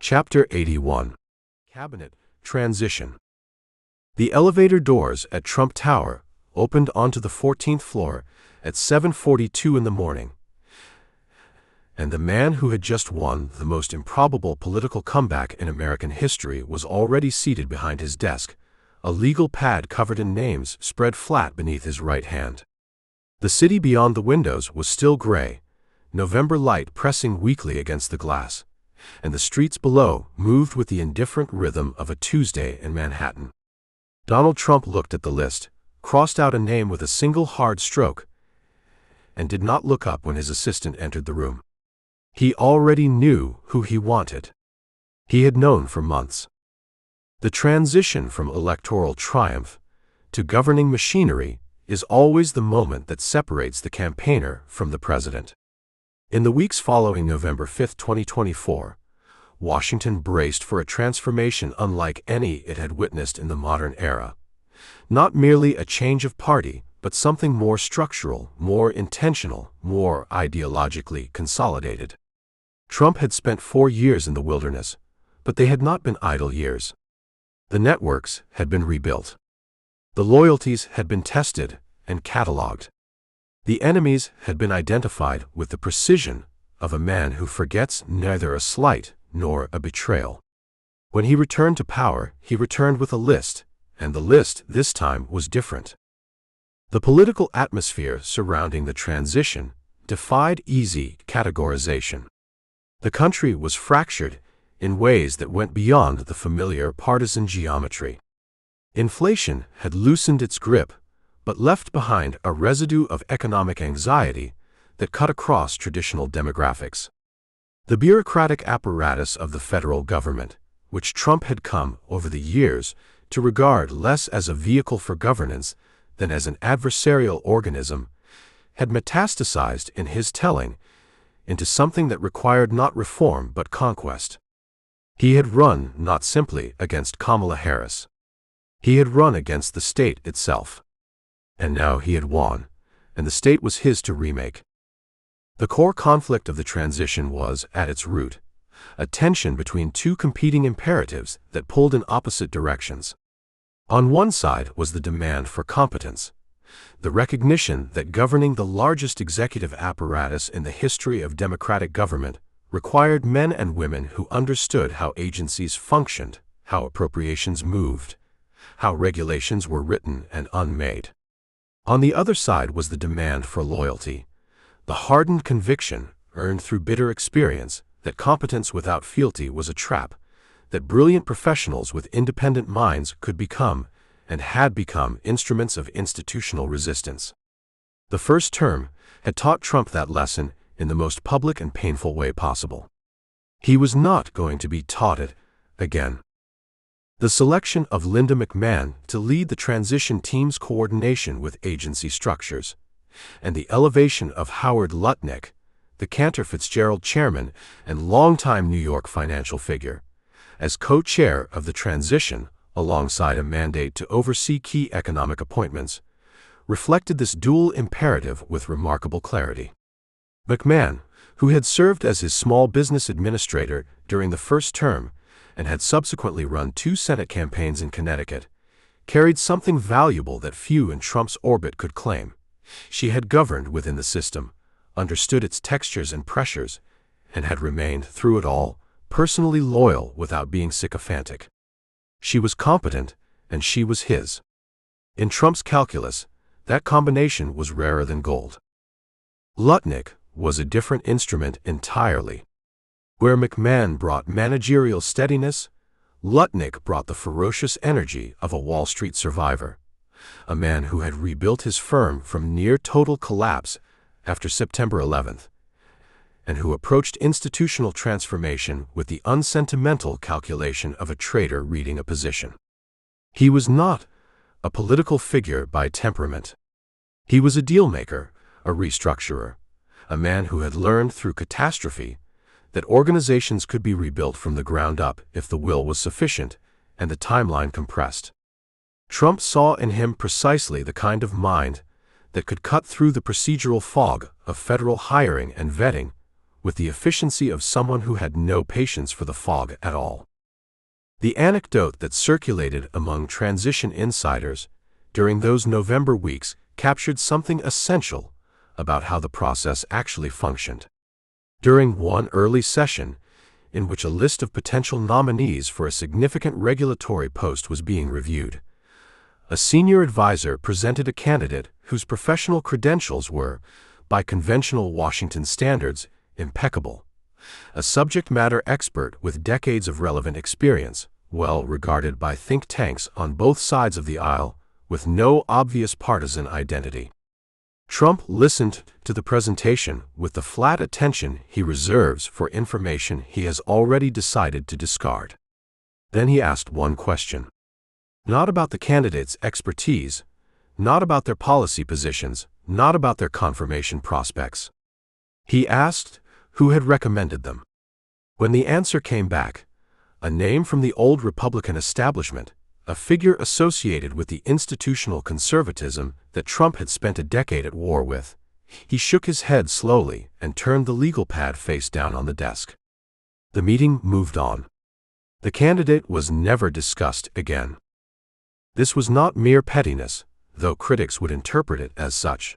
Chapter 81. Cabinet Transition. The elevator doors at Trump Tower opened onto the 14th floor at 7:42 in the morning, and the man who had just won the most improbable political comeback in American history was already seated behind his desk, a legal pad covered in names spread flat beneath his right hand. The city beyond the windows was still gray, November light pressing weakly against the glass, and the streets below moved with the indifferent rhythm of a Tuesday in Manhattan. Donald Trump looked at the list, crossed out a name with a single hard stroke, and did not look up when his assistant entered the room. He already knew who he wanted. He had known for months. The transition from electoral triumph to governing machinery is always the moment that separates the campaigner from the president. In the weeks following November 5, 2024, Washington braced for a transformation unlike any it had witnessed in the modern era. Not merely a change of party, but something more structural, more intentional, more ideologically consolidated. Trump had spent 4 years in the wilderness, but they had not been idle years. The networks had been rebuilt. The loyalties had been tested and cataloged. The enemies had been identified with the precision of a man who forgets neither a slight nor a betrayal. When he returned to power, he returned with a list, and the list this time was different. The political atmosphere surrounding the transition defied easy categorization. The country was fractured in ways that went beyond the familiar partisan geometry. Inflation had loosened its grip, but left behind a residue of economic anxiety that cut across traditional demographics. The bureaucratic apparatus of the federal government, which Trump had come over the years to regard less as a vehicle for governance than as an adversarial organism, had metastasized in his telling into something that required not reform but conquest. He had run not simply against Kamala Harris. He had run against the state itself. And now he had won, and the state was his to remake. The core conflict of the transition was, at its root, a tension between two competing imperatives that pulled in opposite directions. On one side was the demand for competence, the recognition that governing the largest executive apparatus in the history of democratic government required men and women who understood how agencies functioned, how appropriations moved, how regulations were written and unmade. On the other side was the demand for loyalty, the hardened conviction, earned through bitter experience, that competence without fealty was a trap, that brilliant professionals with independent minds could become, and had become, instruments of institutional resistance. The first term had taught Trump that lesson in the most public and painful way possible. He was not going to be taught it again. The selection of Linda McMahon to lead the transition team's coordination with agency structures, and the elevation of Howard Lutnick, the Cantor Fitzgerald chairman and longtime New York financial figure, as co-chair of the transition alongside a mandate to oversee key economic appointments, reflected this dual imperative with remarkable clarity. McMahon, who had served as his small business administrator during the first term and had subsequently run 2 Senate campaigns in Connecticut, carried something valuable that few in Trump's orbit could claim. She had governed within the system, understood its textures and pressures, and had remained, through it all, personally loyal without being sycophantic. She was competent, and she was his. In Trump's calculus, that combination was rarer than gold. Lutnick was a different instrument entirely. Where McMahon brought managerial steadiness, Lutnick brought the ferocious energy of a Wall Street survivor, a man who had rebuilt his firm from near total collapse after September 11th, and who approached institutional transformation with the unsentimental calculation of a trader reading a position. He was not a political figure by temperament. He was a deal-maker, a restructurer, a man who had learned through catastrophe that organizations could be rebuilt from the ground up if the will was sufficient and the timeline compressed. Trump saw in him precisely the kind of mind that could cut through the procedural fog of federal hiring and vetting with the efficiency of someone who had no patience for the fog at all. The anecdote that circulated among transition insiders during those November weeks captured something essential about how the process actually functioned. During one early session, in which a list of potential nominees for a significant regulatory post was being reviewed, a senior advisor presented a candidate whose professional credentials were, by conventional Washington standards, impeccable. A subject matter expert with decades of relevant experience, well regarded by think tanks on both sides of the aisle, with no obvious partisan identity. Trump listened to the presentation with the flat attention he reserves for information he has already decided to discard. Then he asked one question. Not about the candidate's expertise, not about their policy positions, not about their confirmation prospects. He asked who had recommended them. When the answer came back, a name from the old Republican establishment, a figure associated with the institutional conservatism that Trump had spent a decade at war with, he shook his head slowly and turned the legal pad face down on the desk. The meeting moved on. The candidate was never discussed again. This was not mere pettiness, though critics would interpret it as such.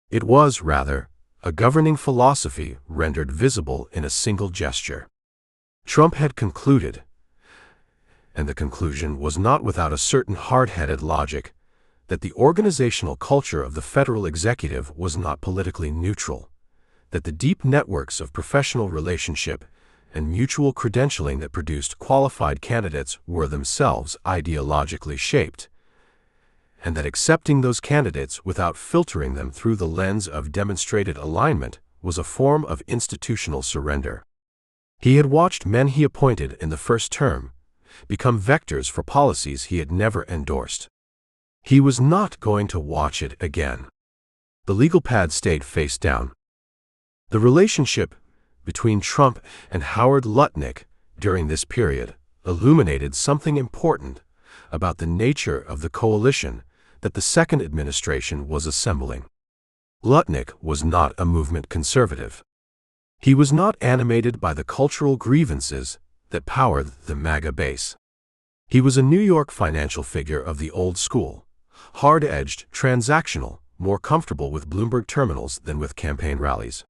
It was, rather, a governing philosophy rendered visible in a single gesture. Trump had concluded, and the conclusion was not without a certain hard-headed logic, that the organizational culture of the federal executive was not politically neutral, that the deep networks of professional relationship and mutual credentialing that produced qualified candidates were themselves ideologically shaped, and that accepting those candidates without filtering them through the lens of demonstrated alignment was a form of institutional surrender. He had watched men he appointed in the first term become vectors for policies he had never endorsed. He was not going to watch it again. The legal pad stayed face down. The relationship between Trump and Howard Lutnick during this period illuminated something important about the nature of the coalition that the second administration was assembling. Lutnick was not a movement conservative. He was not animated by the cultural grievances that powered the MAGA base. He was a New York financial figure of the old school, hard-edged, transactional, more comfortable with Bloomberg terminals than with campaign rallies.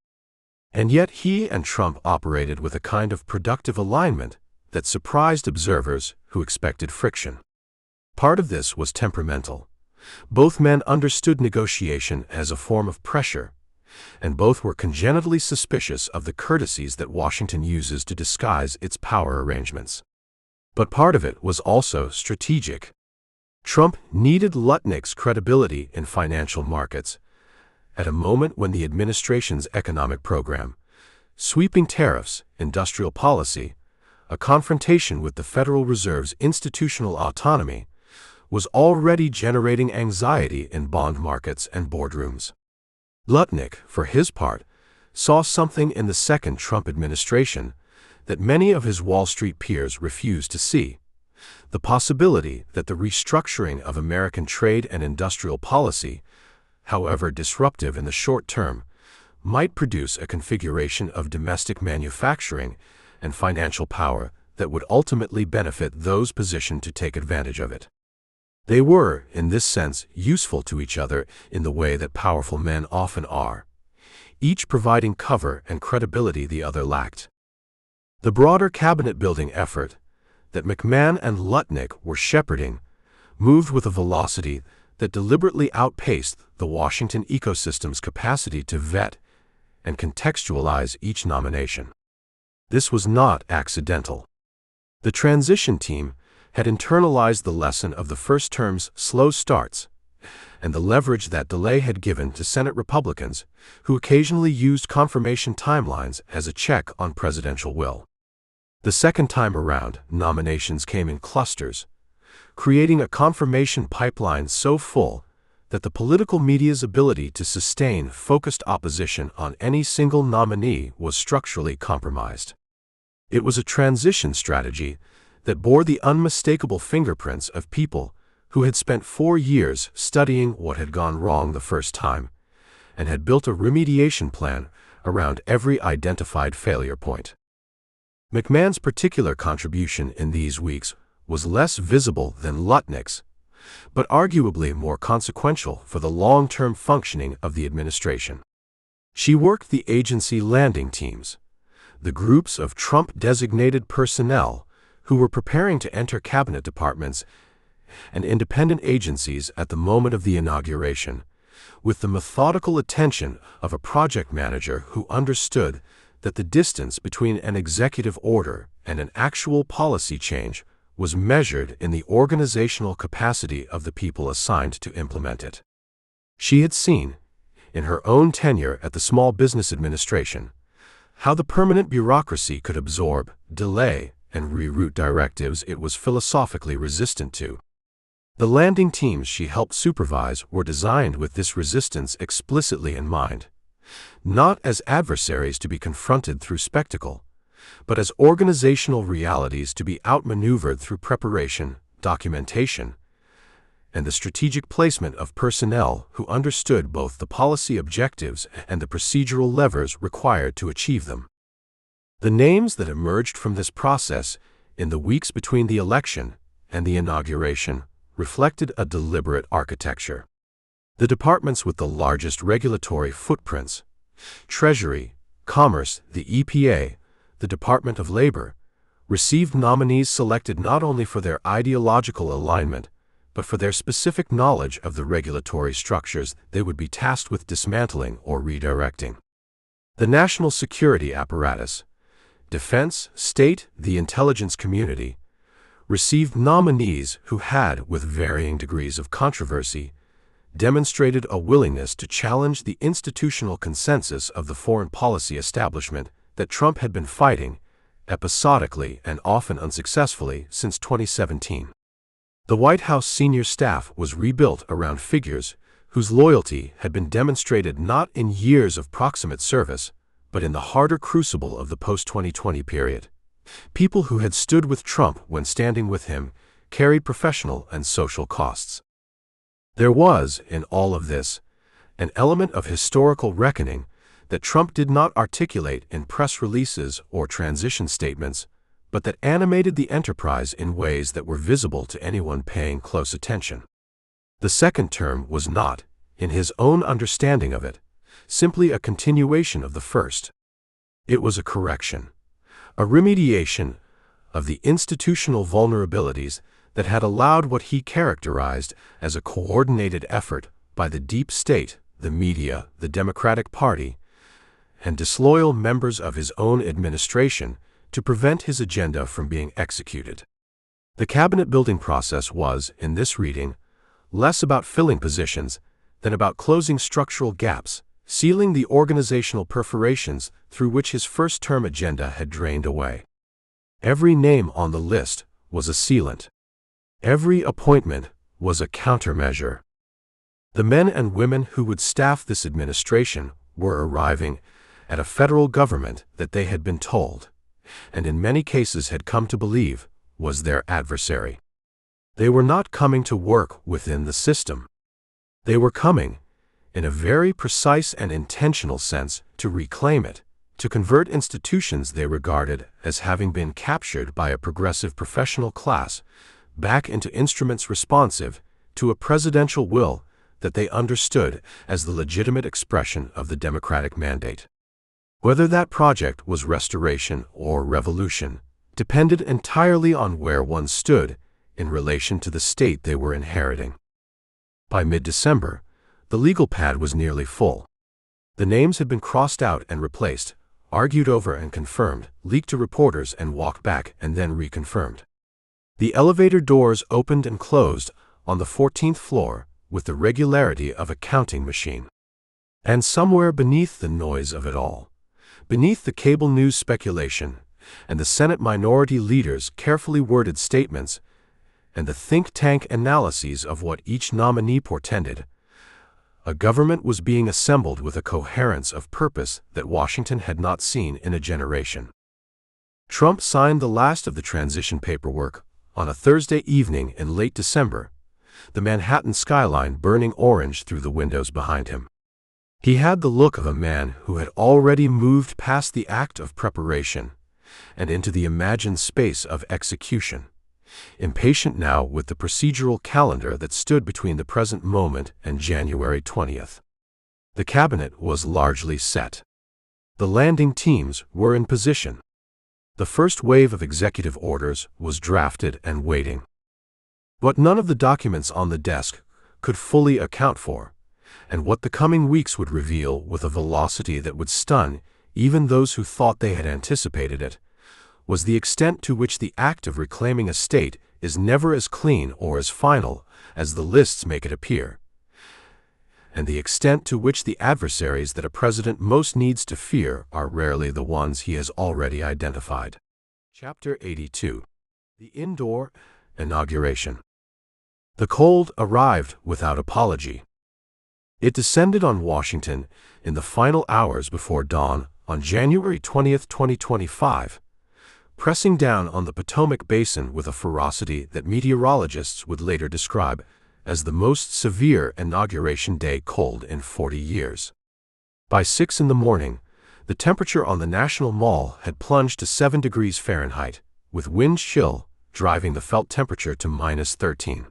And yet he and Trump operated with a kind of productive alignment that surprised observers who expected friction. Part of this was temperamental. Both men understood negotiation as a form of pressure, and both were congenitally suspicious of the courtesies that Washington uses to disguise its power arrangements. But part of it was also strategic. Trump needed Lutnick's credibility in financial markets at a moment when the administration's economic program, sweeping tariffs, industrial policy, a confrontation with the Federal Reserve's institutional autonomy, was already generating anxiety in bond markets and boardrooms. Lutnick, for his part, saw something in the second Trump administration that many of his Wall Street peers refused to see: the possibility that the restructuring of American trade and industrial policy, however disruptive in the short term, might produce a configuration of domestic manufacturing and financial power that would ultimately benefit those positioned to take advantage of it. They were, in this sense, useful to each other in the way that powerful men often are, each providing cover and credibility the other lacked. The broader cabinet-building effort that McMahon and Lutnick were shepherding moved with a velocity that deliberately outpaced the Washington ecosystem's capacity to vet and contextualize each nomination. This was not accidental. The transition team had internalized the lesson of the first term's slow starts and the leverage that delay had given to Senate Republicans, who occasionally used confirmation timelines as a check on presidential will. The second time around, nominations came in clusters, creating a confirmation pipeline so full that the political media's ability to sustain focused opposition on any single nominee was structurally compromised. It was a transition strategy that bore the unmistakable fingerprints of people who had spent 4 years studying what had gone wrong the first time and had built a remediation plan around every identified failure point. McMahon's particular contribution in these weeks was less visible than Lutnick's, but arguably more consequential for the long-term functioning of the administration. She worked the agency landing teams, the groups of Trump-designated personnel who were preparing to enter cabinet departments and independent agencies at the moment of the inauguration, with the methodical attention of a project manager who understood that the distance between an executive order and an actual policy change was measured in the organizational capacity of the people assigned to implement it. She had seen, in her own tenure at the Small Business Administration, how the permanent bureaucracy could absorb, delay, and reroute directives it was philosophically resistant to. The landing teams she helped supervise were designed with this resistance explicitly in mind, not as adversaries to be confronted through spectacle, but as organizational realities to be outmaneuvered through preparation, documentation, and the strategic placement of personnel who understood both the policy objectives and the procedural levers required to achieve them. The names that emerged from this process in the weeks between the election and the inauguration reflected a deliberate architecture. The departments with the largest regulatory footprints, Treasury, Commerce, the EPA, the Department of Labor, received nominees selected not only for their ideological alignment, but for their specific knowledge of the regulatory structures they would be tasked with dismantling or redirecting. The national security apparatus, defense, state, the intelligence community, received nominees who had, with varying degrees of controversy, demonstrated a willingness to challenge the institutional consensus of the foreign policy establishment that Trump had been fighting, episodically and often unsuccessfully, since 2017. The White House senior staff was rebuilt around figures whose loyalty had been demonstrated not in years of proximate service, but in the harder crucible of the post-2020 period. People who had stood with Trump when standing with him carried professional and social costs. There was, in all of this, an element of historical reckoning that Trump did not articulate in press releases or transition statements, but that animated the enterprise in ways that were visible to anyone paying close attention. The second term was not, in his own understanding of it, simply a continuation of the first. It was a correction, a remediation of the institutional vulnerabilities that had allowed what he characterized as a coordinated effort by the deep state, the media, the Democratic Party, and disloyal members of his own administration to prevent his agenda from being executed. The cabinet-building process was, in this reading, less about filling positions than about closing structural gaps, sealing the organizational perforations through which his first-term agenda had drained away. Every name on the list was a sealant. Every appointment was a countermeasure. The men and women who would staff this administration were arriving at a federal government that they had been told, and in many cases had come to believe, was their adversary. They were not coming to work within the system. They were coming, in a very precise and intentional sense, to reclaim it, to convert institutions they regarded as having been captured by a progressive professional class back into instruments responsive to a presidential will that they understood as the legitimate expression of the Democratic mandate. Whether that project was restoration or revolution depended entirely on where one stood in relation to the state they were inheriting. By mid-December, the legal pad was nearly full. The names had been crossed out and replaced, argued over and confirmed, leaked to reporters and walked back and then reconfirmed. The elevator doors opened and closed on the 14th floor with the regularity of a counting machine. And somewhere beneath the noise of it all, beneath the cable news speculation and the Senate minority leaders' carefully worded statements and the think tank analyses of what each nominee portended, a government was being assembled with a coherence of purpose that Washington had not seen in a generation. Trump signed the last of the transition paperwork on a Thursday evening in late December, the Manhattan skyline burning orange through the windows behind him. He had the look of a man who had already moved past the act of preparation and into the imagined space of execution, impatient now with the procedural calendar that stood between the present moment and January 20th. The cabinet was largely set. The landing teams were in position. The first wave of executive orders was drafted and waiting. What none of the documents on the desk could fully account for, and what the coming weeks would reveal with a velocity that would stun even those who thought they had anticipated it, was the extent to which the act of reclaiming a state is never as clean or as final as the lists make it appear, and the extent to which the adversaries that a president most needs to fear are rarely the ones he has already identified. Chapter 82. The Indoor Inauguration. The cold arrived without apology. It descended on Washington in the final hours before dawn on January 20, 2025, pressing down on the Potomac Basin with a ferocity that meteorologists would later describe as the most severe inauguration day cold in 40 years. By 6 in the morning, the temperature on the National Mall had plunged to 7 degrees Fahrenheit, with wind chill driving the felt temperature to -13.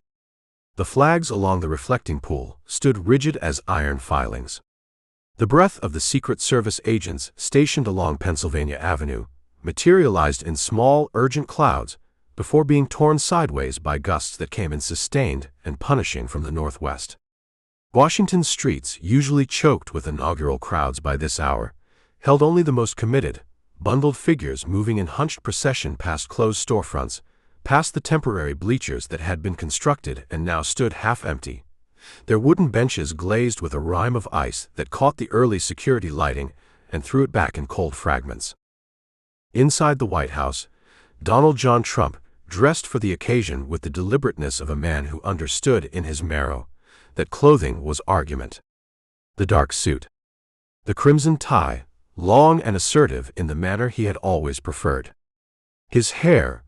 The flags along the reflecting pool stood rigid as iron filings. The breath of the Secret Service agents stationed along Pennsylvania Avenue materialized in small, urgent clouds before being torn sideways by gusts that came in sustained and punishing from the northwest. Washington's streets, usually choked with inaugural crowds by this hour, held only the most committed, bundled figures moving in hunched procession past closed storefronts, past the temporary bleachers that had been constructed and now stood half empty, their wooden benches glazed with a rime of ice that caught the early security lighting and threw it back in cold fragments. Inside the White House, Donald John Trump, dressed for the occasion with the deliberateness of a man who understood in his marrow that clothing was argument. The dark suit, the crimson tie, long and assertive in the manner he had always preferred. His hair,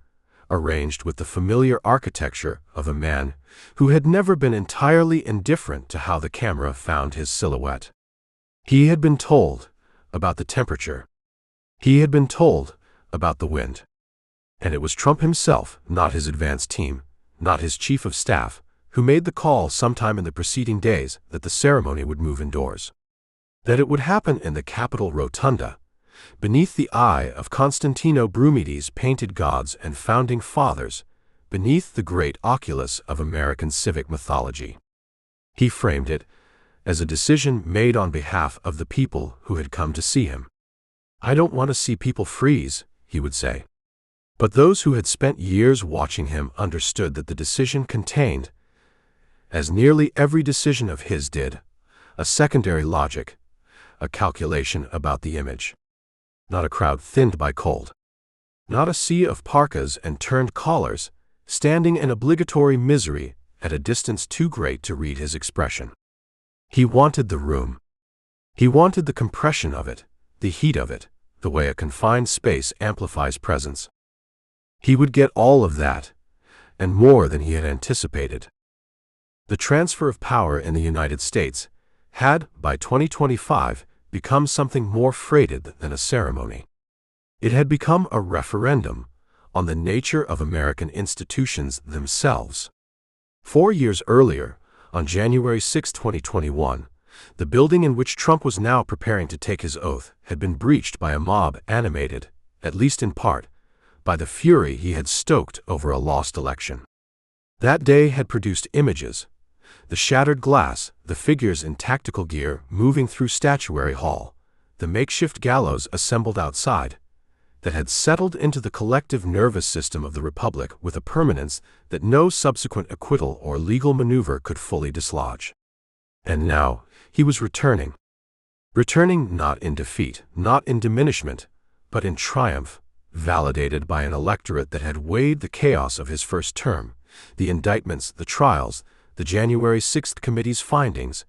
arranged with the familiar architecture of a man who had never been entirely indifferent to how the camera found his silhouette. He had been told about the temperature. He had been told about the wind. And it was Trump himself, not his advance team, not his chief of staff, who made the call sometime in the preceding days that the ceremony would move indoors. That it would happen in the Capitol Rotunda, beneath the eye of Constantino Brumidi's painted gods and founding fathers, beneath the great oculus of American civic mythology. He framed it as a decision made on behalf of the people who had come to see him. "I don't want to see people freeze," he would say. But those who had spent years watching him understood that the decision contained, as nearly every decision of his did, a secondary logic, a calculation about the image. Not a crowd thinned by cold. Not a sea of parkas and turned collars, standing in obligatory misery at a distance too great to read his expression. He wanted the room. He wanted the compression of it, the heat of it, the way a confined space amplifies presence. He would get all of that, and more than he had anticipated. The transfer of power in the United States had, by 2025, become something more freighted than a ceremony. It had become a referendum on the nature of American institutions themselves. 4 years earlier, on January 6, 2021, the building in which Trump was now preparing to take his oath had been breached by a mob animated, at least in part, by the fury he had stoked over a lost election. That day had produced images, the shattered glass, the figures in tactical gear moving through Statuary Hall, the makeshift gallows assembled outside, that had settled into the collective nervous system of the Republic with a permanence that no subsequent acquittal or legal maneuver could fully dislodge. And now, he was returning. Returning not in defeat, not in diminishment, but in triumph, validated by an electorate that had weighed the chaos of his first term, the indictments, the trials, the January 6th committee's findings,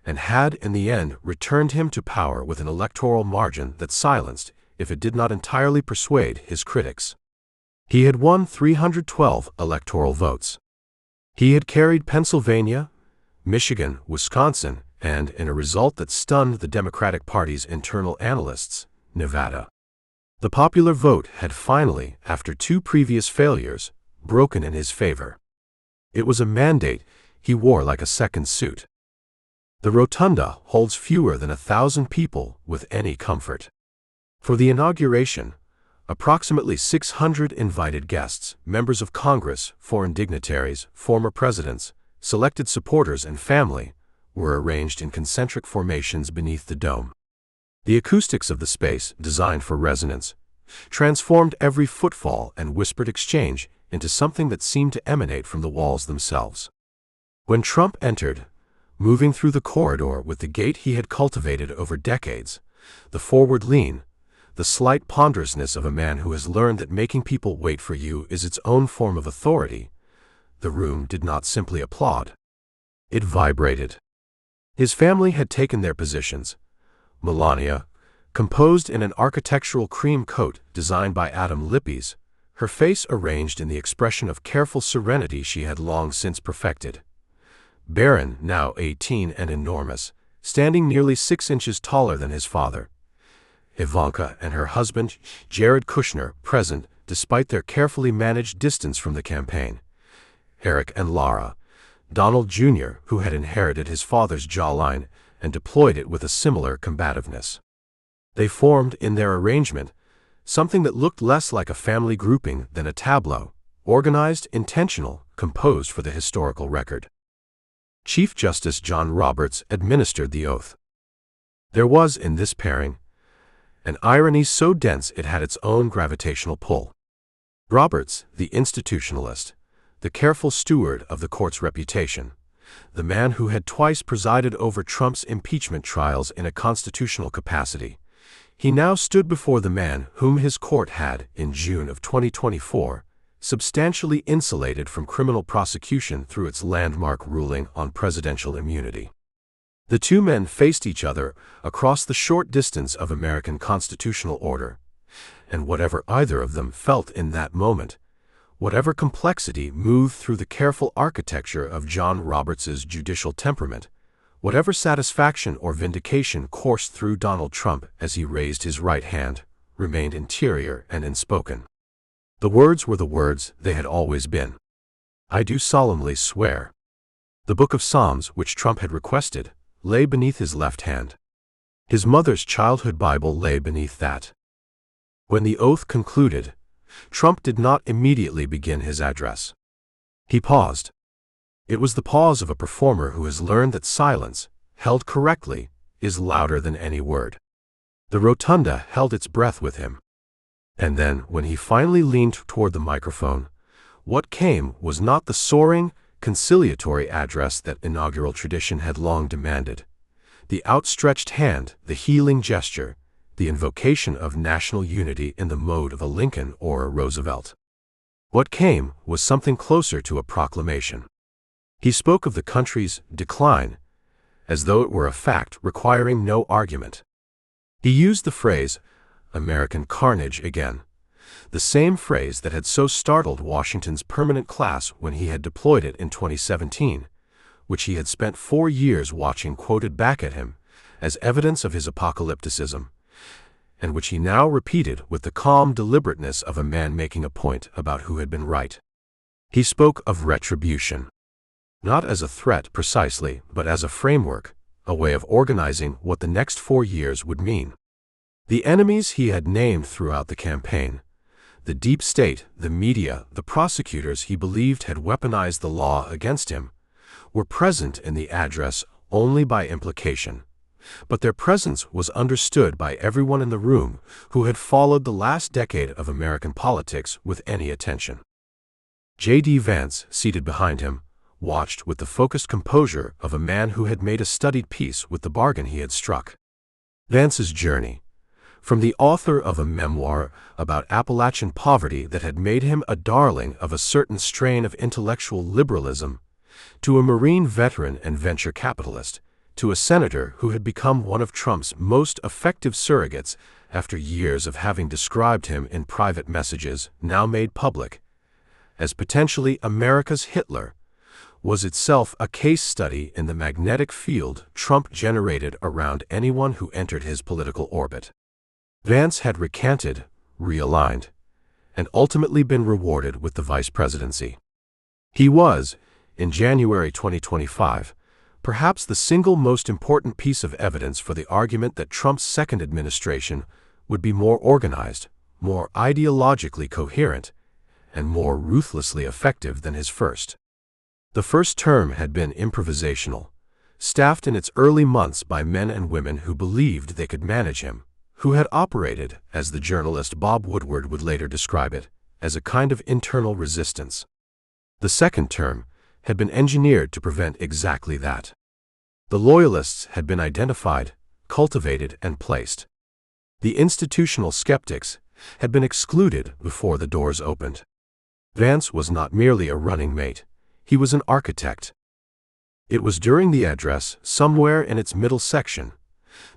and had, in the end, returned him to power with an electoral margin that silenced, if it did not entirely persuade, his critics. He had won 312 electoral votes. He had carried Pennsylvania, Michigan, Wisconsin, and in a result that stunned the Democratic Party's internal analysts, Nevada. The popular vote had finally, after 2 previous failures, broken in his favor. It was a mandate he wore like a second suit. The Rotunda holds fewer than 1,000 people with any comfort. For the inauguration, approximately 600 invited guests, members of Congress, foreign dignitaries, former presidents, selected supporters and family, were arranged in concentric formations beneath the dome. The acoustics of the space, designed for resonance, transformed every footfall and whispered exchange into something that seemed to emanate from the walls themselves. When Trump entered, moving through the corridor with the gait he had cultivated over decades, the forward lean, the slight ponderousness of a man who has learned that making people wait for you is its own form of authority, the room did not simply applaud. It vibrated. His family had taken their positions. Melania, composed in an architectural cream coat designed by Adam Lippies, her face arranged in the expression of careful serenity she had long since perfected. Barron, now 18 and enormous, standing nearly 6 inches taller than his father. Ivanka and her husband, Jared Kushner, present despite their carefully managed distance from the campaign. Eric and Lara, Donald Jr., who had inherited his father's jawline and deployed it with a similar combativeness. They formed, in their arrangement, something that looked less like a family grouping than a tableau, organized, intentional, composed for the historical record. Chief Justice John Roberts administered the oath. There was, in this pairing, an irony so dense it had its own gravitational pull. Roberts, the institutionalist, the careful steward of the court's reputation, the man who had twice presided over Trump's impeachment trials in a constitutional capacity, he now stood before the man whom his court had, in June of 2024, substantially insulated from criminal prosecution through its landmark ruling on presidential immunity. The 2 men faced each other across the short distance of American constitutional order, and whatever either of them felt in that moment, whatever complexity moved through the careful architecture of John Roberts's judicial temperament, whatever satisfaction or vindication coursed through Donald Trump as he raised his right hand, remained interior and unspoken. The words were the words they had always been. I do solemnly swear. The book of Psalms, which Trump had requested, lay beneath his left hand. His mother's childhood Bible lay beneath that. When the oath concluded, Trump did not immediately begin his address. He paused. It was the pause of a performer who has learned that silence, held correctly, is louder than any word. The rotunda held its breath with him. And then, when he finally leaned toward the microphone, what came was not the soaring, conciliatory address that inaugural tradition had long demanded. The outstretched hand, the healing gesture, the invocation of national unity in the mode of a Lincoln or a Roosevelt. What came was something closer to a proclamation. He spoke of the country's decline, as though it were a fact requiring no argument. He used the phrase, American carnage again, the same phrase that had so startled Washington's permanent class when he had deployed it in 2017, which he had spent 4 years watching quoted back at him as evidence of his apocalypticism, and which he now repeated with the calm deliberateness of a man making a point about who had been right. He spoke of retribution. Not as a threat precisely, but as a framework, a way of organizing what the next 4 years would mean. The enemies he had named throughout the campaign, the deep state, the media, the prosecutors he believed had weaponized the law against him, were present in the address only by implication. But their presence was understood by everyone in the room who had followed the last decade of American politics with any attention. J.D. Vance, seated behind him, watched with the focused composure of a man who had made a studied peace with the bargain he had struck. Vance's journey, from the author of a memoir about Appalachian poverty that had made him a darling of a certain strain of intellectual liberalism, to a Marine veteran and venture capitalist, to a senator who had become one of Trump's most effective surrogates after years of having described him in private messages now made public as potentially America's Hitler, was itself a case study in the magnetic field Trump generated around anyone who entered his political orbit. Vance had recanted, realigned, and ultimately been rewarded with the vice presidency. He was, in January 2025, perhaps the single most important piece of evidence for the argument that Trump's second administration would be more organized, more ideologically coherent, and more ruthlessly effective than his first. The first term had been improvisational, staffed in its early months by men and women who believed they could manage him, who had operated, as the journalist Bob Woodward would later describe it, as a kind of internal resistance. The second term had been engineered to prevent exactly that. The loyalists had been identified, cultivated, and placed. The institutional skeptics had been excluded before the doors opened. Vance was not merely a running mate, he was an architect. It was during the address, somewhere in its middle section,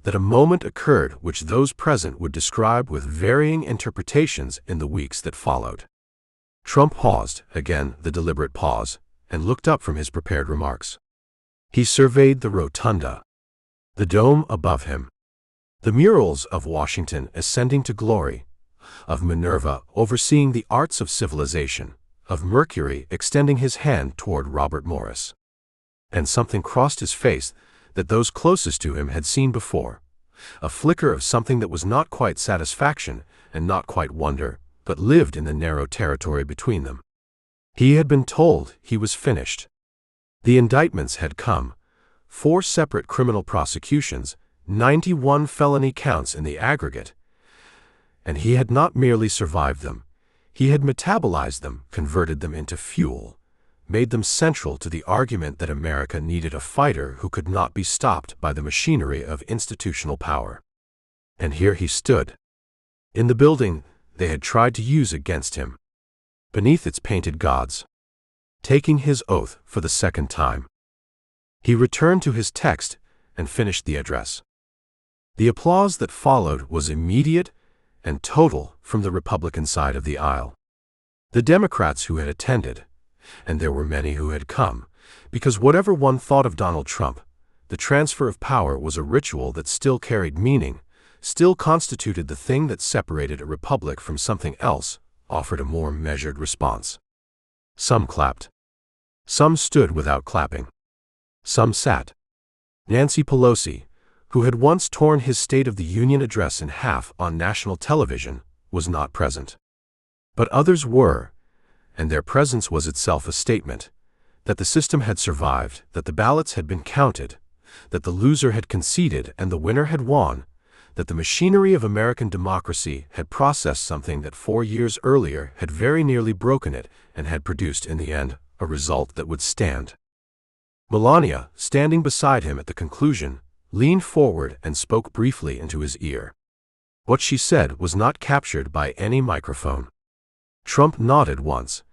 that a moment occurred which those present would describe with varying interpretations in the weeks that followed. Trump paused, again the deliberate pause, and looked up from his prepared remarks. He surveyed the rotunda, the dome above him, the murals of Washington ascending to glory, of Minerva overseeing the arts of civilization, of Mercury extending his hand toward Robert Morris. And something crossed his face that those closest to him had seen before, a flicker of something that was not quite satisfaction and not quite wonder, but lived in the narrow territory between them. He had been told he was finished. The indictments had come, 4 separate criminal prosecutions, 91 felony counts in the aggregate, and he had not merely survived them, he had metabolized them, converted them into fuel, made them central to the argument that America needed a fighter who could not be stopped by the machinery of institutional power. And here he stood, in the building they had tried to use against him, beneath its painted gods, taking his oath for the second time. He returned to his text and finished the address. The applause that followed was immediate and total from the Republican side of the aisle. The Democrats who had attended, and there were many who had come, because whatever one thought of Donald Trump, the transfer of power was a ritual that still carried meaning, still constituted the thing that separated a republic from something else, offered a more measured response. Some clapped. Some stood without clapping. Some sat. Nancy Pelosi, who had once torn his State of the Union address in half on national television, was not present. But others were, and their presence was itself a statement, that the system had survived, that the ballots had been counted, that the loser had conceded and the winner had won, that the machinery of American democracy had processed something that 4 years earlier had very nearly broken it and had produced in the end a result that would stand. Melania, standing beside him at the conclusion, leaned forward and spoke briefly into his ear. What she said was not captured by any microphone. Trump nodded once,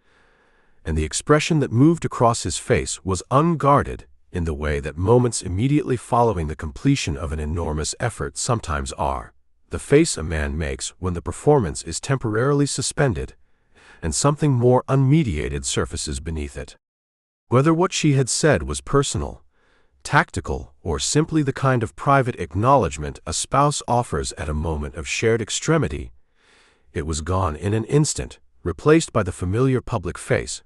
and the expression that moved across his face was unguarded in the way that moments immediately following the completion of an enormous effort sometimes are, the face a man makes when the performance is temporarily suspended and something more unmediated surfaces beneath it. Whether what she had said was personal, tactical, or simply the kind of private acknowledgement a spouse offers at a moment of shared extremity, it was gone in an instant, replaced by the familiar public face,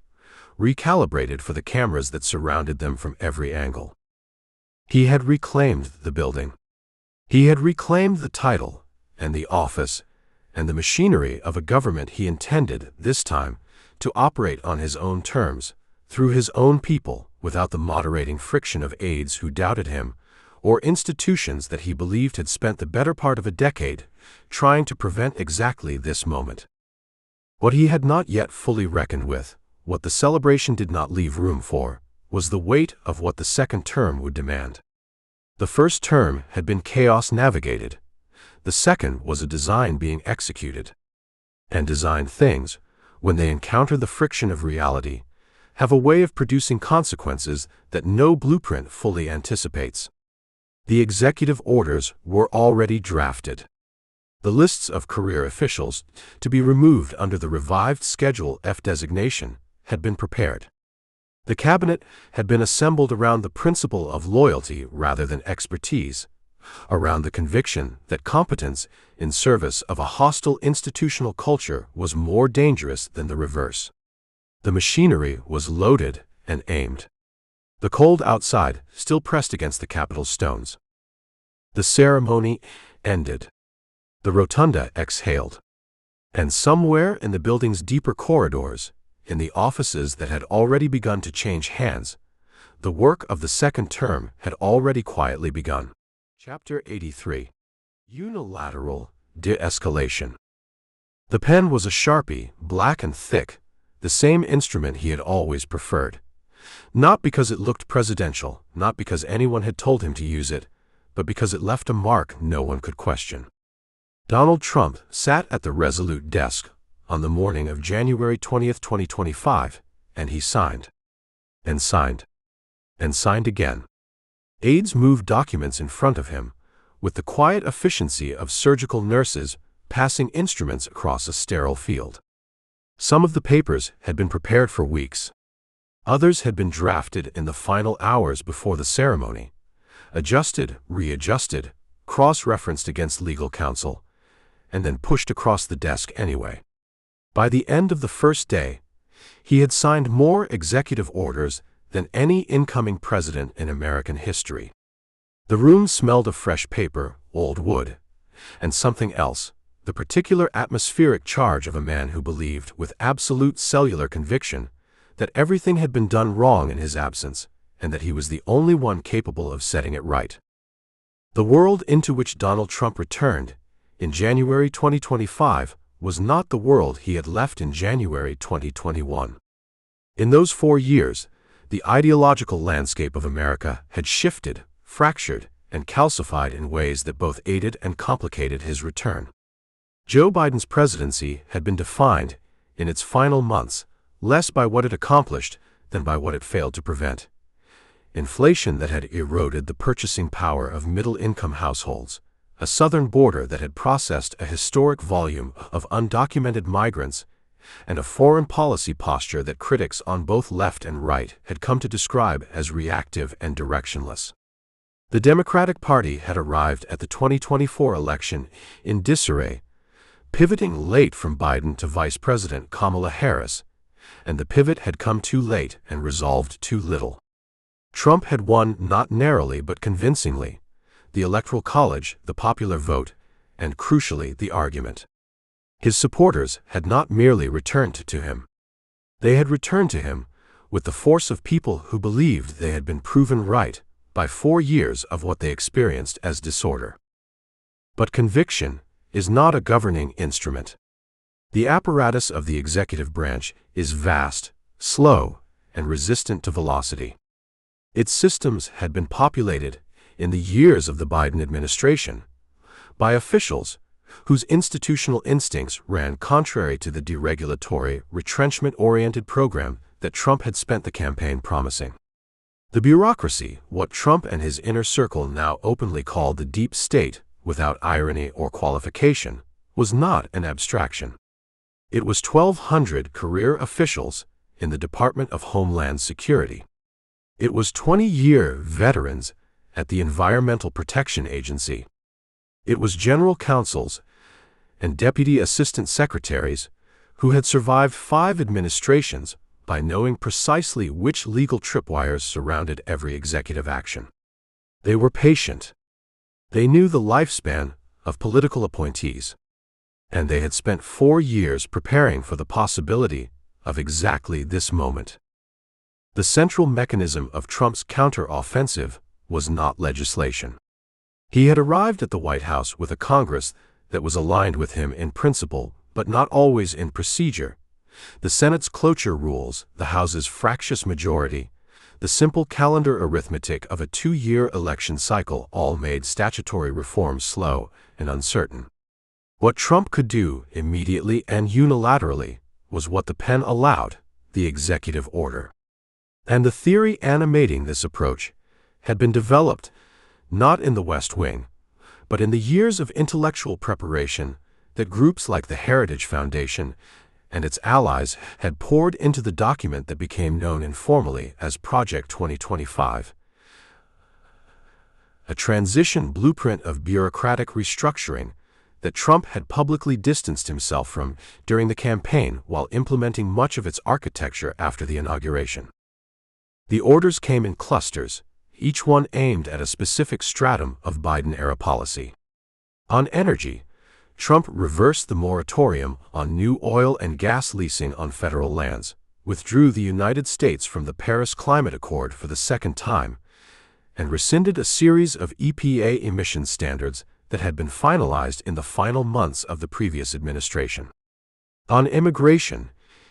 recalibrated for the cameras that surrounded them from every angle. He had reclaimed the building. He had reclaimed the title, and the office, and the machinery of a government he intended, this time, to operate on his own terms, through his own people, without the moderating friction of aides who doubted him, or institutions that he believed had spent the better part of a decade trying to prevent exactly this moment. What he had not yet fully reckoned with, what the celebration did not leave room for, was the weight of what the second term would demand. The first term had been chaos navigated. The second was a design being executed. And designed things, when they encounter the friction of reality, have a way of producing consequences that no blueprint fully anticipates. The executive orders were already drafted. The lists of career officials, to be removed under the revived Schedule F designation, had been prepared. The cabinet had been assembled around the principle of loyalty rather than expertise, around the conviction that competence in service of a hostile institutional culture was more dangerous than the reverse. The machinery was loaded and aimed. The cold outside still pressed against the Capitol stones. The ceremony ended. The rotunda exhaled. And somewhere in the building's deeper corridors, in the offices that had already begun to change hands, the work of the second term had already quietly begun. Chapter 83. Unilateral De-escalation. The pen was a Sharpie, black and thick, the same instrument he had always preferred. Not because it looked presidential, not because anyone had told him to use it, but because it left a mark no one could question. Donald Trump sat at the Resolute desk on the morning of January 20, 2025, and he signed. And signed. And signed again. Aides moved documents in front of him, with the quiet efficiency of surgical nurses passing instruments across a sterile field. Some of the papers had been prepared for weeks. Others had been drafted in the final hours before the ceremony, adjusted, readjusted, cross-referenced against legal counsel, and then pushed across the desk anyway. By the end of the first day, he had signed more executive orders than any incoming president in American history. The room smelled of fresh paper, old wood, and something else, the particular atmospheric charge of a man who believed with absolute cellular conviction that everything had been done wrong in his absence and that he was the only one capable of setting it right. The world into which Donald Trump returned in January 2025 was not the world he had left in January 2021. In those 4 years, the ideological landscape of America had shifted, fractured, and calcified in ways that both aided and complicated his return. Joe Biden's presidency had been defined, in its final months, less by what it accomplished than by what it failed to prevent. Inflation that had eroded the purchasing power of middle-income households, a southern border that had processed a historic volume of undocumented migrants, and a foreign policy posture that critics on both left and right had come to describe as reactive and directionless. The Democratic Party had arrived at the 2024 election in disarray, pivoting late from Biden to Vice President Kamala Harris, and the pivot had come too late and resolved too little. Trump had won not narrowly but convincingly, the Electoral College, the popular vote, and crucially the argument. His supporters had not merely returned to him. They had returned to him with the force of people who believed they had been proven right by 4 years of what they experienced as disorder. But conviction is not a governing instrument. The apparatus of the executive branch is vast, slow, and resistant to velocity. Its systems had been populated, in the years of the Biden administration, by officials whose institutional instincts ran contrary to the deregulatory, retrenchment-oriented program that Trump had spent the campaign promising. The bureaucracy, what Trump and his inner circle now openly called the deep state, without irony or qualification, was not an abstraction. It was 1,200 career officials in the Department of Homeland Security. It was 20-year veterans at the Environmental Protection Agency. It was general counsels and deputy assistant secretaries who had survived 5 administrations by knowing precisely which legal tripwires surrounded every executive action. They were patient. They knew the lifespan of political appointees, and they had spent 4 years preparing for the possibility of exactly this moment. The central mechanism of Trump's counter-offensive was not legislation. He had arrived at the White House with a Congress that was aligned with him in principle, but not always in procedure. The Senate's cloture rules, the House's fractious majority, the simple calendar arithmetic of a 2-year election cycle all made statutory reform slow and uncertain. What Trump could do immediately and unilaterally was what the pen allowed, the executive order. And the theory animating this approach had been developed not in the West Wing, but in the years of intellectual preparation that groups like the Heritage Foundation and its allies had poured into the document that became known informally as Project 2025, a transition blueprint of bureaucratic restructuring that Trump had publicly distanced himself from during the campaign while implementing much of its architecture after the inauguration. The orders came in clusters, each one aimed at a specific stratum of Biden-era policy. On energy, Trump reversed the moratorium on new oil and gas leasing on federal lands, withdrew the United States from the Paris Climate Accord for the second time, and rescinded a series of EPA emission standards that had been finalized in the final months of the previous administration. On immigration,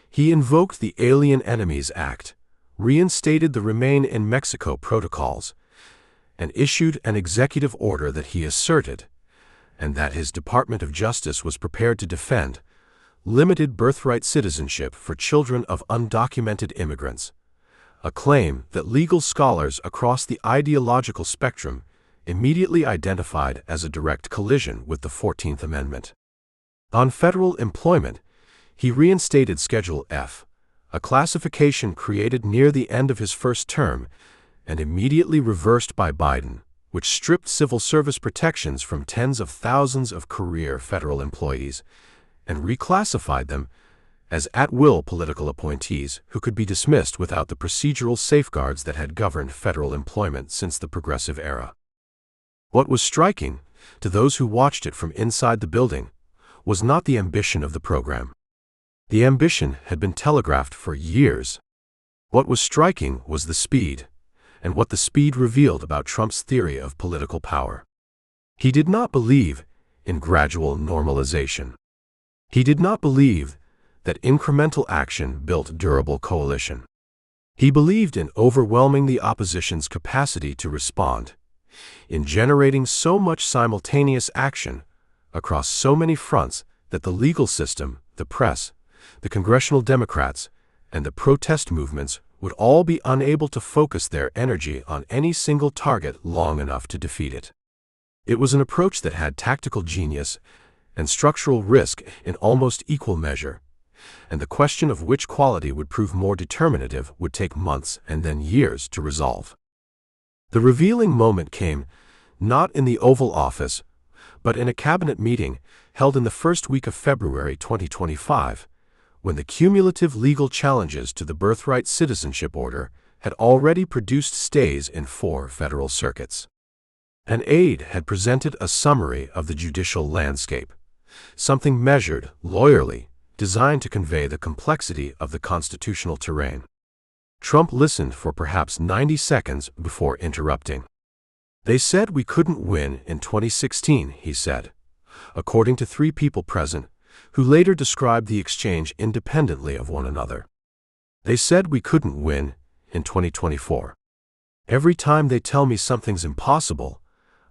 he invoked the Alien Enemies Act, reinstated the Remain in Mexico protocols, and issued an executive order that he asserted, and that his Department of Justice was prepared to defend, limited birthright citizenship for children of undocumented immigrants, a claim that legal scholars across the ideological spectrum immediately identified as a direct collision with the 14th Amendment. On federal employment, he reinstated Schedule F, a classification created near the end of his first term and immediately reversed by Biden, which stripped civil service protections from tens of thousands of career federal employees and reclassified them as at-will political appointees who could be dismissed without the procedural safeguards that had governed federal employment since the Progressive era. What was striking, to those who watched it from inside the building, was not the ambition of the program. The ambition had been telegraphed for years. What was striking was the speed, and what the speed revealed about Trump's theory of political power. He did not believe in gradual normalization. He did not believe that incremental action built durable coalition. He believed in overwhelming the opposition's capacity to respond, in generating so much simultaneous action across so many fronts that the legal system, the press, the congressional Democrats, and the protest movements would all be unable to focus their energy on any single target long enough to defeat it. It was an approach that had tactical genius and structural risk in almost equal measure, and the question of which quality would prove more determinative would take months and then years to resolve. The revealing moment came not in the Oval Office, but in a cabinet meeting held in the first week of February 2025, when the cumulative legal challenges to the birthright citizenship order had already produced stays in 4 federal circuits. An aide had presented a summary of the judicial landscape, something measured, lawyerly, designed to convey the complexity of the constitutional terrain. Trump listened for perhaps 90 seconds before interrupting. "They said we couldn't win in 2016, he said, according to 3 people present, who later described the exchange independently of one another. They said we couldn't win in 2024. Every time they tell me something's impossible,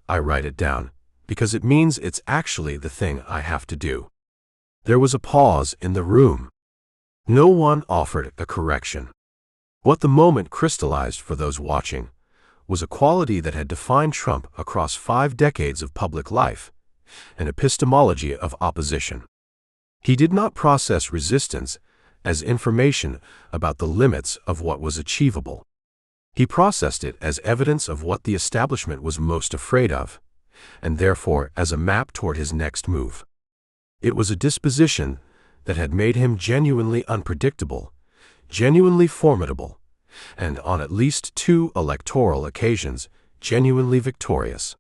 I write it down, because it means it's actually the thing I have to do." There was a pause in the room. No one offered a correction. What the moment crystallized for those watching was a quality that had defined Trump across 5 decades of public life, an epistemology of opposition. He did not process resistance as information about the limits of what was achievable. He processed it as evidence of what the establishment was most afraid of, and therefore as a map toward his next move. It was a disposition that had made him genuinely unpredictable, genuinely formidable, and on at least 2 electoral occasions, genuinely victorious.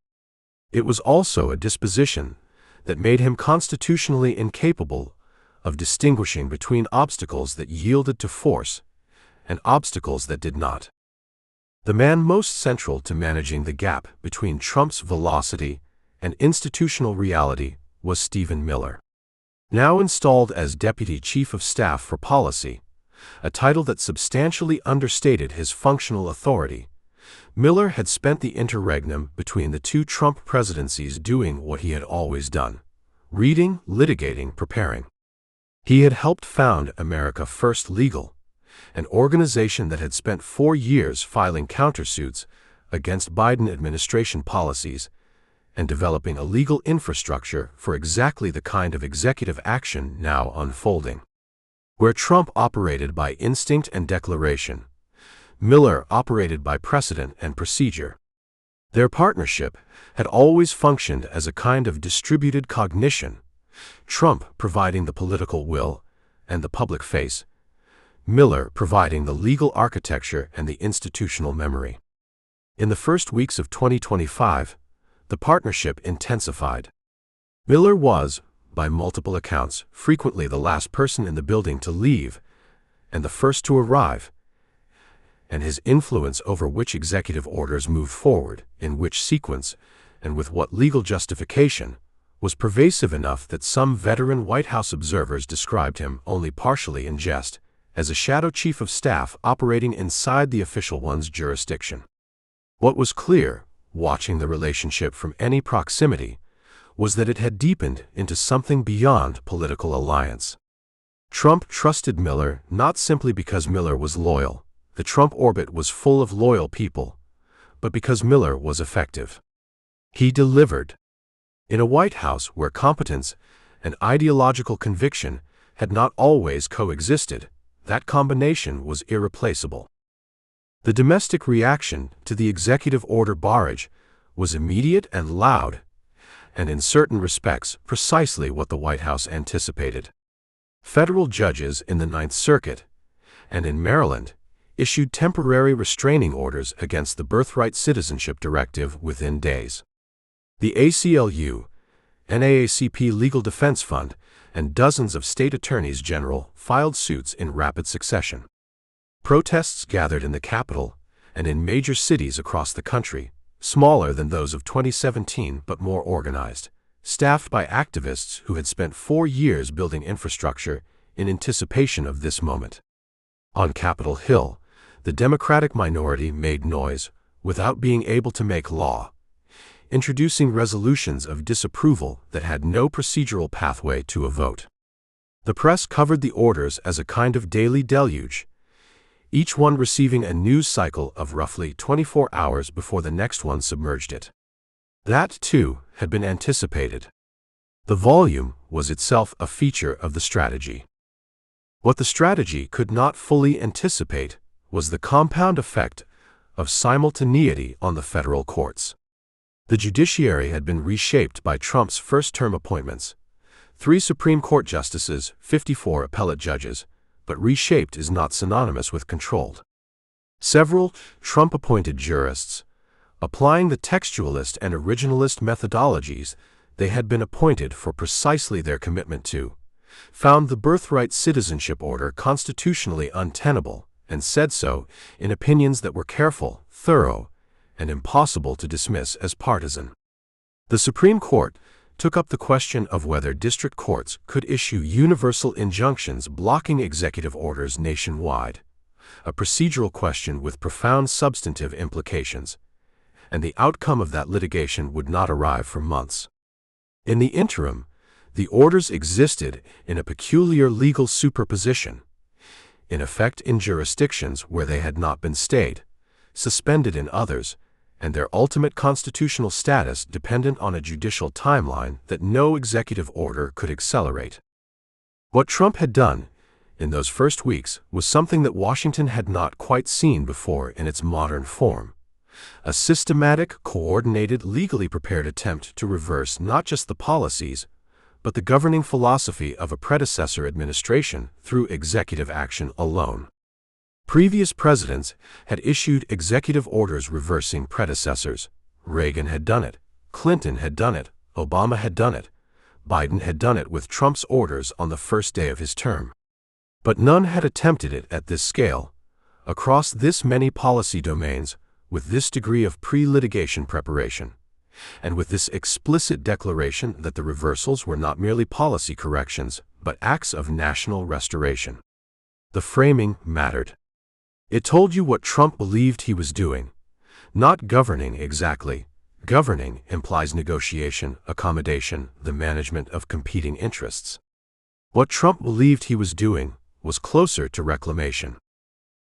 It was also a disposition that made him constitutionally incapable of distinguishing between obstacles that yielded to force and obstacles that did not. The man most central to managing the gap between Trump's velocity and institutional reality was Stephen Miller. Now installed as Deputy Chief of Staff for Policy, a title that substantially understated his functional authority, Miller had spent the interregnum between the 2 Trump presidencies doing what he had always done: reading, litigating, preparing. He had helped found America First Legal, an organization that had spent 4 years filing countersuits against Biden administration policies and developing a legal infrastructure for exactly the kind of executive action now unfolding. Where Trump operated by instinct and declaration, Miller operated by precedent and procedure. Their partnership had always functioned as a kind of distributed cognition, Trump providing the political will and the public face, Miller providing the legal architecture and the institutional memory. In the first weeks of 2025, the partnership intensified. Miller was, by multiple accounts, frequently the last person in the building to leave and the first to arrive, and his influence over which executive orders moved forward, in which sequence, and with what legal justification, was pervasive enough that some veteran White House observers described him, only partially in jest, as a shadow chief of staff operating inside the official one's jurisdiction. What was clear, watching the relationship from any proximity, was that it had deepened into something beyond political alliance. Trump trusted Miller not simply because Miller was loyal. The Trump orbit was full of loyal people, but because Miller was effective. He delivered. In a White House where competence and ideological conviction had not always coexisted, that combination was irreplaceable. The domestic reaction to the executive order barrage was immediate and loud, and in certain respects precisely what the White House anticipated. Federal judges in the Ninth Circuit and in Maryland issued temporary restraining orders against the Birthright Citizenship Directive within days. The ACLU, NAACP Legal Defense Fund, and dozens of state attorneys general filed suits in rapid succession. Protests gathered in the Capitol and in major cities across the country, smaller than those of 2017 but more organized, staffed by activists who had spent 4 years building infrastructure in anticipation of this moment. On Capitol Hill, the Democratic minority made noise without being able to make law, introducing resolutions of disapproval that had no procedural pathway to a vote. The press covered the orders as a kind of daily deluge, each one receiving a news cycle of roughly 24 hours before the next one submerged it. That, too, had been anticipated. The volume was itself a feature of the strategy. What the strategy could not fully anticipate was the compound effect of simultaneity on the federal courts. The judiciary had been reshaped by Trump's first-term appointments, 3 Supreme Court justices, 54 appellate judges, but reshaped is not synonymous with controlled. Several Trump-appointed jurists, applying the textualist and originalist methodologies they had been appointed for precisely their commitment to, found the birthright citizenship order constitutionally untenable and said so in opinions that were careful, thorough, and impossible to dismiss as partisan. The Supreme Court took up the question of whether district courts could issue universal injunctions blocking executive orders nationwide, a procedural question with profound substantive implications, and the outcome of that litigation would not arrive for months. In the interim, the orders existed in a peculiar legal superposition, in effect in jurisdictions where they had not been stayed, suspended in others, and their ultimate constitutional status dependent on a judicial timeline that no executive order could accelerate. What Trump had done in those first weeks was something that Washington had not quite seen before in its modern form: a systematic, coordinated, legally prepared attempt to reverse not just the policies, but the governing philosophy of a predecessor administration through executive action alone. Previous presidents had issued executive orders reversing predecessors. Reagan had done it, Clinton had done it, Obama had done it, Biden had done it with Trump's orders on the first day of his term. But none had attempted it at this scale, across this many policy domains, with this degree of pre-litigation preparation, and with this explicit declaration that the reversals were not merely policy corrections, but acts of national restoration. The framing mattered. It told you what Trump believed he was doing, not governing exactly. Governing implies negotiation, accommodation, the management of competing interests. What Trump believed he was doing was closer to reclamation.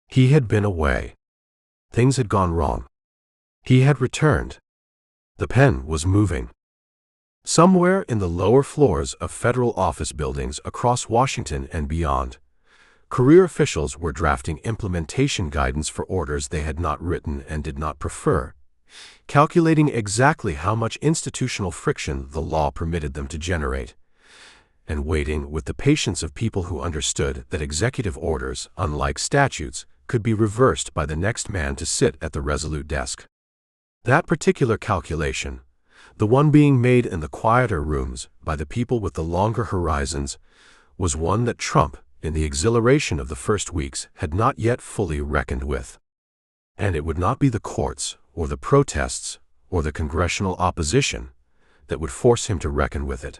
He had been away. Things had gone wrong. He had returned. The pen was moving. Somewhere in the lower floors of federal office buildings across Washington and beyond, Career officials were drafting implementation guidance for orders they had not written and did not prefer, calculating exactly how much institutional friction the law permitted them to generate, and waiting with the patience of people who understood that executive orders, unlike statutes, could be reversed by the next man to sit at the resolute desk. That particular calculation, the one being made in the quieter rooms by the people with the longer horizons, was one that Trump, in the exhilaration of the first weeks, had not yet fully reckoned with. And it would not be the courts, or the protests, or the congressional opposition that would force him to reckon with it.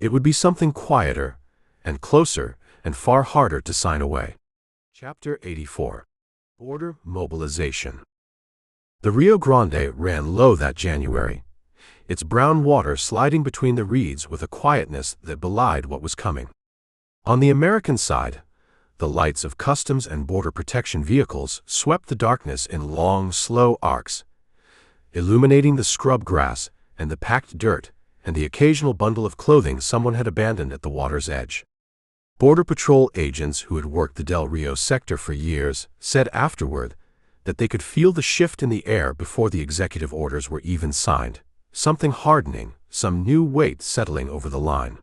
It would be something quieter, and closer, and far harder to sign away. Chapter 84. Border Mobilization. The Rio Grande ran low that January, its brown water sliding between the reeds with a quietness that belied what was coming. On the American side, the lights of customs and border protection vehicles swept the darkness in long, slow arcs, illuminating the scrub grass and the packed dirt and the occasional bundle of clothing someone had abandoned at the water's edge. Border Patrol agents who had worked the Del Rio sector for years said afterward that they could feel the shift in the air before the executive orders were even signed, something hardening, some new weight settling over the line.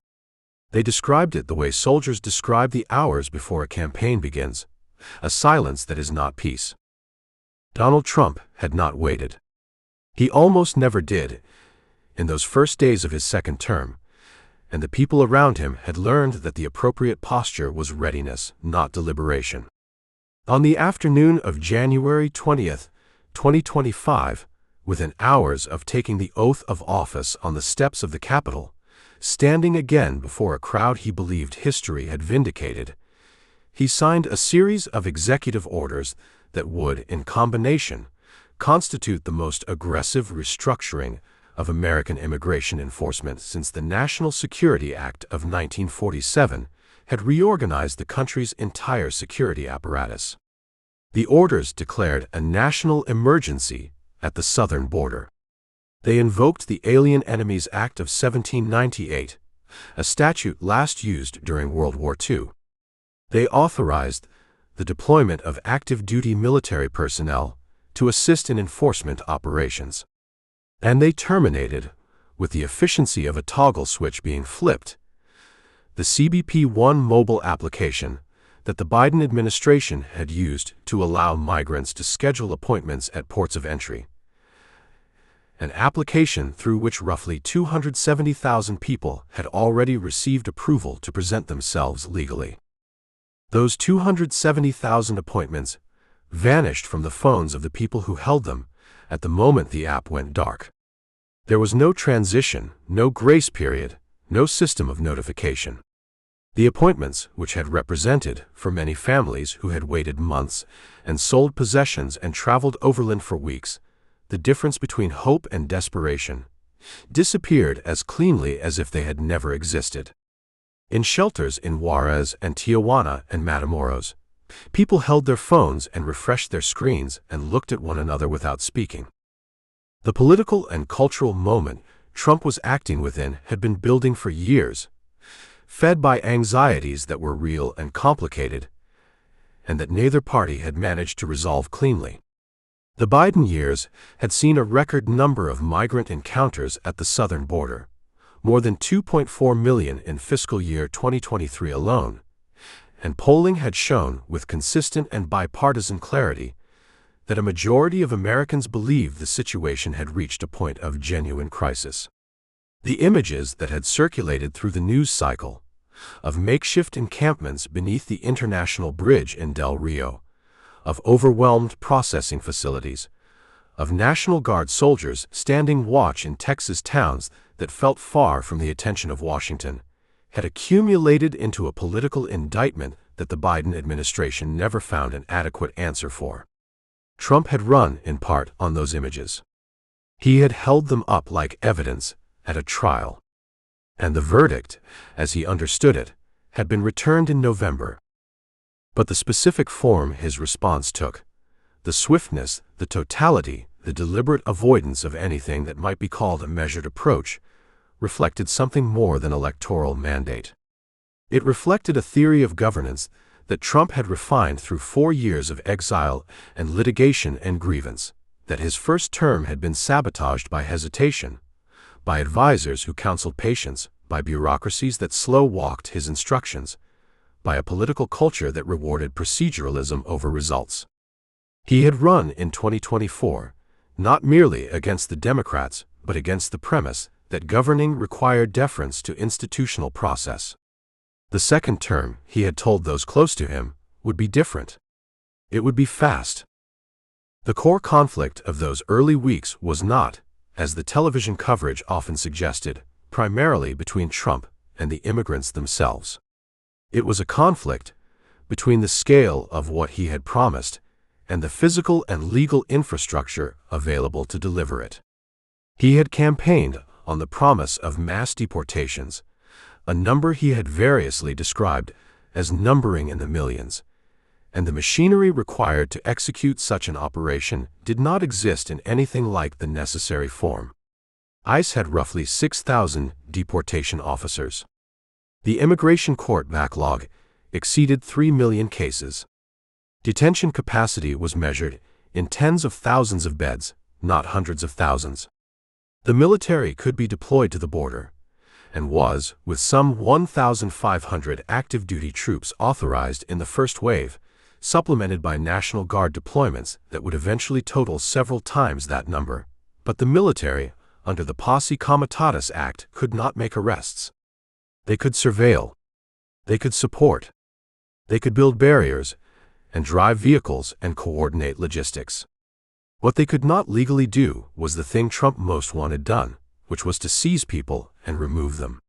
They described it the way soldiers describe the hours before a campaign begins, a silence that is not peace. Donald Trump had not waited. He almost never did in those first days of his second term, and the people around him had learned that the appropriate posture was readiness, not deliberation. On the afternoon of January 20th, 2025, within hours of taking the oath of office on the steps of the Capitol, standing again before a crowd he believed history had vindicated, he signed a series of executive orders that would, in combination, constitute the most aggressive restructuring of American immigration enforcement since the National Security Act of 1947 had reorganized the country's entire security apparatus. The orders declared a national emergency at the southern border. They invoked the Alien Enemies Act of 1798, a statute last used during World War II. They authorized the deployment of active-duty military personnel to assist in enforcement operations. And they terminated, with the efficiency of a toggle switch being flipped, the CBP One mobile application that the Biden administration had used to allow migrants to schedule appointments at ports of entry, an application through which roughly 270,000 people had already received approval to present themselves legally. Those 270,000 appointments vanished from the phones of the people who held them at the moment the app went dark. There was no transition, no grace period, no system of notification. The appointments, which had represented, for many families who had waited months and sold possessions and traveled overland for weeks, the difference between hope and desperation, disappeared as cleanly as if they had never existed. In shelters in Juarez and Tijuana and Matamoros, people held their phones and refreshed their screens and looked at one another without speaking. The political and cultural moment Trump was acting within had been building for years, fed by anxieties that were real and complicated, and that neither party had managed to resolve cleanly. The Biden years had seen a record number of migrant encounters at the southern border, more than 2.4 million in fiscal year 2023 alone, and polling had shown with consistent and bipartisan clarity that a majority of Americans believed the situation had reached a point of genuine crisis. The images that had circulated through the news cycle of makeshift encampments beneath the International Bridge in Del Rio, of overwhelmed processing facilities, of National Guard soldiers standing watch in Texas towns that felt far from the attention of Washington, had accumulated into a political indictment that the Biden administration never found an adequate answer for. Trump had run, in part, on those images. He had held them up like evidence at a trial. And the verdict, as he understood it, had been returned in November. But the specific form his response took, the swiftness, the totality, the deliberate avoidance of anything that might be called a measured approach, reflected something more than electoral mandate. It reflected a theory of governance that Trump had refined through 4 years of exile and litigation and grievance, that his first term had been sabotaged by hesitation, by advisers who counseled patience, by bureaucracies that slow-walked his instructions, by a political culture that rewarded proceduralism over results. He had run in 2024, not merely against the Democrats, but against the premise that governing required deference to institutional process. The second term, he had told those close to him, would be different. It would be fast. The core conflict of those early weeks was not, as the television coverage often suggested, primarily between Trump and the immigrants themselves. It was a conflict between the scale of what he had promised and the physical and legal infrastructure available to deliver it. He had campaigned on the promise of mass deportations, a number he had variously described as numbering in the millions, and the machinery required to execute such an operation did not exist in anything like the necessary form. ICE had roughly 6,000 deportation officers. The immigration court backlog exceeded 3 million cases. Detention capacity was measured in tens of thousands of beds, not hundreds of thousands. The military could be deployed to the border, and was, with some 1,500 active duty troops authorized in the first wave, supplemented by National Guard deployments that would eventually total several times that number. But the military, under the Posse Comitatus Act, could not make arrests. They could surveil. They could support. They could build barriers and drive vehicles and coordinate logistics. What they could not legally do was the thing Trump most wanted done, which was to seize people and remove them.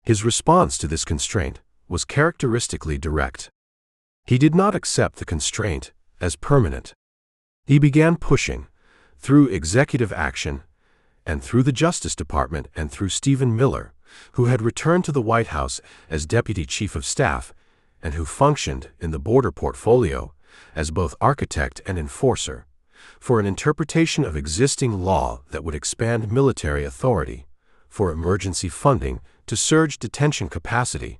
His response to this constraint was characteristically direct. He did not accept the constraint as permanent. He began pushing, through executive action, and through the Justice Department and through Stephen Miller, who had returned to the White House as Deputy Chief of Staff and who functioned in the border portfolio as both architect and enforcer, for an interpretation of existing law that would expand military authority, for emergency funding to surge detention capacity,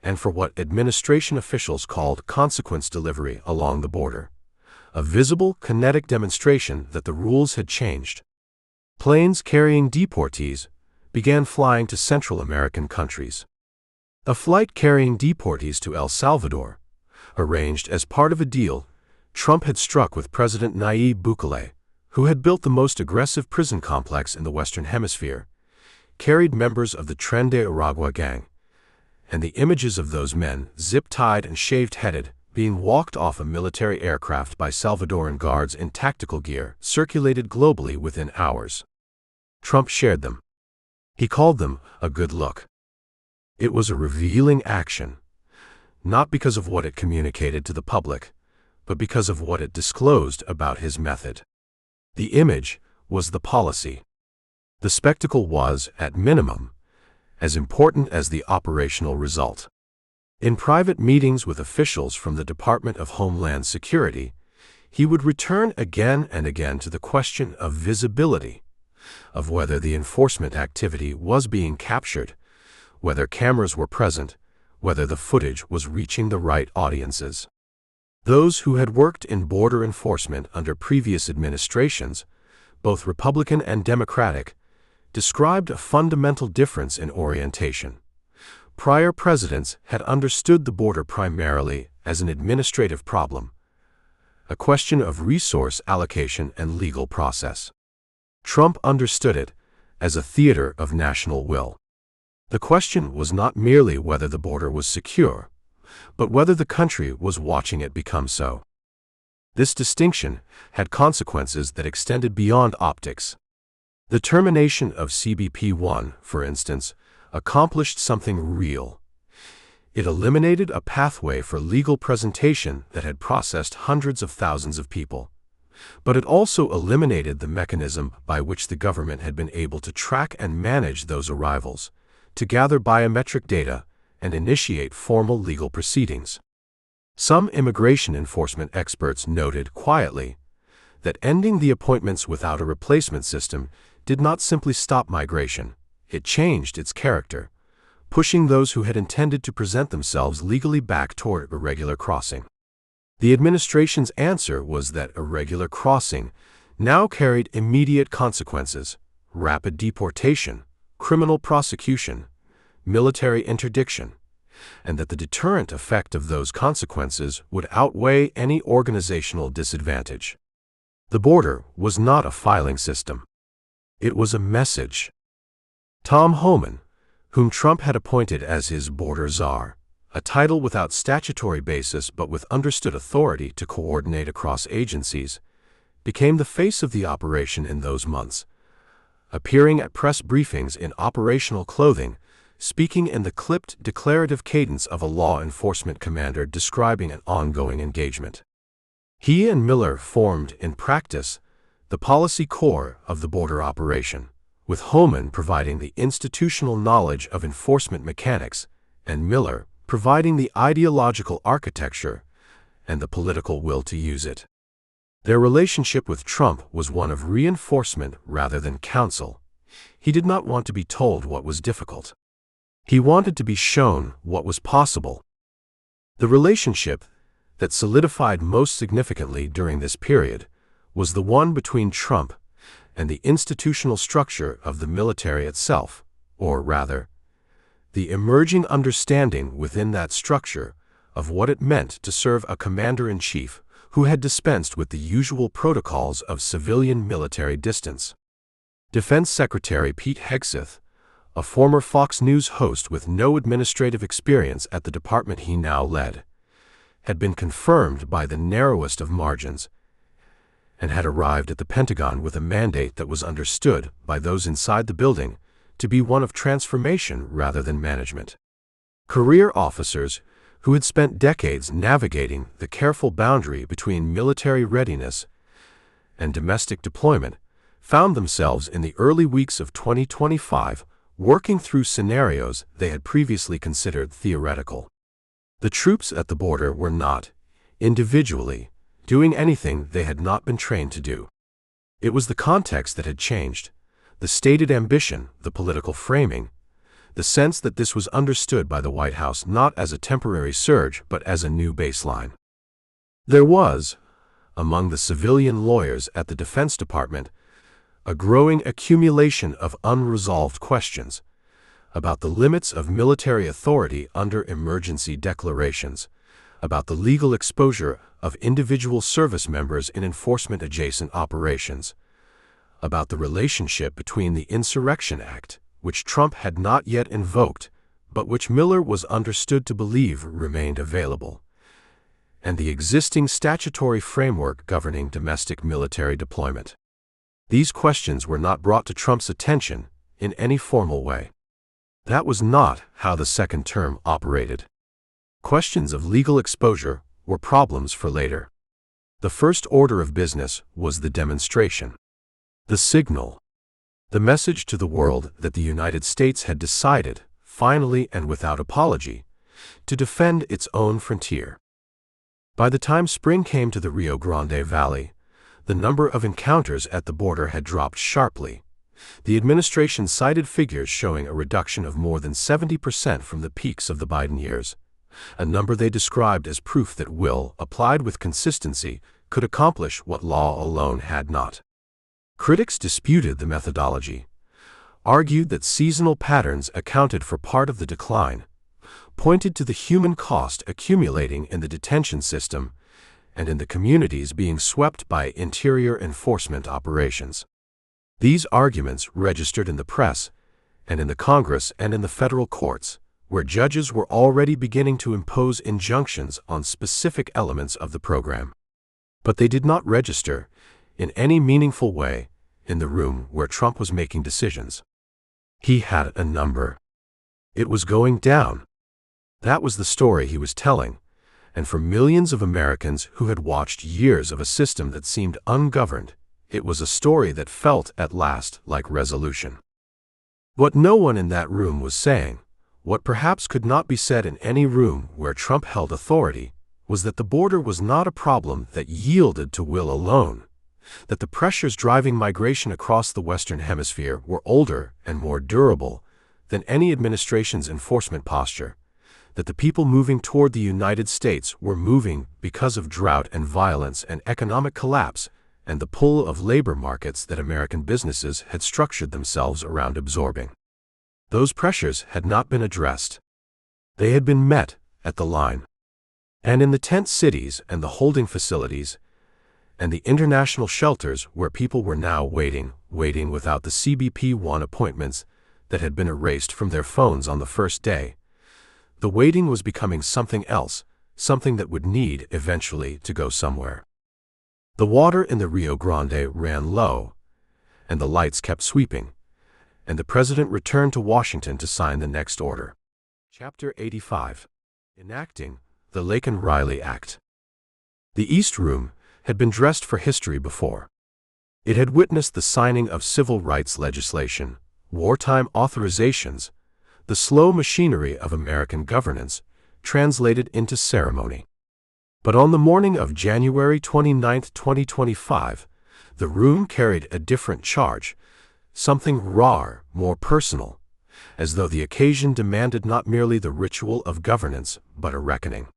and for what administration officials called consequence delivery along the border, a visible, kinetic demonstration that the rules had changed. Planes carrying deportees began flying to Central American countries. A flight carrying deportees to El Salvador, arranged as part of a deal Trump had struck with President Nayib Bukele, who had built the most aggressive prison complex in the Western Hemisphere, carried members of the Tren de Aragua gang, and the images of those men, zip-tied and shaved-headed, being walked off a military aircraft by Salvadoran guards in tactical gear, circulated globally within hours. Trump shared them. He called them a good look. It was a revealing action, not because of what it communicated to the public, but because of what it disclosed about his method. The image was the policy. The spectacle was, at minimum, as important as the operational result. In private meetings with officials from the Department of Homeland Security, he would return again and again to the question of visibility, of whether the enforcement activity was being captured, whether cameras were present, whether the footage was reaching the right audiences. Those who had worked in border enforcement under previous administrations, both Republican and Democratic, described a fundamental difference in orientation. Prior presidents had understood the border primarily as an administrative problem, a question of resource allocation and legal process. Trump understood it as a theater of national will. The question was not merely whether the border was secure, but whether the country was watching it become so. This distinction had consequences that extended beyond optics. The termination of CBP One, for instance, accomplished something real. It eliminated a pathway for legal presentation that had processed hundreds of thousands of people. But it also eliminated the mechanism by which the government had been able to track and manage those arrivals, to gather biometric data, and initiate formal legal proceedings. Some immigration enforcement experts noted quietly that ending the appointments without a replacement system did not simply stop migration, it changed its character, pushing those who had intended to present themselves legally back toward irregular crossing. The administration's answer was that irregular crossing now carried immediate consequences: rapid deportation, criminal prosecution, military interdiction, and that the deterrent effect of those consequences would outweigh any organizational disadvantage. The border was not a filing system. It was a message. Tom Homan, whom Trump had appointed as his border czar, a title without statutory basis but with understood authority to coordinate across agencies, became the face of the operation in those months, appearing at press briefings in operational clothing, speaking in the clipped, declarative cadence of a law enforcement commander describing an ongoing engagement. He and Miller formed, in practice, the policy core of the border operation, with Homan providing the institutional knowledge of enforcement mechanics and Miller providing the ideological architecture and the political will to use it. Their relationship with Trump was one of reinforcement rather than counsel. He did not want to be told what was difficult. He wanted to be shown what was possible. The relationship that solidified most significantly during this period was the one between Trump and the institutional structure of the military itself, or rather, the emerging understanding within that structure of what it meant to serve a commander-in-chief who had dispensed with the usual protocols of civilian-military distance. Defense Secretary Pete Hegseth, a former Fox News host with no administrative experience at the department he now led, had been confirmed by the narrowest of margins and had arrived at the Pentagon with a mandate that was understood by those inside the building to be one of transformation rather than management. Career officers who had spent decades navigating the careful boundary between military readiness and domestic deployment found themselves in the early weeks of 2025 working through scenarios they had previously considered theoretical. The troops at the border were not, individually, doing anything they had not been trained to do. It was the context that had changed, the stated ambition, the political framing, the sense that this was understood by the White House not as a temporary surge but as a new baseline. There was, among the civilian lawyers at the Defense Department, a growing accumulation of unresolved questions about the limits of military authority under emergency declarations, about the legal exposure of individual service members in enforcement-adjacent operations, about the relationship between the Insurrection Act, which Trump had not yet invoked, but which Miller was understood to believe remained available, and the existing statutory framework governing domestic military deployment. These questions were not brought to Trump's attention in any formal way. That was not how the second term operated. Questions of legal exposure were problems for later. The first order of business was the demonstration, the signal, the message to the world that the United States had decided, finally and without apology, to defend its own frontier. By the time spring came to the Rio Grande Valley, the number of encounters at the border had dropped sharply. The administration cited figures showing a reduction of more than 70% from the peaks of the Biden years, a number they described as proof that will, applied with consistency, could accomplish what law alone had not. Critics disputed the methodology, argued that seasonal patterns accounted for part of the decline, pointed to the human cost accumulating in the detention system and in the communities being swept by interior enforcement operations. These arguments registered in the press and in the Congress and in the federal courts, where judges were already beginning to impose injunctions on specific elements of the program. But they did not register, in any meaningful way, in the room where Trump was making decisions. He had a number. It was going down. That was the story he was telling, and for millions of Americans who had watched years of a system that seemed ungoverned, it was a story that felt at last like resolution. What no one in that room was saying, what perhaps could not be said in any room where Trump held authority, was that the border was not a problem that yielded to will alone, that the pressures driving migration across the Western Hemisphere were older and more durable than any administration's enforcement posture, that the people moving toward the United States were moving because of drought and violence and economic collapse and the pull of labor markets that American businesses had structured themselves around absorbing. Those pressures had not been addressed. They had been met at the line. And in the tent cities and the holding facilities and the international shelters where people were now waiting without the CBP One appointments that had been erased from their phones on the first day, the waiting was becoming something else, something that would need eventually to go somewhere. The water in the Rio Grande ran low, and the lights kept sweeping, and the president returned to Washington to sign the next order. Chapter 85. Enacting the Laken Riley Act. The East Room had been dressed for history before. It had witnessed the signing of civil rights legislation, wartime authorizations, the slow machinery of American governance, translated into ceremony. But on the morning of January 29, 2025, the room carried a different charge, something rawer, more personal, as though the occasion demanded not merely the ritual of governance, but a reckoning.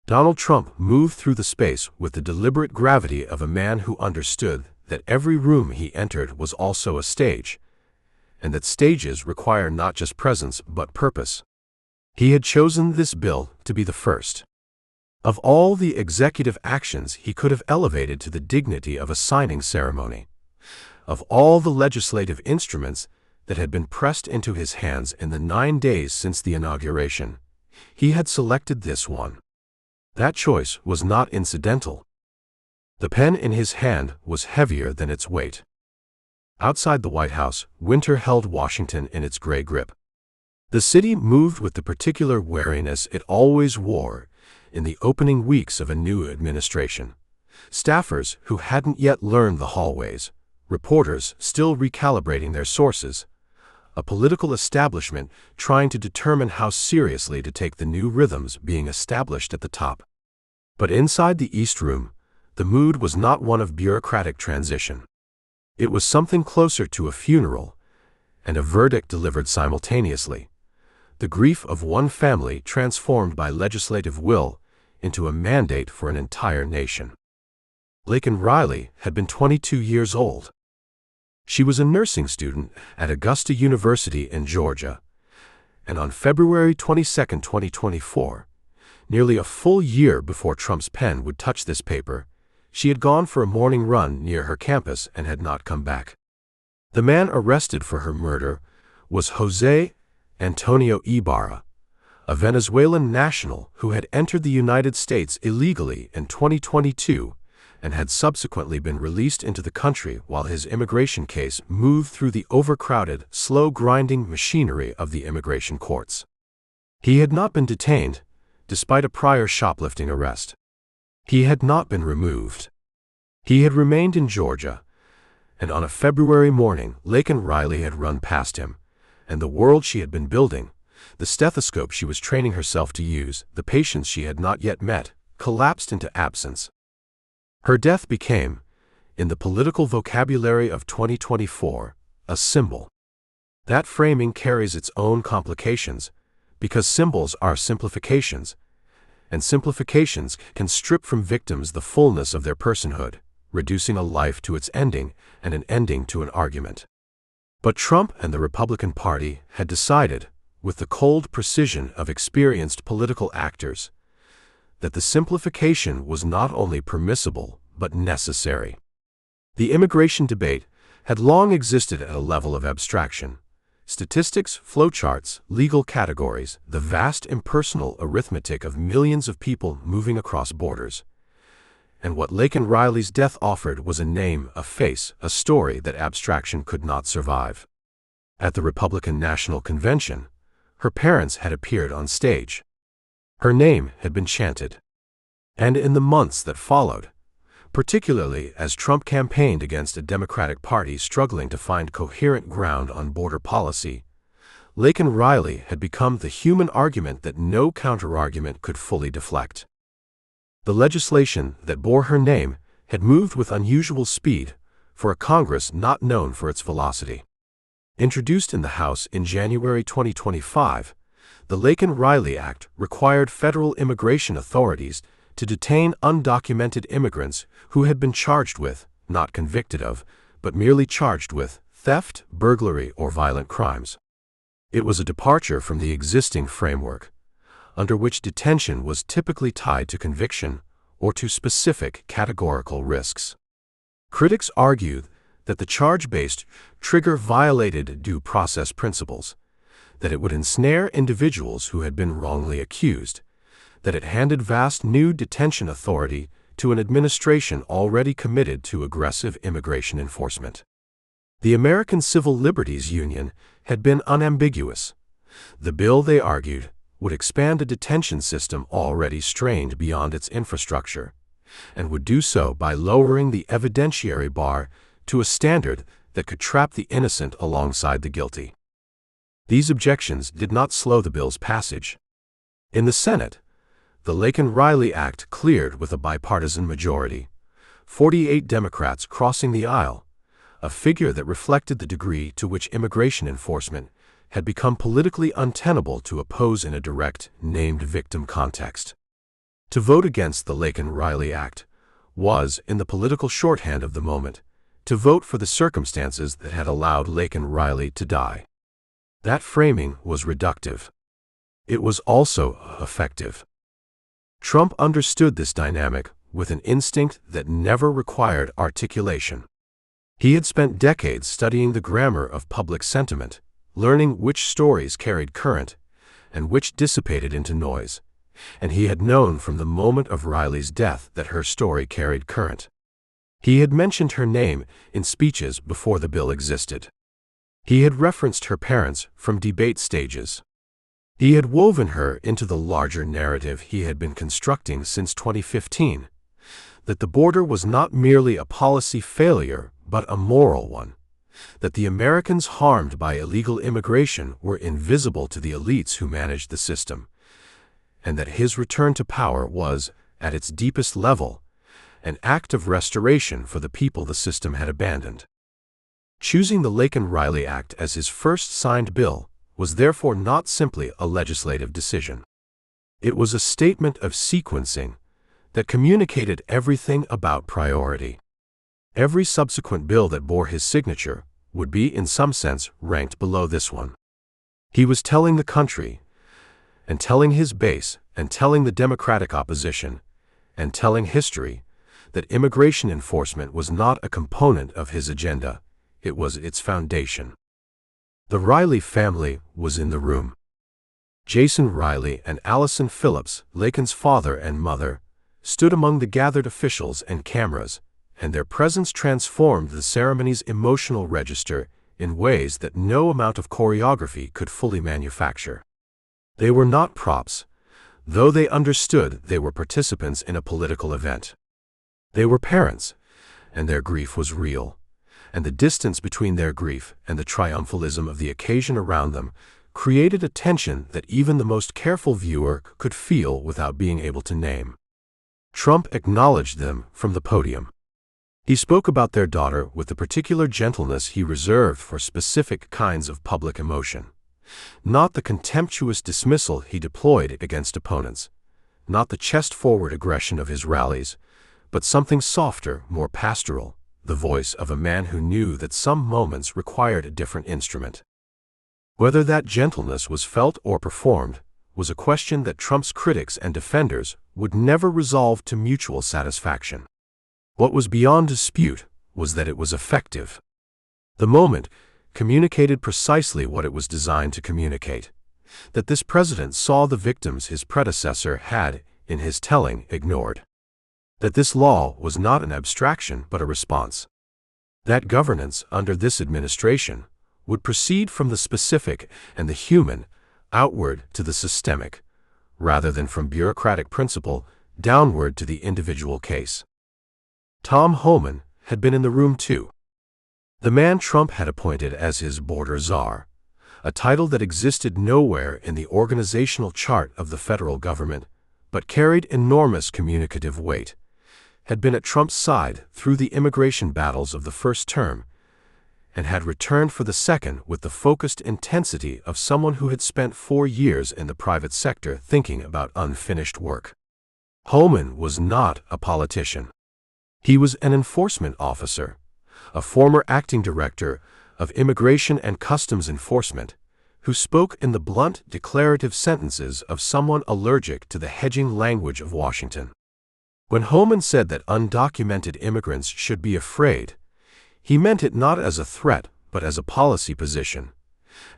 Donald Trump moved through the space with the deliberate gravity of a man who understood that every room he entered was also a stage, and that stages require not just presence but purpose. He had chosen this bill to be the first. Of all the executive actions he could have elevated to the dignity of a signing ceremony, of all the legislative instruments that had been pressed into his hands in the 9 days since the inauguration, he had selected this one. That choice was not incidental. The pen in his hand was heavier than its weight. Outside the White House, winter held Washington in its gray grip. The city moved with the particular wariness it always wore in the opening weeks of a new administration. Staffers who hadn't yet learned the hallways, reporters still recalibrating their sources, a political establishment trying to determine how seriously to take the new rhythms being established at the top. But inside the East Room, the mood was not one of bureaucratic transition. It was something closer to a funeral, and a verdict delivered simultaneously. The grief of one family transformed by legislative will into a mandate for an entire nation. Laken Riley had been 22 years old. She was a nursing student at Augusta University in Georgia, and on February 22, 2024, nearly a full year before Trump's pen would touch this paper, she had gone for a morning run near her campus and had not come back. The man arrested for her murder was Jose Antonio Ibarra, a Venezuelan national who had entered the United States illegally in 2022 and had subsequently been released into the country while his immigration case moved through the overcrowded, slow-grinding machinery of the immigration courts. He had not been detained, despite a prior shoplifting arrest. He had not been removed. He had remained in Georgia, and on a February morning, Laken Riley had run past him, and the world she had been building, the stethoscope she was training herself to use, the patients she had not yet met, collapsed into absence. Her death became, in the political vocabulary of 2024, a symbol. That framing carries its own complications, because symbols are simplifications, and simplifications can strip from victims the fullness of their personhood, reducing a life to its ending and an ending to an argument. But Trump and the Republican Party had decided, with the cold precision of experienced political actors, that the simplification was not only permissible but necessary. The immigration debate had long existed at a level of abstraction. Statistics, flowcharts, legal categories, the vast impersonal arithmetic of millions of people moving across borders. And what Laken Riley's death offered was a name, a face, a story that abstraction could not survive. At the Republican National Convention, her parents had appeared on stage. Her name had been chanted. And in the months that followed, particularly as Trump campaigned against a Democratic Party struggling to find coherent ground on border policy, Laken Riley had become the human argument that no counterargument could fully deflect. The legislation that bore her name had moved with unusual speed for a Congress not known for its velocity. Introduced in the House in January 2025, the Laken Riley Act required federal immigration authorities to detain undocumented immigrants who had been charged with, not convicted of, but merely charged with, theft, burglary, or violent crimes. It was a departure from the existing framework, under which detention was typically tied to conviction or to specific categorical risks. Critics argued that the charge-based trigger violated due process principles, that it would ensnare individuals who had been wrongly accused, that it handed vast new detention authority to an administration already committed to aggressive immigration enforcement. The American Civil Liberties Union had been unambiguous. The bill, they argued, would expand a detention system already strained beyond its infrastructure, and would do so by lowering the evidentiary bar to a standard that could trap the innocent alongside the guilty. These objections did not slow the bill's passage. In the Senate, the Laken Riley Act cleared with a bipartisan majority, 48 Democrats crossing the aisle, a figure that reflected the degree to which immigration enforcement had become politically untenable to oppose in a direct, named victim context. To vote against the Laken Riley Act was, in the political shorthand of the moment, to vote for the circumstances that had allowed Laken Riley to die. That framing was reductive. It was also effective. Trump understood this dynamic with an instinct that never required articulation. He had spent decades studying the grammar of public sentiment, learning which stories carried current and which dissipated into noise, and he had known from the moment of Riley's death that her story carried current. He had mentioned her name in speeches before the bill existed. He had referenced her parents from debate stages. He had woven her into the larger narrative he had been constructing since 2015, that the border was not merely a policy failure but a moral one, that the Americans harmed by illegal immigration were invisible to the elites who managed the system, and that his return to power was, at its deepest level, an act of restoration for the people the system had abandoned. Choosing the Laken Riley Act as his first signed bill was therefore not simply a legislative decision. It was a statement of sequencing that communicated everything about priority. Every subsequent bill that bore his signature would be, in some sense, ranked below this one. He was telling the country, and telling his base, and telling the Democratic opposition, and telling history, that immigration enforcement was not a component of his agenda, it was its foundation. The Riley family was in the room. Jason Riley and Allison Phillips, Laken's father and mother, stood among the gathered officials and cameras, and their presence transformed the ceremony's emotional register in ways that no amount of choreography could fully manufacture. They were not props, though they understood they were participants in a political event. They were parents, and their grief was real, and the distance between their grief and the triumphalism of the occasion around them created a tension that even the most careful viewer could feel without being able to name. Trump acknowledged them from the podium. He spoke about their daughter with the particular gentleness he reserved for specific kinds of public emotion. Not the contemptuous dismissal he deployed against opponents, not the chest-forward aggression of his rallies, but something softer, more pastoral, the voice of a man who knew that some moments required a different instrument. Whether that gentleness was felt or performed was a question that Trump's critics and defenders would never resolve to mutual satisfaction. What was beyond dispute was that it was effective. The moment communicated precisely what it was designed to communicate, that this president saw the victims his predecessor had, in his telling, ignored. That this law was not an abstraction but a response. That governance under this administration would proceed from the specific and the human outward to the systemic, rather than from bureaucratic principle downward to the individual case. Tom Homan had been in the room too. The man Trump had appointed as his border czar, a title that existed nowhere in the organizational chart of the federal government, but carried enormous communicative weight, had been at Trump's side through the immigration battles of the first term, and had returned for the second with the focused intensity of someone who had spent 4 years in the private sector thinking about unfinished work. Homan was not a politician. He was an enforcement officer, a former acting director of Immigration and Customs Enforcement, who spoke in the blunt, declarative sentences of someone allergic to the hedging language of Washington. When Homan said that undocumented immigrants should be afraid, he meant it not as a threat but as a policy position,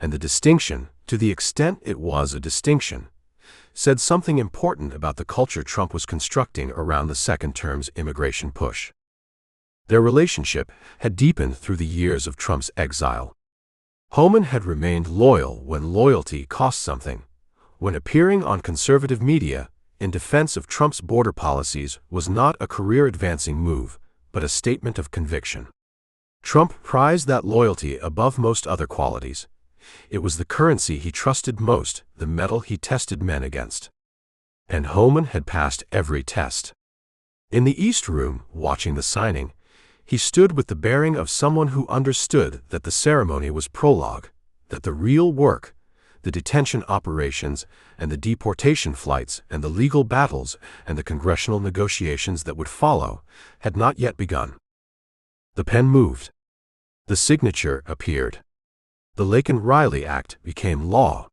and the distinction, to the extent it was a distinction, said something important about the culture Trump was constructing around the second term's immigration push. Their relationship had deepened through the years of Trump's exile. Homan had remained loyal when loyalty cost something, when appearing on conservative media in defense of Trump's border policies was not a career-advancing move, but a statement of conviction. Trump prized that loyalty above most other qualities. It was the currency he trusted most, the metal he tested men against. And Homan had passed every test. In the East Room, watching the signing, he stood with the bearing of someone who understood that the ceremony was prologue, that the real work, the detention operations and the deportation flights and the legal battles and the congressional negotiations that would follow, had not yet begun. The pen moved. The signature appeared. The Laken Riley Act became law.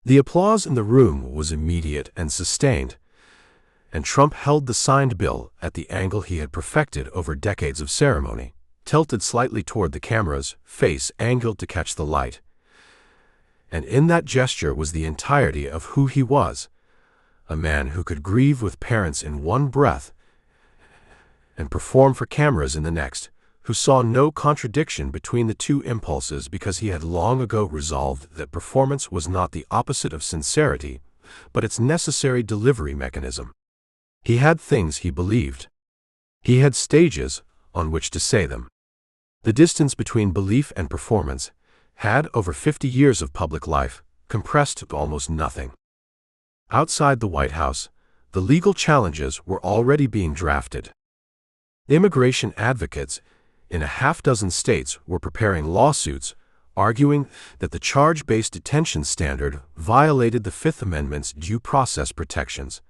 The applause in the room was immediate and sustained, and Trump held the signed bill at the angle he had perfected over decades of ceremony, tilted slightly toward the camera's face angled to catch the light. And in that gesture was the entirety of who he was, a man who could grieve with parents in one breath and perform for cameras in the next, who saw no contradiction between the two impulses because he had long ago resolved that performance was not the opposite of sincerity, but its necessary delivery mechanism. He had things he believed. He had stages on which to say them. The distance between belief and performance had, over 50 years of public life, compressed to almost nothing. Outside the White House, the legal challenges were already being drafted. Immigration advocates in a half-dozen states were preparing lawsuits, arguing that the charge-based detention standard violated the Fifth Amendment's due process protections,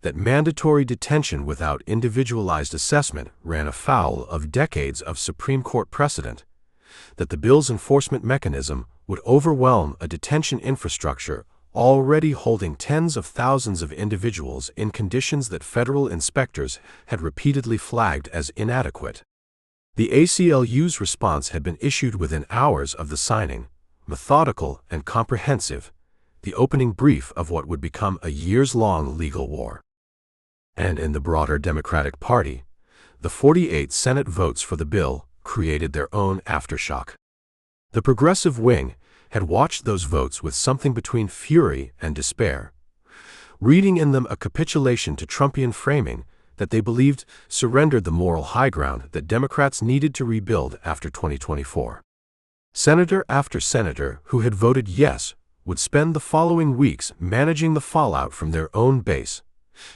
that mandatory detention without individualized assessment ran afoul of decades of Supreme Court precedent, that the bill's enforcement mechanism would overwhelm a detention infrastructure already holding tens of thousands of individuals in conditions that federal inspectors had repeatedly flagged as inadequate. The ACLU's response had been issued within hours of the signing, methodical and comprehensive, the opening brief of what would become a years-long legal war. And in the broader Democratic Party, the 48 Senate votes for the bill created their own aftershock. The progressive wing had watched those votes with something between fury and despair, reading in them a capitulation to Trumpian framing that they believed surrendered the moral high ground that Democrats needed to rebuild after 2024. Senator after senator who had voted yes would spend the following weeks managing the fallout from their own base,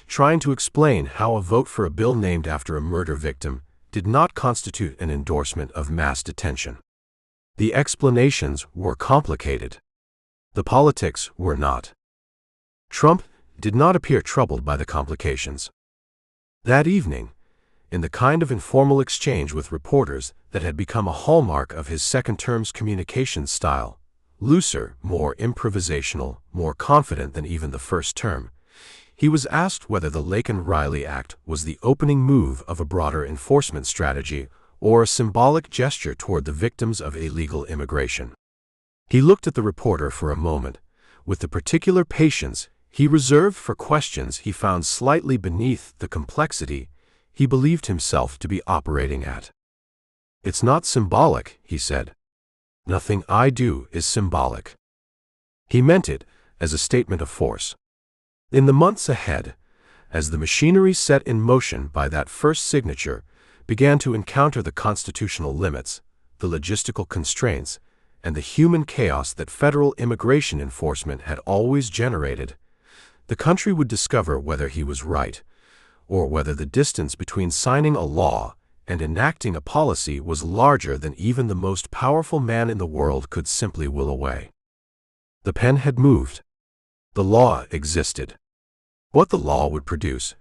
trying to explain how a vote for a bill named after a murder victim did not constitute an endorsement of mass detention. The explanations were complicated. The politics were not. Trump did not appear troubled by the complications. That evening, in the kind of informal exchange with reporters that had become a hallmark of his second term's communications style, looser, more improvisational, more confident than even the first term, he was asked whether the Laken Riley Act was the opening move of a broader enforcement strategy or a symbolic gesture toward the victims of illegal immigration. He looked at the reporter for a moment, with the particular patience he reserved for questions he found slightly beneath the complexity he believed himself to be operating at. "It's not symbolic," he said. "Nothing I do is symbolic." He meant it as a statement of force. In the months ahead, as the machinery set in motion by that first signature began to encounter the constitutional limits, the logistical constraints, and the human chaos that federal immigration enforcement had always generated, the country would discover whether he was right, or whether the distance between signing a law and enacting a policy was larger than even the most powerful man in the world could simply will away. The pen had moved. The law existed. What the law would produce,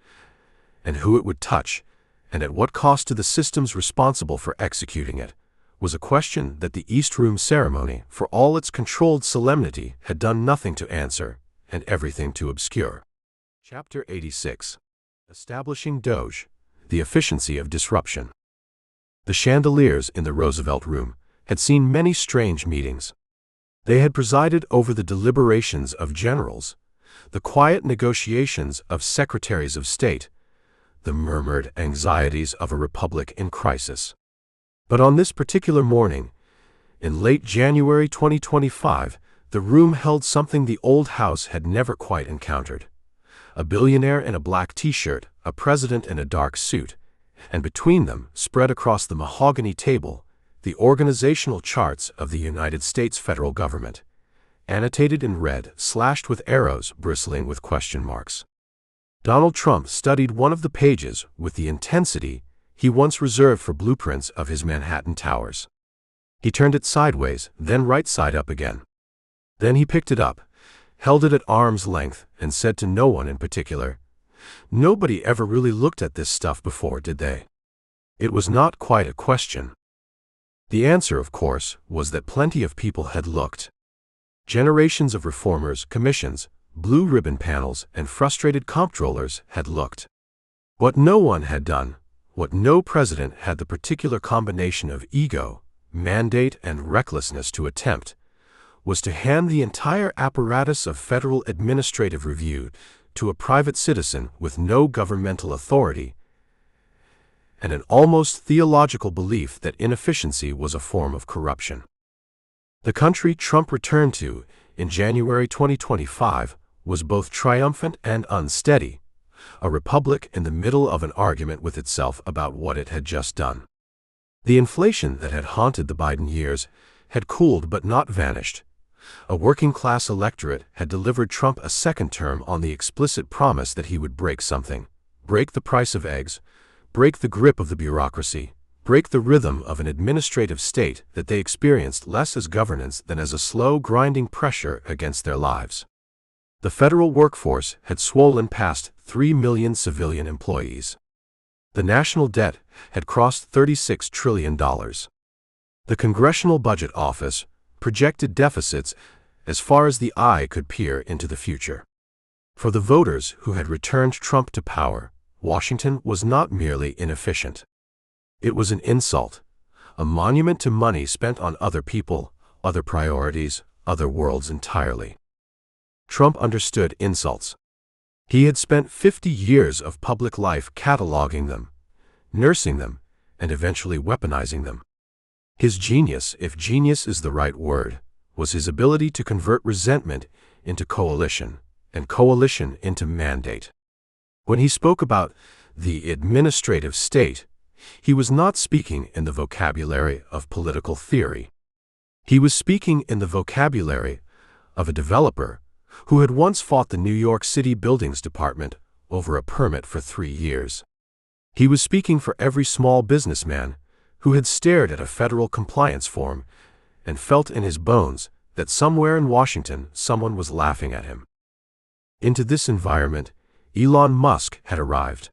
and who it would touch, and at what cost to the systems responsible for executing it, was a question that the East Room ceremony, for all its controlled solemnity, had done nothing to answer and everything to obscure. Chapter 86. Establishing DOGE, the Efficiency of Disruption. The chandeliers in the Roosevelt Room had seen many strange meetings. They had presided over the deliberations of generals, the quiet negotiations of secretaries of state, the murmured anxieties of a republic in crisis. But on this particular morning, in late January 2025, the room held something the old house had never quite encountered. A billionaire in a black t-shirt, a president in a dark suit, and between them, spread across the mahogany table, the organizational charts of the United States federal government, annotated in red, slashed with arrows, bristling with question marks. Donald Trump studied one of the pages with the intensity he once reserved for blueprints of his Manhattan towers. He turned it sideways, then right side up again. Then he picked it up, held it at arm's length, and said to no one in particular, "Nobody ever really looked at this stuff before, did they?" It was not quite a question. The answer, of course, was that plenty of people had looked. Generations of reformers, commissions, blue ribbon panels, and frustrated comptrollers had looked. What no one had done, what no president had the particular combination of ego, mandate, and recklessness to attempt, was to hand the entire apparatus of federal administrative review to a private citizen with no governmental authority and an almost theological belief that inefficiency was a form of corruption. The country Trump returned to in January 2025 was both triumphant and unsteady, a republic in the middle of an argument with itself about what it had just done. The inflation that had haunted the Biden years had cooled but not vanished. A working-class electorate had delivered Trump a second term on the explicit promise that he would break something, break the price of eggs, break the grip of the bureaucracy, break the rhythm of an administrative state that they experienced less as governance than as a slow, grinding pressure against their lives. The federal workforce had swollen past 3 million civilian employees. The national debt had crossed $36 trillion. The Congressional Budget Office projected deficits as far as the eye could peer into the future. For the voters who had returned Trump to power, Washington was not merely inefficient. It was an insult, a monument to money spent on other people, other priorities, other worlds entirely. Trump understood insults. He had spent 50 years of public life cataloging them, nursing them, and eventually weaponizing them. His genius, if genius is the right word, was his ability to convert resentment into coalition, and coalition into mandate. When he spoke about the administrative state, he was not speaking in the vocabulary of political theory. He was speaking in the vocabulary of a developer who had once fought the New York City Buildings Department over a permit for 3 years. He was speaking for every small businessman who had stared at a federal compliance form and felt in his bones that somewhere in Washington someone was laughing at him. Into this environment, Elon Musk had arrived.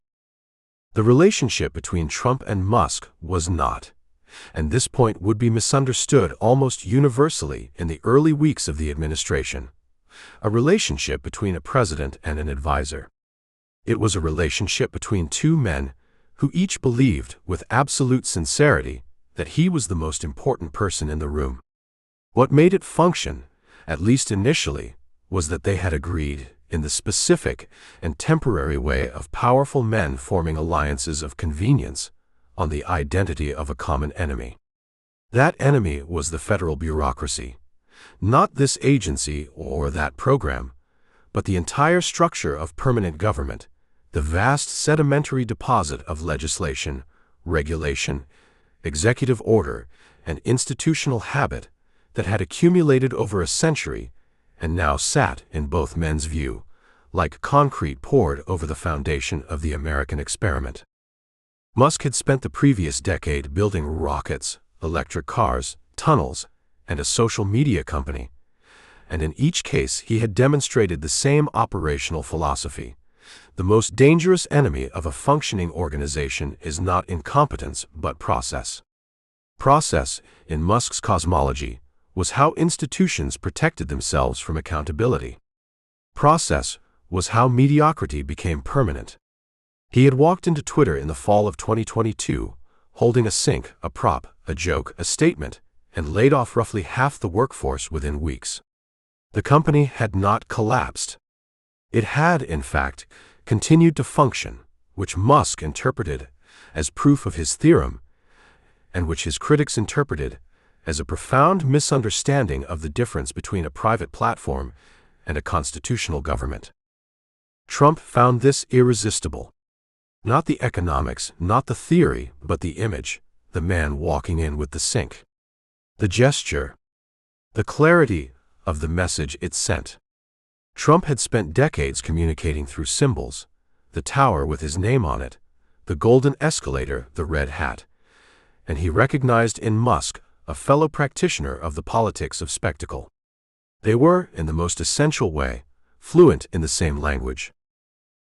The relationship between Trump and Musk was not, and this point would be misunderstood almost universally in the early weeks of the administration, a relationship between a president and an advisor. It was a relationship between two men who each believed with absolute sincerity that he was the most important person in the room. What made it function, at least initially, was that they had agreed, in the specific and temporary way of powerful men forming alliances of convenience, on the identity of a common enemy. That enemy was the federal bureaucracy, not this agency or that program, but the entire structure of permanent government, the vast sedimentary deposit of legislation, regulation, executive order, and institutional habit that had accumulated over a century and now sat, in both men's view, like concrete poured over the foundation of the American experiment. Musk had spent the previous decade building rockets, electric cars, tunnels, and a social media company, and in each case he had demonstrated the same operational philosophy. The most dangerous enemy of a functioning organization is not incompetence but process. Process, in Musk's cosmology, was how institutions protected themselves from accountability. Process was how mediocrity became permanent. He had walked into Twitter in the fall of 2022, holding a sink, a prop, a joke, a statement, and laid off roughly half the workforce within weeks. The company had not collapsed. It had, in fact, continued to function, which Musk interpreted as proof of his theorem, and which his critics interpreted as a profound misunderstanding of the difference between a private platform and a constitutional government. Trump found this irresistible. Not the economics, not the theory, but the image, the man walking in with the sink. The gesture. The clarity of the message it sent. Trump had spent decades communicating through symbols, the tower with his name on it, the golden escalator, the red hat, and he recognized in Musk a fellow practitioner of the politics of spectacle. They were, in the most essential way, fluent in the same language.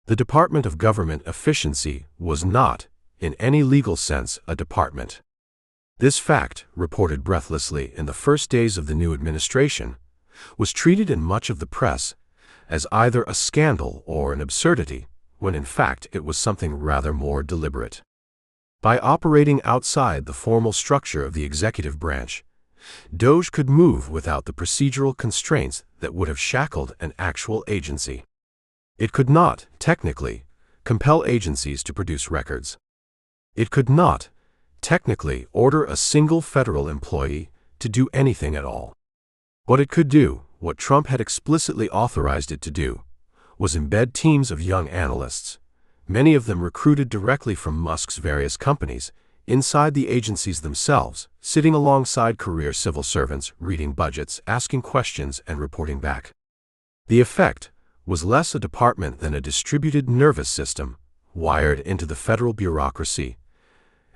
The Department of Government Efficiency was not, in any legal sense, a department. This fact, reported breathlessly in the first days of the new administration, was treated in much of the press as either a scandal or an absurdity, when in fact it was something rather more deliberate. By operating outside the formal structure of the executive branch, DOGE could move without the procedural constraints that would have shackled an actual agency. It could not, technically, compel agencies to produce records. It could not, technically, order a single federal employee to do anything at all. What it could do, what Trump had explicitly authorized it to do, was embed teams of young analysts, many of them recruited directly from Musk's various companies, inside the agencies themselves, sitting alongside career civil servants, reading budgets, asking questions, and reporting back. The effect was less a department than a distributed nervous system, wired into the federal bureaucracy,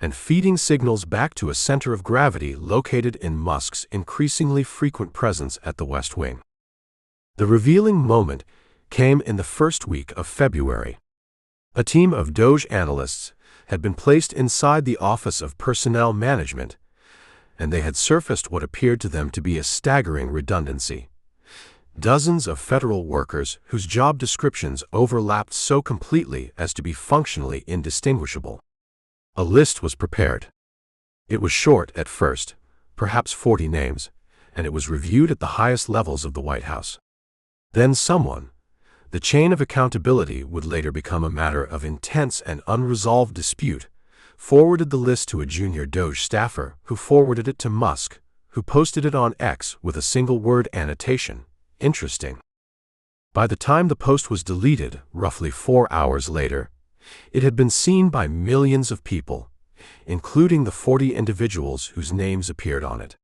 and feeding signals back to a center of gravity located in Musk's increasingly frequent presence at the West Wing. The revealing moment came in the first week of February. A team of DOGE analysts had been placed inside the Office of Personnel Management, and they had surfaced what appeared to them to be a staggering redundancy. Dozens of federal workers whose job descriptions overlapped so completely as to be functionally indistinguishable. A list was prepared. It was short at first, perhaps 40 names, and it was reviewed at the highest levels of the White House. Then someone, the chain of accountability would later become a matter of intense and unresolved dispute, forwarded the list to a junior DOGE staffer who forwarded it to Musk, who posted it on X with a single-word annotation, "Interesting." By the time the post was deleted, roughly 4 hours later, it had been seen by millions of people, including the 40 individuals whose names appeared on it.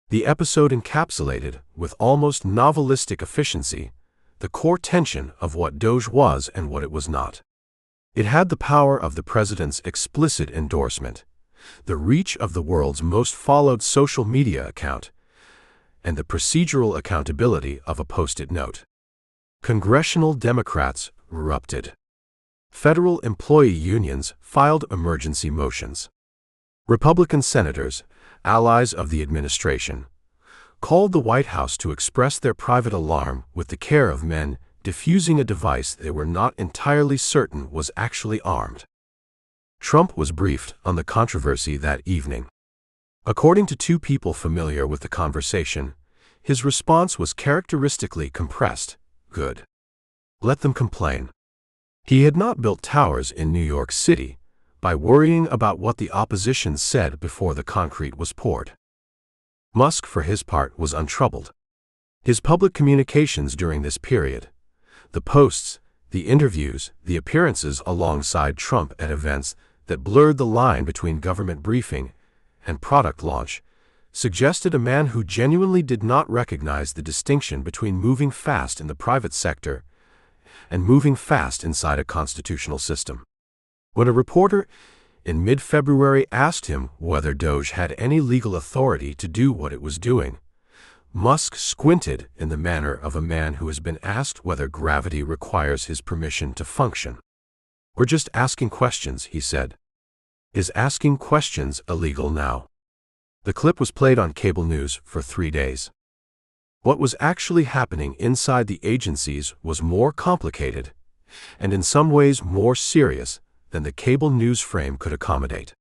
The episode encapsulated, with almost novelistic efficiency, the core tension of what DOGE was and what it was not. It had the power of the president's explicit endorsement, the reach of the world's most followed social media account, and the procedural accountability of a post-it note. Congressional Democrats erupted. Federal employee unions filed emergency motions. Republican senators, allies of the administration, called the White House to express their private alarm with the care of men diffusing a device they were not entirely certain was actually armed. Trump was briefed on the controversy that evening. According to two people familiar with the conversation, his response was characteristically compressed. Good. Let them complain. He had not built towers in New York City by worrying about what the opposition said before the concrete was poured. Musk, for his part, was untroubled. His public communications during this period, the posts, the interviews, the appearances alongside Trump at events that blurred the line between government briefing and product launch, suggested a man who genuinely did not recognize the distinction between moving fast in the private sector and moving fast inside a constitutional system. When a reporter in mid-February asked him whether DOGE had any legal authority to do what it was doing. Musk squinted in the manner of a man who has been asked whether gravity requires his permission to function. "We're just asking questions," he said. Is asking questions illegal now? The clip was played on cable news for 3 days. What was actually happening inside the agencies was more complicated, and in some ways more serious than the cable news frame could accommodate.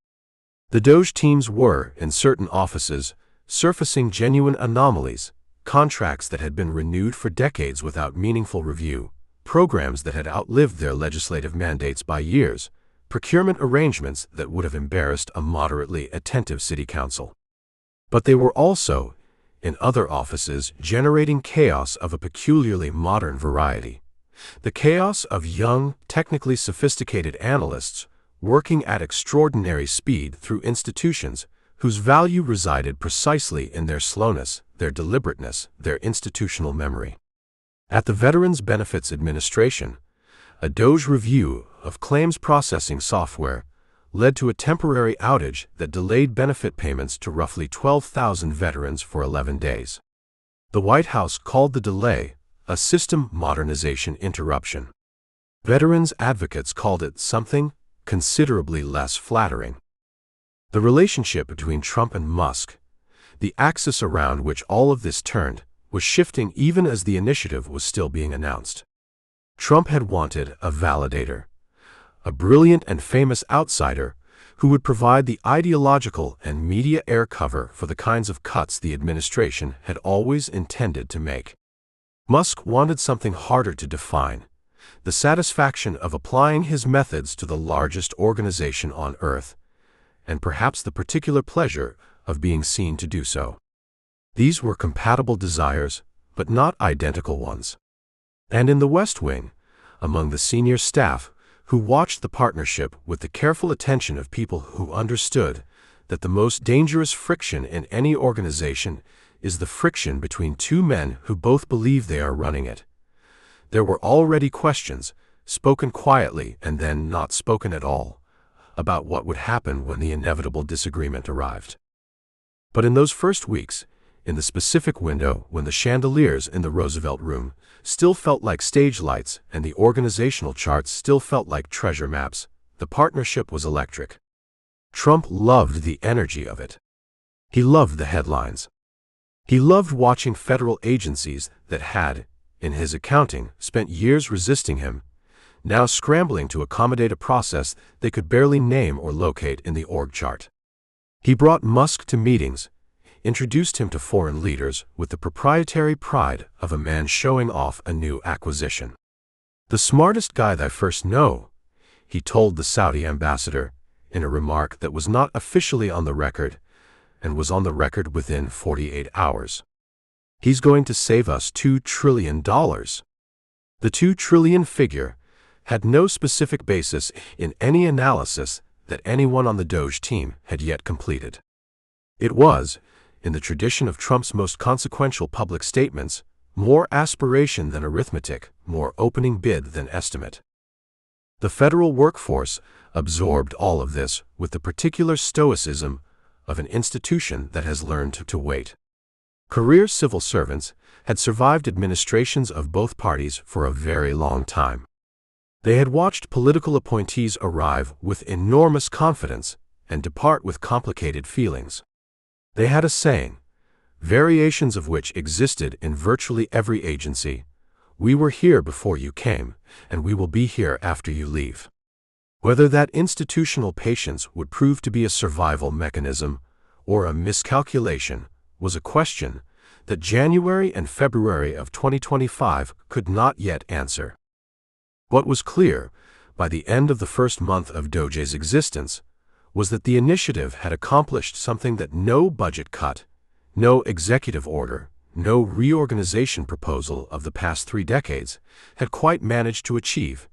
The DOGE teams were, in certain offices, surfacing genuine anomalies, contracts that had been renewed for decades without meaningful review, programs that had outlived their legislative mandates by years, procurement arrangements that would have embarrassed a moderately attentive city council. But they were also, in other offices, generating chaos of a peculiarly modern variety. The chaos of young, technically sophisticated analysts working at extraordinary speed through institutions whose value resided precisely in their slowness, their deliberateness, their institutional memory. At the Veterans Benefits Administration, a DOGE review of claims processing software led to a temporary outage that delayed benefit payments to roughly 12,000 veterans for 11 days. The White House called the delay a system modernization interruption. Veterans advocates called it something considerably less flattering. The relationship between Trump and Musk, the axis around which all of this turned, was shifting even as the initiative was still being announced. Trump had wanted a validator, a brilliant and famous outsider who would provide the ideological and media air cover for the kinds of cuts the administration had always intended to make. Musk wanted something harder to define, the satisfaction of applying his methods to the largest organization on Earth, and perhaps the particular pleasure of being seen to do so. These were compatible desires, but not identical ones. And in the West Wing, among the senior staff, who watched the partnership with the careful attention of people who understood that the most dangerous friction in any organization is the friction between two men who both believe they are running it. There were already questions, spoken quietly and then not spoken at all, about what would happen when the inevitable disagreement arrived. But in those first weeks, in the specific window when the chandeliers in the Roosevelt Room still felt like stage lights and the organizational charts still felt like treasure maps, the partnership was electric. Trump loved the energy of it. He loved the headlines. He loved watching federal agencies that had, in his accounting, spent years resisting him, now scrambling to accommodate a process they could barely name or locate in the org chart. He brought Musk to meetings, introduced him to foreign leaders with the proprietary pride of a man showing off a new acquisition. "The smartest guy I first know," he told the Saudi ambassador in a remark that was not officially on the record and was on the record within 48 hours. "He's going to save us $2 trillion. The $2 trillion figure had no specific basis in any analysis that anyone on the DOGE team had yet completed. It was, in the tradition of Trump's most consequential public statements, more aspiration than arithmetic, more opening bid than estimate. The federal workforce absorbed all of this with the particular stoicism of an institution that has learned to wait. Career civil servants had survived administrations of both parties for a very long time. They had watched political appointees arrive with enormous confidence and depart with complicated feelings. They had a saying, variations of which existed in virtually every agency: "We were here before you came, and we will be here after you leave." Whether that institutional patience would prove to be a survival mechanism or a miscalculation was a question that January and February of 2025 could not yet answer. What was clear, by the end of the first month of DOGE's existence, was that the initiative had accomplished something that no budget cut, no executive order, no reorganization proposal of the past 3 decades had quite managed to achieve.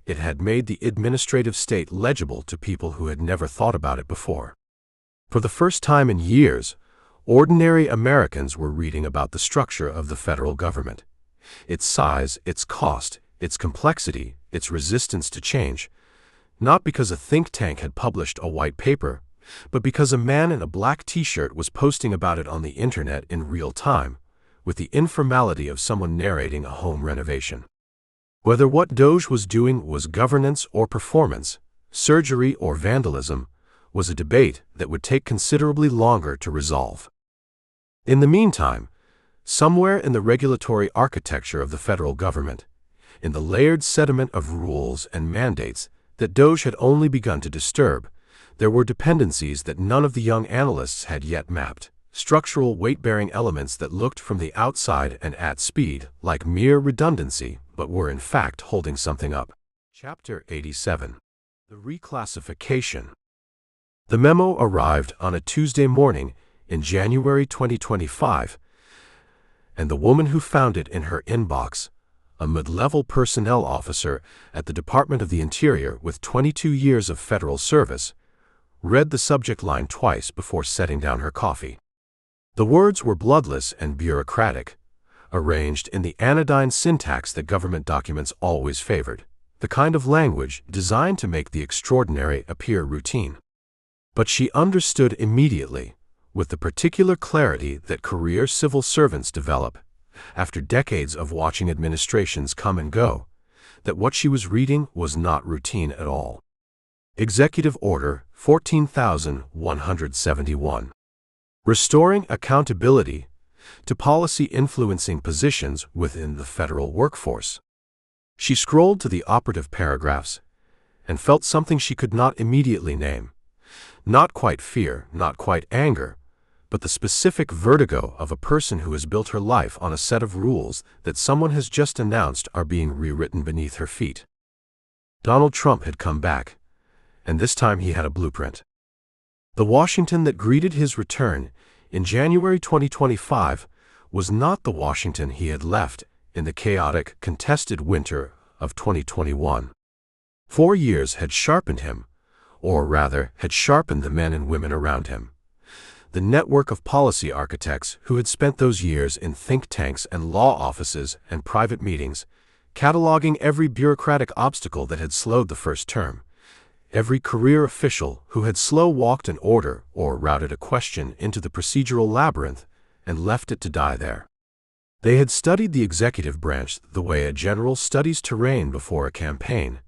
It had made the administrative state legible to people who had never thought about it before. For the first time in years, ordinary Americans were reading about the structure of the federal government, its size, its cost, its complexity, its resistance to change, Not because a think tank had published a white paper, but because a man in a black t-shirt was posting about it on the internet in real time, with the informality of someone narrating a home renovation. Whether what DOGE was doing was governance or performance, surgery or vandalism, was a debate that would take considerably longer to resolve. In the meantime, somewhere in the regulatory architecture of the federal government, in the layered sediment of rules and mandates that DOGE had only begun to disturb, there were dependencies that none of the young analysts had yet mapped, structural weight-bearing elements that looked from the outside and at speed like mere redundancy, but were in fact holding something up. Chapter 87. The Reclassification. The memo arrived on a Tuesday morning in January 2025, and the woman who found it in her inbox, a mid-level personnel officer at the Department of the Interior with 22 years of federal service, read the subject line twice before setting down her coffee. The words were bloodless and bureaucratic, arranged in the anodyne syntax that government documents always favored, the kind of language designed to make the extraordinary appear routine. But she understood immediately, with the particular clarity that career civil servants develop after decades of watching administrations come and go, that what she was reading was not routine at all. Executive Order 14,171. Restoring accountability to policy influencing positions within the federal workforce. She scrolled to the operative paragraphs and felt something she could not immediately name. Not quite fear, not quite anger, but the specific vertigo of a person who has built her life on a set of rules that someone has just announced are being rewritten beneath her feet. Donald Trump had come back, and this time he had a blueprint. The Washington that greeted his return in January 2025 was not the Washington he had left in the chaotic, contested winter of 2021. 4 years had sharpened him, or rather had sharpened the men and women around him. The network of policy architects who had spent those years in think tanks and law offices and private meetings, cataloging every bureaucratic obstacle that had slowed the first term, every career official who had slow-walked an order or routed a question into the procedural labyrinth and left it to die there. They had studied the executive branch the way a general studies terrain before a campaign,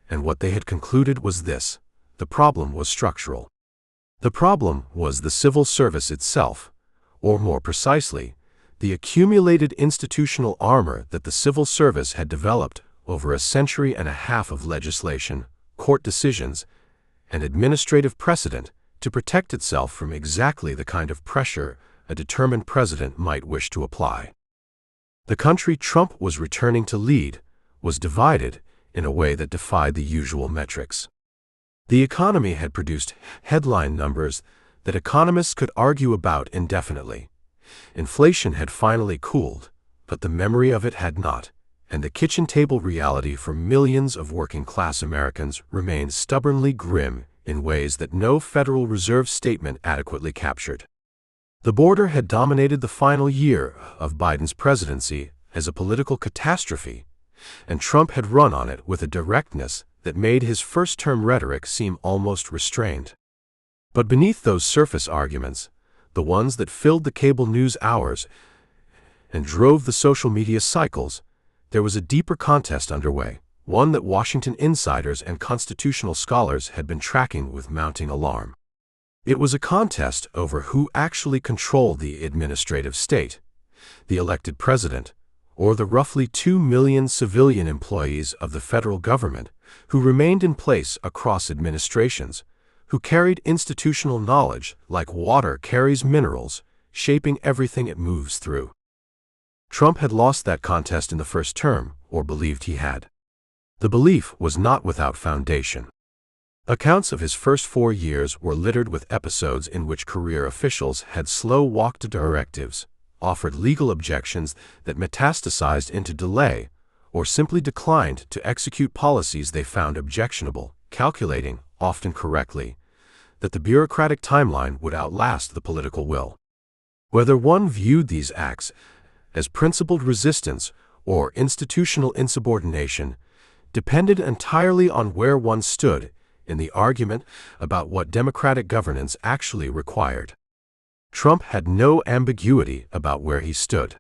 and what they had concluded was this: the problem was structural. The problem was the civil service itself, or more precisely, the accumulated institutional armor that the civil service had developed over a century and a half of legislation, court decisions, and administrative precedent to protect itself from exactly the kind of pressure a determined president might wish to apply. The country Trump was returning to lead was divided in a way that defied the usual metrics. The economy had produced headline numbers that economists could argue about indefinitely. Inflation had finally cooled, but the memory of it had not, and the kitchen table reality for millions of working-class Americans remained stubbornly grim in ways that no Federal Reserve statement adequately captured. The border had dominated the final year of Biden's presidency as a political catastrophe, and Trump had run on it with a directness that made his first-term rhetoric seem almost restrained. But beneath those surface arguments, the ones that filled the cable news hours and drove the social media cycles, there was a deeper contest underway, one that Washington insiders and constitutional scholars had been tracking with mounting alarm. It was a contest over who actually controlled the administrative state, the elected president, or the roughly 2 million civilian employees of the federal government who remained in place across administrations, who carried institutional knowledge like water carries minerals, shaping everything it moves through. Trump had lost that contest in the first term, or believed he had. The belief was not without foundation. Accounts of his first 4 years were littered with episodes in which career officials had slow-walked directives, offered legal objections that metastasized into delay, or simply declined to execute policies they found objectionable, calculating, often correctly, that the bureaucratic timeline would outlast the political will. Whether one viewed these acts as principled resistance or institutional insubordination depended entirely on where one stood in the argument about what democratic governance actually required. Trump had no ambiguity about where he stood.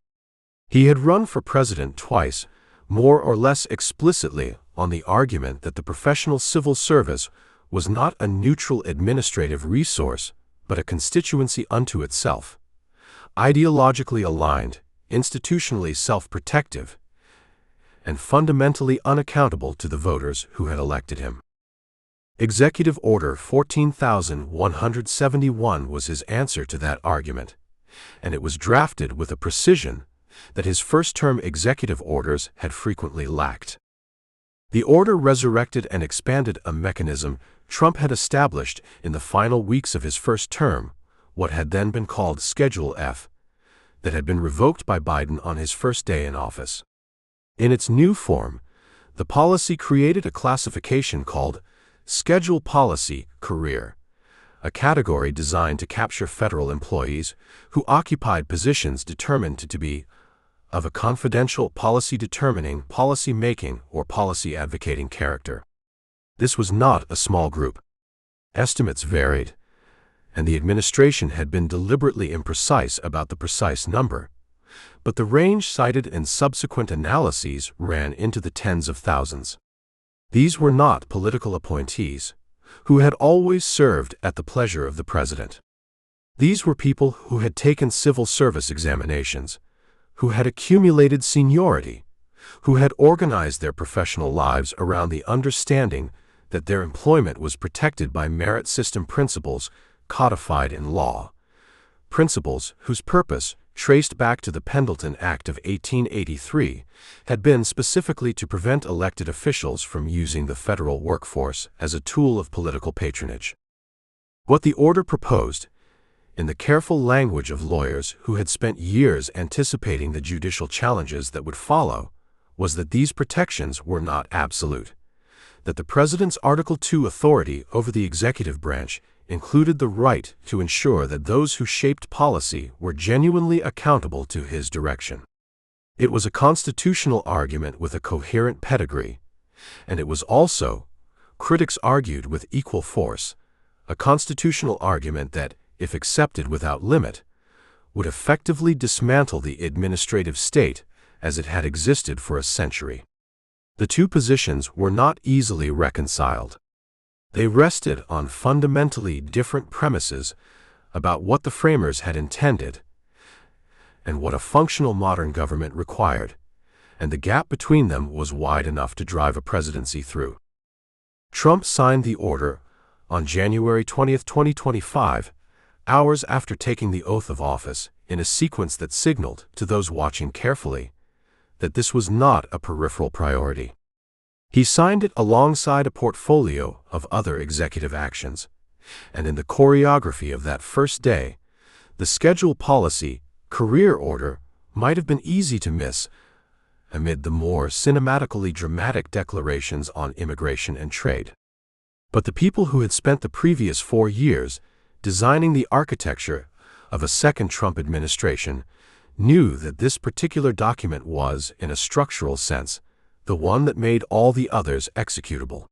He had run for president twice, more or less explicitly on the argument that the professional civil service was not a neutral administrative resource, but a constituency unto itself, ideologically aligned, institutionally self-protective, and fundamentally unaccountable to the voters who had elected him. Executive Order 14,171 was his answer to that argument, and it was drafted with a precision that his first-term executive orders had frequently lacked. The order resurrected and expanded a mechanism Trump had established in the final weeks of his first term, what had then been called Schedule F, that had been revoked by Biden on his first day in office. In its new form, the policy created a classification called Schedule Policy Career, a category designed to capture federal employees who occupied positions determined to be of a confidential policy-determining, policy-making, or policy-advocating character. This was not a small group. Estimates varied, and the administration had been deliberately imprecise about the precise number, but the range cited in subsequent analyses ran into the tens of thousands. These were not political appointees, who had always served at the pleasure of the president. These were people who had taken civil service examinations, who had accumulated seniority, who had organized their professional lives around the understanding that their employment was protected by merit system principles codified in law, principles whose purpose, traced back to the Pendleton Act of 1883, had been specifically to prevent elected officials from using the federal workforce as a tool of political patronage. What the order proposed, in the careful language of lawyers who had spent years anticipating the judicial challenges that would follow, was that these protections were not absolute, that the president's Article II authority over the executive branch included the right to ensure that those who shaped policy were genuinely accountable to his direction. It was a constitutional argument with a coherent pedigree, and it was also, critics argued with equal force, a constitutional argument that, if accepted without limit, would effectively dismantle the administrative state as it had existed for a century. The two positions were not easily reconciled. They rested on fundamentally different premises about what the framers had intended and what a functional modern government required, and the gap between them was wide enough to drive a presidency through. Trump signed the order on January 20, 2025, hours after taking the oath of office, in a sequence that signaled to those watching carefully that this was not a peripheral priority. He signed it alongside a portfolio of other executive actions, and in the choreography of that first day, the Schedule Policy Career Order might have been easy to miss amid the more cinematically dramatic declarations on immigration and trade. But the people who had spent the previous 4 years designing the architecture of a second Trump administration knew that this particular document was, in a structural sense, the one that made all the others executable.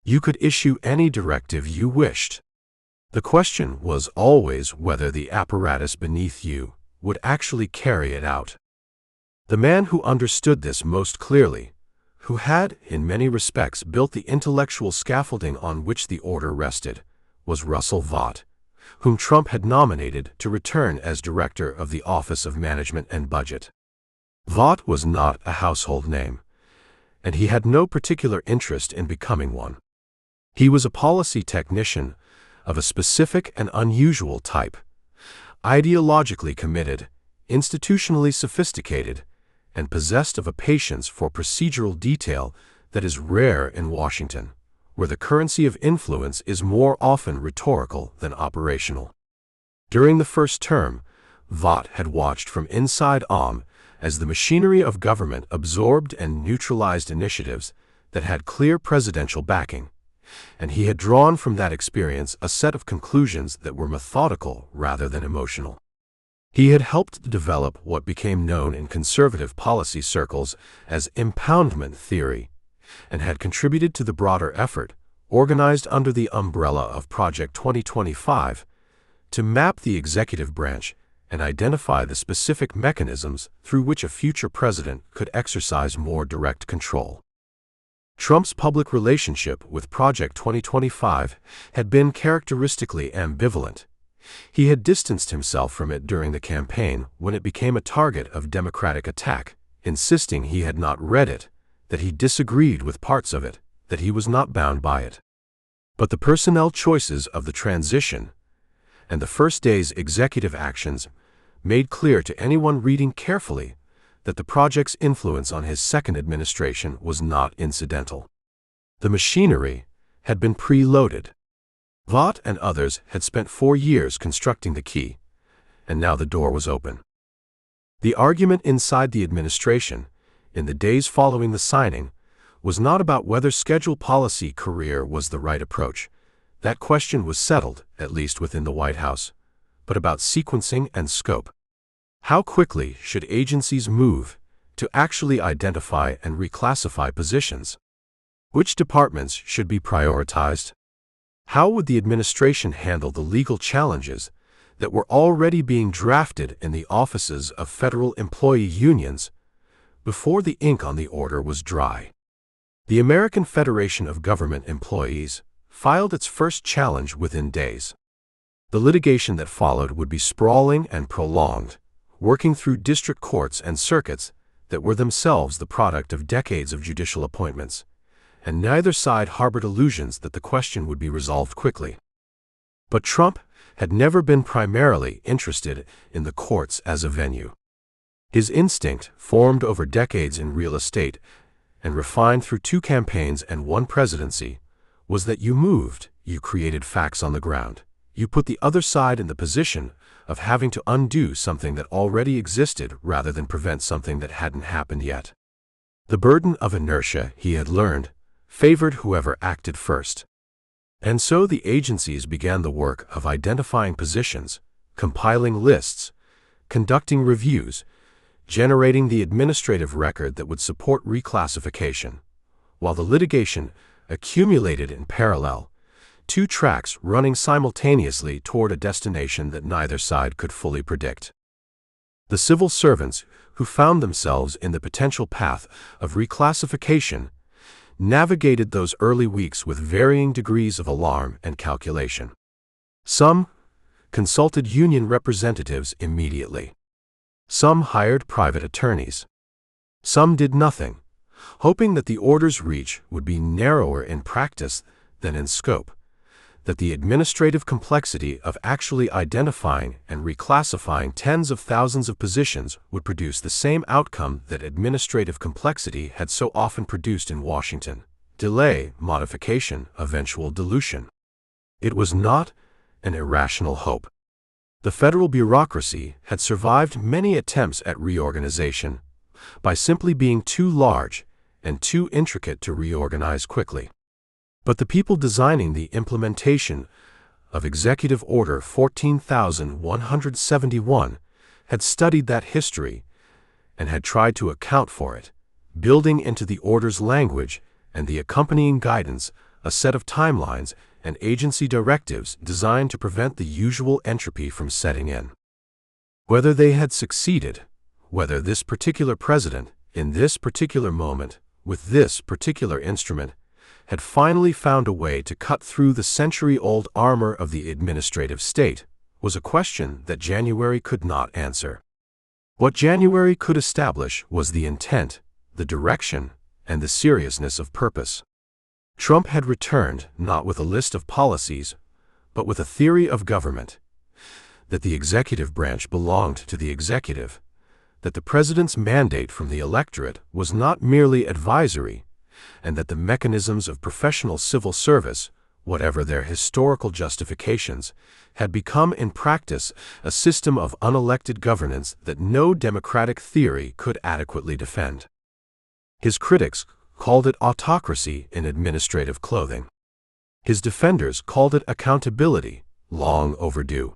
You could issue any directive you wished. The question was always whether the apparatus beneath you would actually carry it out. The man who understood this most clearly, who had, in many respects, built the intellectual scaffolding on which the order rested, was Russell Vought, whom Trump had nominated to return as director of the Office of Management and Budget. Vought was not a household name, and he had no particular interest in becoming one. He was a policy technician of a specific and unusual type, ideologically committed, institutionally sophisticated, and possessed of a patience for procedural detail that is rare in Washington, where the currency of influence is more often rhetorical than operational. During the first term, Vought had watched from inside as the machinery of government absorbed and neutralized initiatives that had clear presidential backing, and he had drawn from that experience a set of conclusions that were methodical rather than emotional. He had helped develop what became known in conservative policy circles as impoundment theory, and had contributed to the broader effort, organized under the umbrella of Project 2025, to map the executive branch and identify the specific mechanisms through which a future president could exercise more direct control. Trump's public relationship with Project 2025 had been characteristically ambivalent. He had distanced himself from it during the campaign when it became a target of Democratic attack, insisting he had not read it, that he disagreed with parts of it, that he was not bound by it. But the personnel choices of the transition and the first day's executive actions made clear to anyone reading carefully that the project's influence on his second administration was not incidental. The machinery had been pre-loaded. Vought and others had spent 4 years constructing the key, and now the door was open. The argument inside the administration, in the days following the signing, was not about whether schedule policy career was the right approach. That question was settled, at least within the White House, but about sequencing and scope. How quickly should agencies move to actually identify and reclassify positions? Which departments should be prioritized? How would the administration handle the legal challenges that were already being drafted in the offices of federal employee unions before the ink on the order was dry? The American Federation of Government Employees filed its first challenge within days. The litigation that followed would be sprawling and prolonged, working through district courts and circuits that were themselves the product of decades of judicial appointments, and neither side harbored illusions that the question would be resolved quickly. But Trump had never been primarily interested in the courts as a venue. His instinct, formed over decades in real estate and refined through 2 campaigns and 1 presidency, was that you moved, you created facts on the ground. You put the other side in the position of having to undo something that already existed rather than prevent something that hadn't happened yet. The burden of inertia, he had learned, favored whoever acted first. And so the agencies began the work of identifying positions, compiling lists, conducting reviews, generating the administrative record that would support reclassification, while the litigation accumulated in parallel, 2 tracks running simultaneously toward a destination that neither side could fully predict. The civil servants who found themselves in the potential path of reclassification navigated those early weeks with varying degrees of alarm and calculation. Some consulted union representatives immediately. Some hired private attorneys. Some did nothing, hoping that the order's reach would be narrower in practice than in scope, that the administrative complexity of actually identifying and reclassifying tens of thousands of positions would produce the same outcome that administrative complexity had so often produced in Washington: delay, modification, eventual dilution. It was not an irrational hope. The federal bureaucracy had survived many attempts at reorganization by simply being too large and too intricate to reorganize quickly. But the people designing the implementation of Executive Order 14,171 had studied that history and had tried to account for it, building into the order's language and the accompanying guidance a set of timelines and agency directives designed to prevent the usual entropy from setting in. Whether they had succeeded, whether this particular president, in this particular moment, with this particular instrument, had finally found a way to cut through the century-old armor of the administrative state, was a question that January could not answer. What January could establish was the intent, the direction, and the seriousness of purpose. Trump had returned not with a list of policies, but with a theory of government: that the executive branch belonged to the executive, that the president's mandate from the electorate was not merely advisory, and that the mechanisms of professional civil service, whatever their historical justifications, had become in practice a system of unelected governance that no democratic theory could adequately defend. His critics called it autocracy in administrative clothing. His defenders called it accountability, long overdue.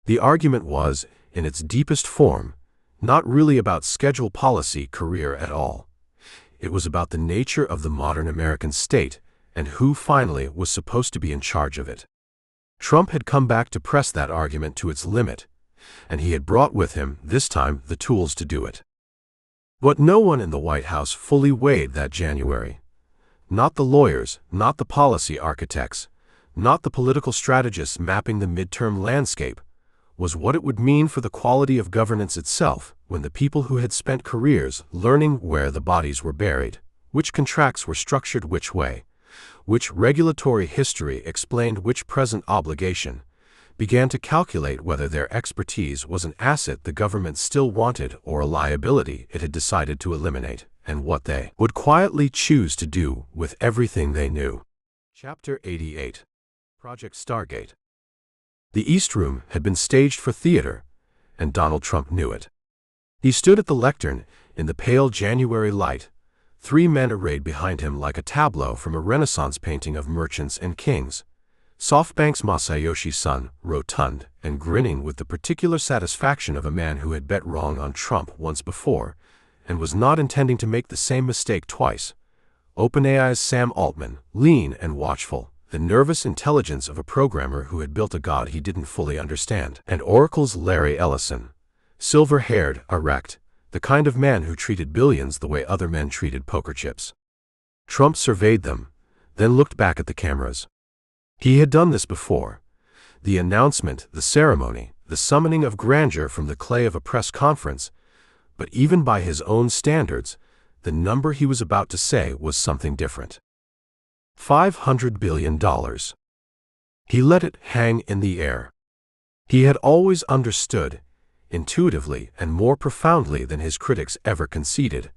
The argument was, in its deepest form, not really about schedule policy career at all. It was about the nature of the modern American state and who finally was supposed to be in charge of it. Trump had come back to press that argument to its limit, and he had brought with him, this time, the tools to do it. But no one in the White House fully weighed that January. Not the lawyers, not the policy architects, not the political strategists mapping the midterm landscape, was what it would mean for the quality of governance itself when the people who had spent careers learning where the bodies were buried, which contracts were structured which way, which regulatory history explained which present obligation, began to calculate whether their expertise was an asset the government still wanted or a liability it had decided to eliminate, and what they would quietly choose to do with everything they knew. Chapter 88. Project Stargate. The East Room had been staged for theater, and Donald Trump knew it. He stood at the lectern in the pale January light, 3 men arrayed behind him like a tableau from a Renaissance painting of merchants and kings. SoftBank's Masayoshi Son, rotund and grinning with the particular satisfaction of a man who had bet wrong on Trump once before and was not intending to make the same mistake twice. OpenAI's Sam Altman, lean and watchful, the nervous intelligence of a programmer who had built a god he didn't fully understand. And Oracle's Larry Ellison, silver-haired, erect, the kind of man who treated billions the way other men treated poker chips. Trump surveyed them, then looked back at the cameras. He had done this before. The announcement, the ceremony, the summoning of grandeur from the clay of a press conference, but even by his own standards, the number he was about to say was something different. $500 billion. He let it hang in the air. He had always understood, intuitively and more profoundly than his critics ever conceded,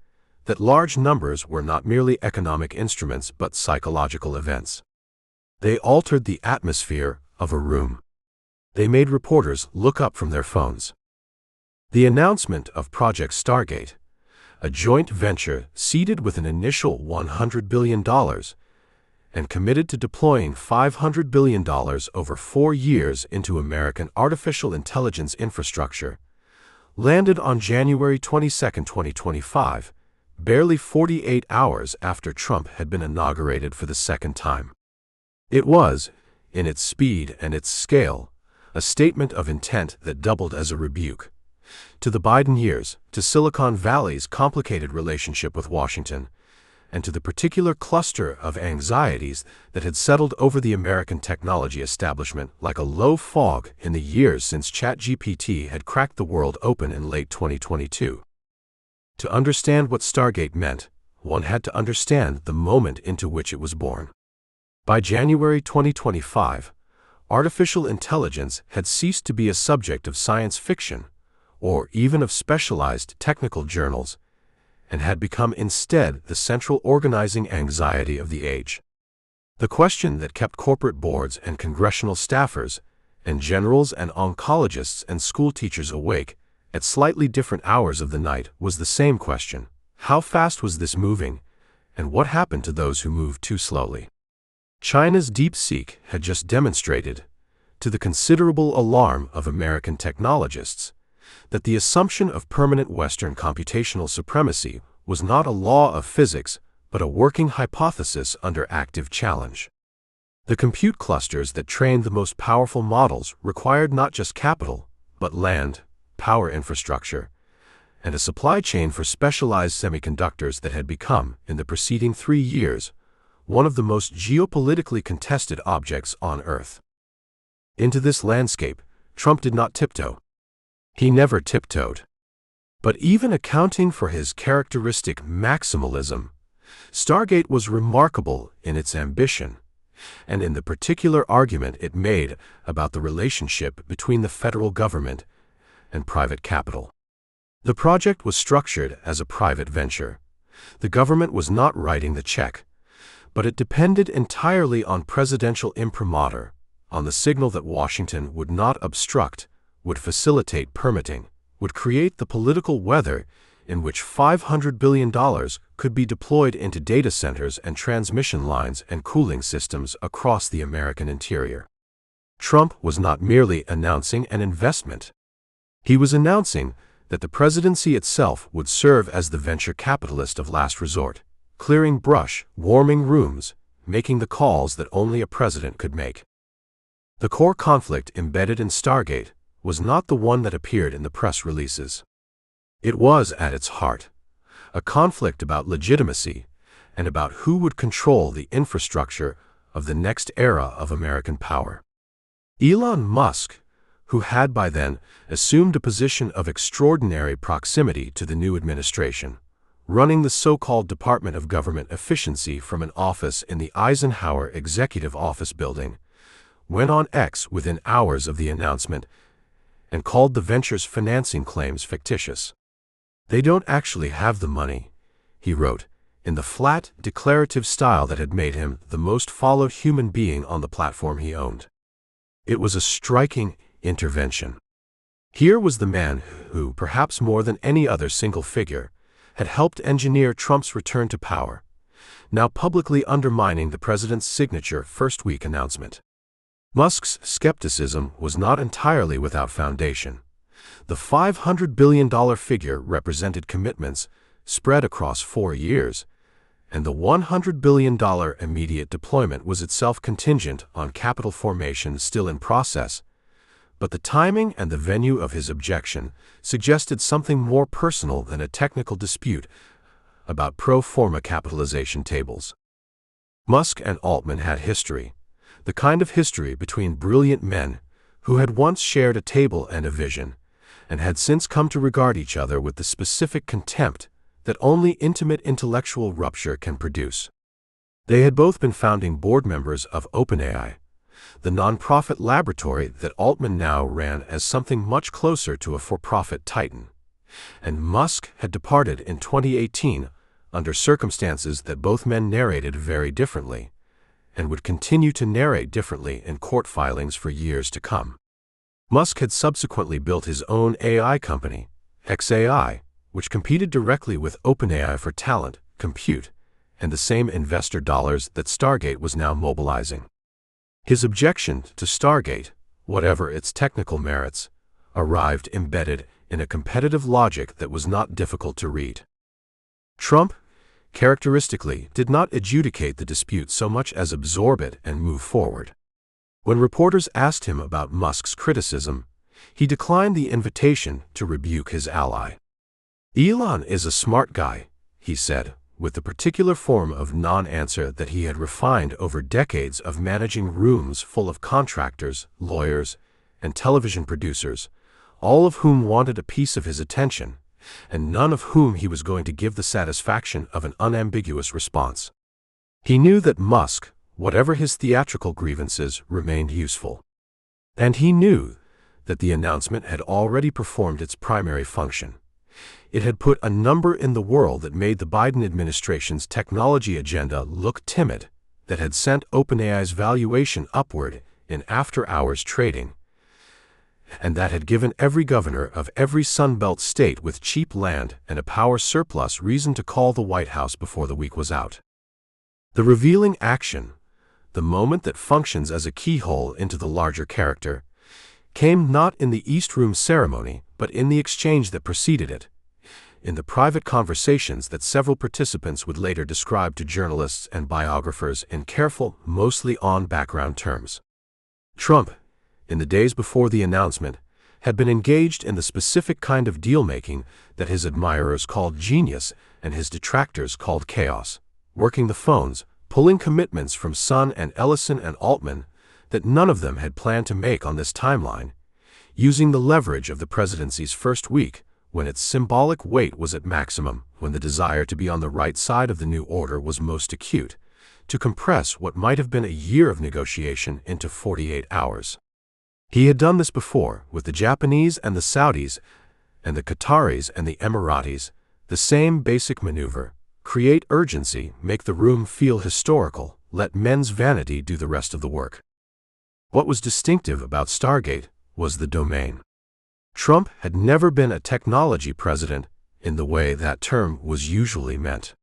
that large numbers were not merely economic instruments but psychological events. They altered the atmosphere of a room. They made reporters look up from their phones. The announcement of Project Stargate, a joint venture seeded with an initial $100 billion and committed to deploying $500 billion over 4 years into American artificial intelligence infrastructure, landed on January 22, 2025, barely 48 hours after Trump had been inaugurated for the second time. It was, in its speed and its scale, a statement of intent that doubled as a rebuke to the Biden years, to Silicon Valley's complicated relationship with Washington, and to the particular cluster of anxieties that had settled over the American technology establishment like a low fog in the years since ChatGPT had cracked the world open in late 2022. To understand what Stargate meant, one had to understand the moment into which it was born. By January 2025, artificial intelligence had ceased to be a subject of science fiction, or even of specialized technical journals, and had become instead the central organizing anxiety of the age. The question that kept corporate boards and congressional staffers, and generals and oncologists and school teachers awake at slightly different hours of the night was the same question: how fast was this moving, and what happened to those who moved too slowly? China's DeepSeek had just demonstrated, to the considerable alarm of American technologists, that the assumption of permanent Western computational supremacy was not a law of physics, but a working hypothesis under active challenge. The compute clusters that trained the most powerful models required not just capital, but land, power infrastructure, and a supply chain for specialized semiconductors that had become, in the preceding 3 years, one of the most geopolitically contested objects on Earth. Into this landscape, Trump did not tiptoe. He never tiptoed. But even accounting for his characteristic maximalism, Stargate was remarkable in its ambition, and in the particular argument it made about the relationship between the federal government and private capital. The project was structured as a private venture. The government was not writing the check, but it depended entirely on presidential imprimatur, on the signal that Washington would not obstruct, would facilitate permitting, would create the political weather in which $500 billion could be deployed into data centers and transmission lines and cooling systems across the American interior. Trump was not merely announcing an investment. He was announcing that the presidency itself would serve as the venture capitalist of last resort, clearing brush, warming rooms, making the calls that only a president could make. The core conflict embedded in Stargate was not the one that appeared in the press releases. It was, at its heart, a conflict about legitimacy and about who would control the infrastructure of the next era of American power. Elon Musk, who had by then assumed a position of extraordinary proximity to the new administration, running the so-called Department of Government Efficiency from an office in the Eisenhower Executive Office building, went on X within hours of the announcement and called the venture's financing claims fictitious. "They don't actually have the money," he wrote, in the flat, declarative style that had made him the most followed human being on the platform he owned. It was a striking intervention. Here was the man who, perhaps more than any other single figure, had helped engineer Trump's return to power, now publicly undermining the president's signature first-week announcement. Musk's skepticism was not entirely without foundation. The $500 billion figure represented commitments spread across 4 years, and the $100 billion immediate deployment was itself contingent on capital formation still in process. But the timing and the venue of his objection suggested something more personal than a technical dispute about pro forma capitalization tables. Musk and Altman had history, the kind of history between brilliant men who had once shared a table and a vision, and had since come to regard each other with the specific contempt that only intimate intellectual rupture can produce. They had both been founding board members of OpenAI, the nonprofit laboratory that Altman now ran as something much closer to a for-profit titan, and Musk had departed in 2018 under circumstances that both men narrated very differently, and would continue to narrate differently in court filings for years to come. Musk had subsequently built his own AI company, xAI, which competed directly with OpenAI for talent, compute, and the same investor dollars that Stargate was now mobilizing. His objection to Stargate, whatever its technical merits, arrived embedded in a competitive logic that was not difficult to read. Trump, characteristically, did not adjudicate the dispute so much as absorb it and move forward. When reporters asked him about Musk's criticism, he declined the invitation to rebuke his ally. "Elon is a smart guy," he said, with the particular form of non-answer that he had refined over decades of managing rooms full of contractors, lawyers, and television producers, all of whom wanted a piece of his attention, and none of whom he was going to give the satisfaction of an unambiguous response. He knew that Musk, whatever his theatrical grievances, remained useful. And he knew that the announcement had already performed its primary function. It had put a number in the world that made the Biden administration's technology agenda look timid, that had sent OpenAI's valuation upward in after-hours trading, and that had given every governor of every Sunbelt state with cheap land and a power surplus reason to call the White House before the week was out. The revealing action, the moment that functions as a keyhole into the larger character, came not in the East Room ceremony, but in the exchange that preceded it, in the private conversations that several participants would later describe to journalists and biographers in careful, mostly on-background terms. Trump, in the days before the announcement, had been engaged in the specific kind of deal-making that his admirers called genius and his detractors called chaos, working the phones, pulling commitments from Sun and Ellison and Altman that none of them had planned to make on this timeline, using the leverage of the presidency's first week, when its symbolic weight was at maximum, when the desire to be on the right side of the new order was most acute, to compress what might have been a year of negotiation into 48 hours. He had done this before, with the Japanese and the Saudis, and the Qataris and the Emiratis, the same basic maneuver: create urgency, make the room feel historical, let men's vanity do the rest of the work. What was distinctive about Stargate was the domain. Trump had never been a technology president in the way that term was usually meant.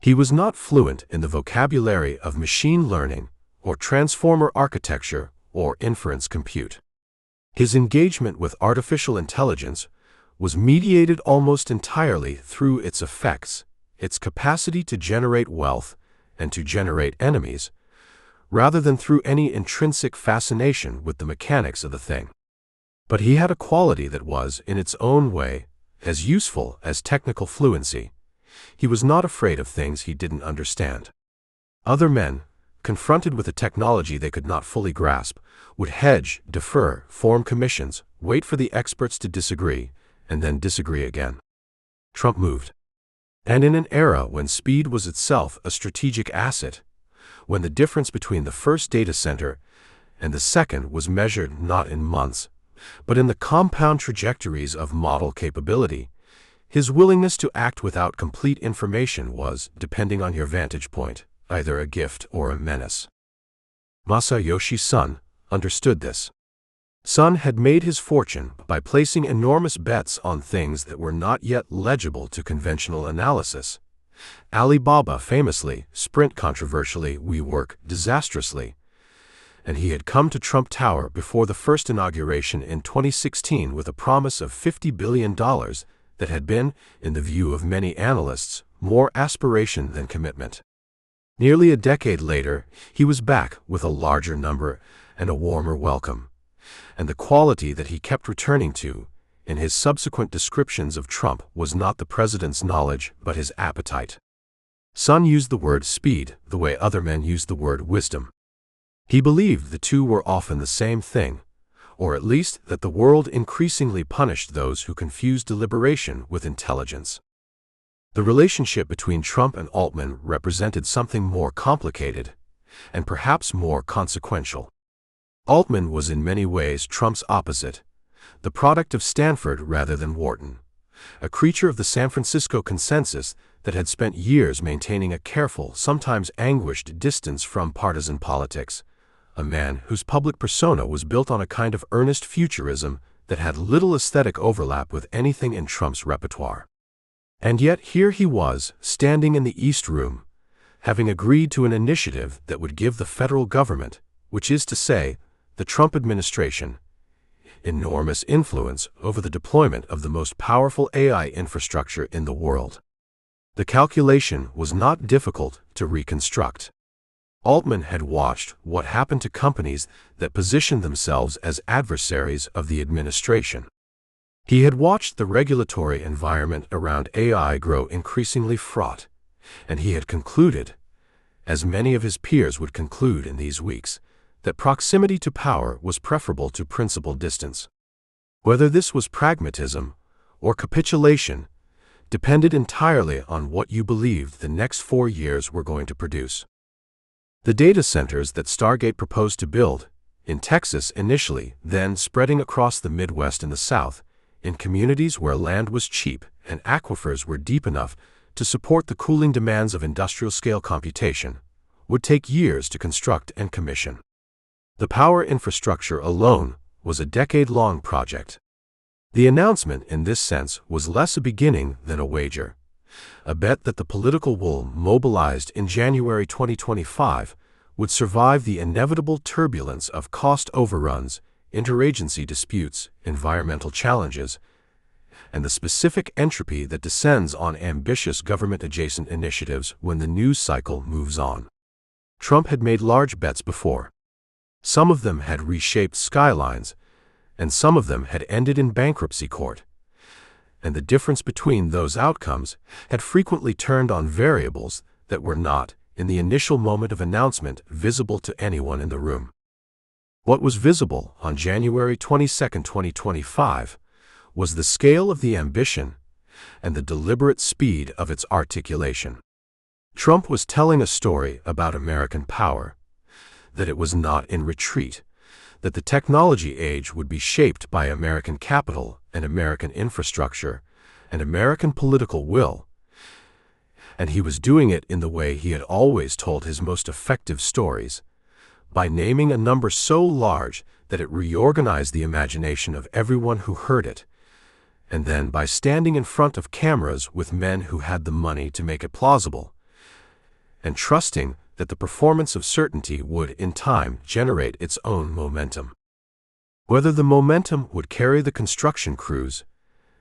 He was not fluent in the vocabulary of machine learning or transformer architecture or inference compute. His engagement with artificial intelligence was mediated almost entirely through its effects, its capacity to generate wealth and to generate enemies, rather than through any intrinsic fascination with the mechanics of the thing. But he had a quality that was, in its own way, as useful as technical fluency. He was not afraid of things he didn't understand. Other men, confronted with a technology they could not fully grasp, would hedge, defer, form commissions, wait for the experts to disagree, and then disagree again. Trump moved. And in an era when speed was itself a strategic asset, when the difference between the first data center and the second was measured not in months, but in the compound trajectories of model capability, his willingness to act without complete information was, depending on your vantage point, either a gift or a menace. Masayoshi Son understood this. Son had made his fortune by placing enormous bets on things that were not yet legible to conventional analysis. Alibaba famously, Sprint controversially, WeWork disastrously. And he had come to Trump Tower before the first inauguration in 2016 with a promise of $50 billion that had been, in the view of many analysts, more aspiration than commitment. Nearly a decade later, he was back with a larger number and a warmer welcome. And the quality that he kept returning to, in his subsequent descriptions of Trump, was not the president's knowledge, but his appetite. Son used the word speed the way other men used the word wisdom. He believed the two were often the same thing, or at least that the world increasingly punished those who confused deliberation with intelligence. The relationship between Trump and Altman represented something more complicated, and perhaps more consequential. Altman was in many ways Trump's opposite, the product of Stanford rather than Wharton, a creature of the San Francisco consensus that had spent years maintaining a careful, sometimes anguished distance from partisan politics, a man whose public persona was built on a kind of earnest futurism that had little aesthetic overlap with anything in Trump's repertoire. And yet here he was, standing in the East Room, having agreed to an initiative that would give the federal government, which is to say, the Trump administration, enormous influence over the deployment of the most powerful AI infrastructure in the world. The calculation was not difficult to reconstruct. Altman had watched what happened to companies that positioned themselves as adversaries of the administration. He had watched the regulatory environment around AI grow increasingly fraught, and he had concluded, as many of his peers would conclude in these weeks, that proximity to power was preferable to principled distance. Whether this was pragmatism or capitulation depended entirely on what you believed the next 4 years were going to produce. The data centers that Stargate proposed to build, in Texas initially, then spreading across the Midwest and the South, in communities where land was cheap and aquifers were deep enough to support the cooling demands of industrial-scale computation, would take years to construct and commission. The power infrastructure alone was a decade-long project. The announcement, in this sense, was less a beginning than a wager, a bet that the political wool mobilized in January 2025 would survive the inevitable turbulence of cost overruns, interagency disputes, environmental challenges, and the specific entropy that descends on ambitious government-adjacent initiatives when the news cycle moves on. Trump had made large bets before. Some of them had reshaped skylines, and some of them had ended in bankruptcy court. And the difference between those outcomes had frequently turned on variables that were not, in the initial moment of announcement, visible to anyone in the room. What was visible on January 22, 2025, was the scale of the ambition and the deliberate speed of its articulation. Trump was telling a story about American power, that it was not in retreat, that the technology age would be shaped by American capital and American infrastructure and American political will, and he was doing it in the way he had always told his most effective stories, by naming a number so large that it reorganized the imagination of everyone who heard it, and then by standing in front of cameras with men who had the money to make it plausible, and trusting that the performance of certainty would, in time, generate its own momentum. Whether the momentum would carry the construction crews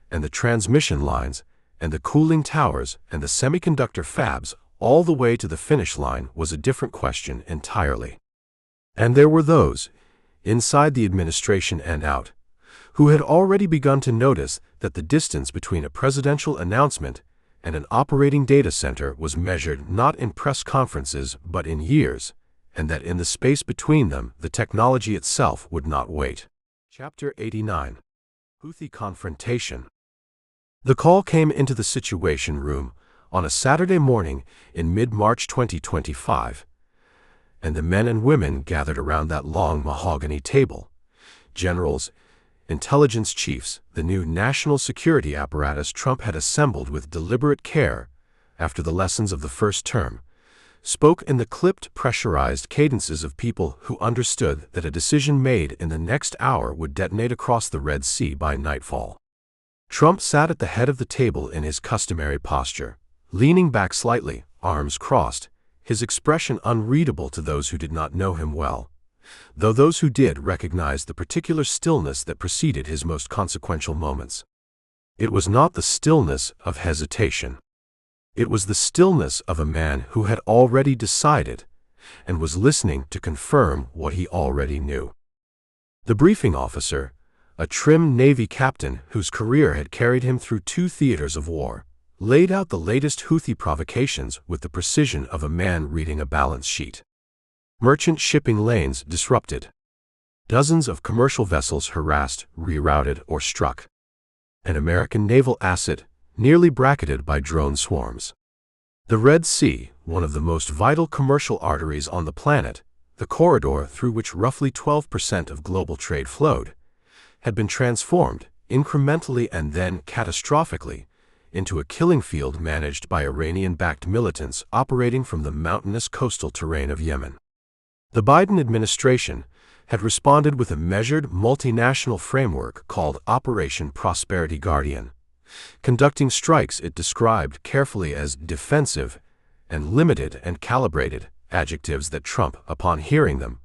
and the transmission lines and the cooling towers and the semiconductor fabs all the way to the finish line was a different question entirely. And there were those, inside the administration and out, who had already begun to notice that the distance between a presidential announcement and an operating data center was measured not in press conferences but in years, and that in the space between them the technology itself would not wait. Chapter 89. Houthi Confrontation. The call came into the Situation Room on a Saturday morning in mid-March 2025, and the men and women gathered around that long mahogany table. Generals, intelligence chiefs, the new national security apparatus Trump had assembled with deliberate care after the lessons of the first term, spoke in the clipped, pressurized cadences of people who understood that a decision made in the next hour would detonate across the Red Sea by nightfall. Trump sat at the head of the table in his customary posture, leaning back slightly, arms crossed, his expression unreadable to those who did not know him well, though those who did recognized the particular stillness that preceded his most consequential moments. It was not the stillness of hesitation. It was the stillness of a man who had already decided and was listening to confirm what he already knew. The briefing officer, a trim Navy captain whose career had carried him through 2 theaters of war, laid out the latest Houthi provocations with the precision of a man reading a balance sheet. Merchant shipping lanes disrupted. Dozens of commercial vessels harassed, rerouted, or struck. An American naval asset nearly bracketed by drone swarms. The Red Sea, one of the most vital commercial arteries on the planet, the corridor through which roughly 12% of global trade flowed, had been transformed, incrementally and then catastrophically, into a killing field managed by Iranian-backed militants operating from the mountainous coastal terrain of Yemen. The Biden administration had responded with a measured multinational framework called Operation Prosperity Guardian, conducting strikes it described carefully as defensive and limited and calibrated, adjectives that Trump, upon hearing them,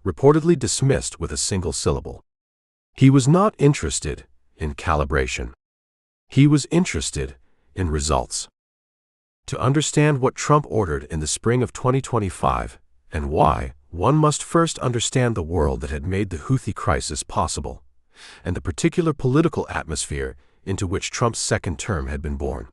reportedly dismissed with a single syllable. He was not interested in calibration. He was interested in results. To understand what Trump ordered in the spring of 2025 and why, one must first understand the world that had made the Houthi crisis possible and the particular political atmosphere into which Trump's second term had been born.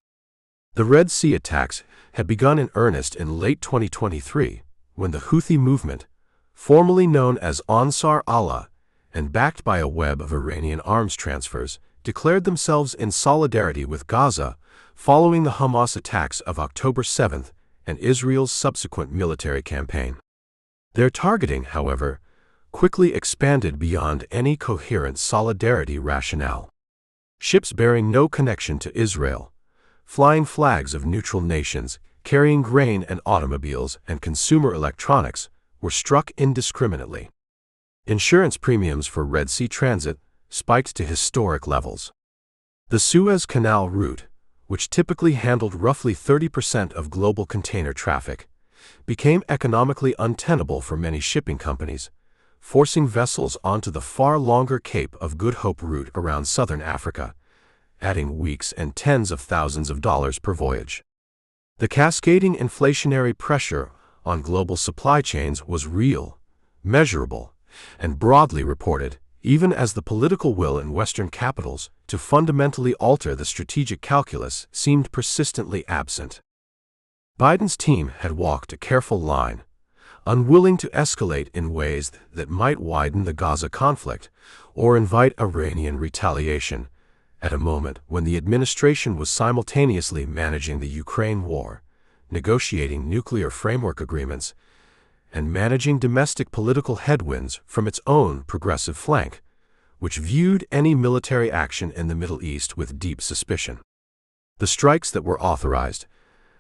The Red Sea attacks had begun in earnest in late 2023 when the Houthi movement, formerly known as Ansar Allah and backed by a web of Iranian arms transfers, declared themselves in solidarity with Gaza following the Hamas attacks of October 7th and Israel's subsequent military campaign. Their targeting, however, quickly expanded beyond any coherent solidarity rationale. Ships bearing no connection to Israel, flying flags of neutral nations, carrying grain and automobiles and consumer electronics, were struck indiscriminately. Insurance premiums for Red Sea transit spiked to historic levels. The Suez Canal route, which typically handled roughly 30% of global container traffic, became economically untenable for many shipping companies, forcing vessels onto the far longer Cape of Good Hope route around southern Africa, adding weeks and tens of thousands of dollars per voyage. The cascading inflationary pressure on global supply chains was real, measurable, and broadly reported, even as the political will in Western capitals to fundamentally alter the strategic calculus seemed persistently absent. Biden's team had walked a careful line, unwilling to escalate in ways that might widen the Gaza conflict or invite Iranian retaliation, at a moment when the administration was simultaneously managing the Ukraine war, negotiating nuclear framework agreements, and managing domestic political headwinds from its own progressive flank, which viewed any military action in the Middle East with deep suspicion. The strikes that were authorized,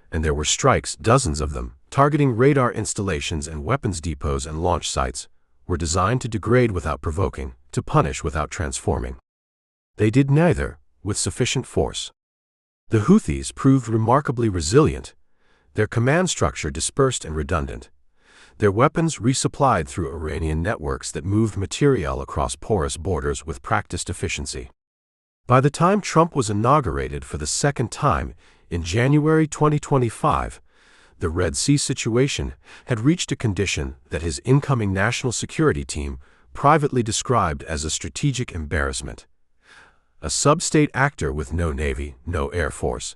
and there were strikes, dozens of them, targeting radar installations and weapons depots and launch sites, were designed to degrade without provoking, to punish without transforming. They did neither, with sufficient force. The Houthis proved remarkably resilient, their command structure dispersed and redundant, their weapons resupplied through Iranian networks that moved material across porous borders with practiced efficiency. By the time Trump was inaugurated for the second time in January 2025, the Red Sea situation had reached a condition that his incoming national security team privately described as a strategic embarrassment. A sub-state actor with no navy, no air force,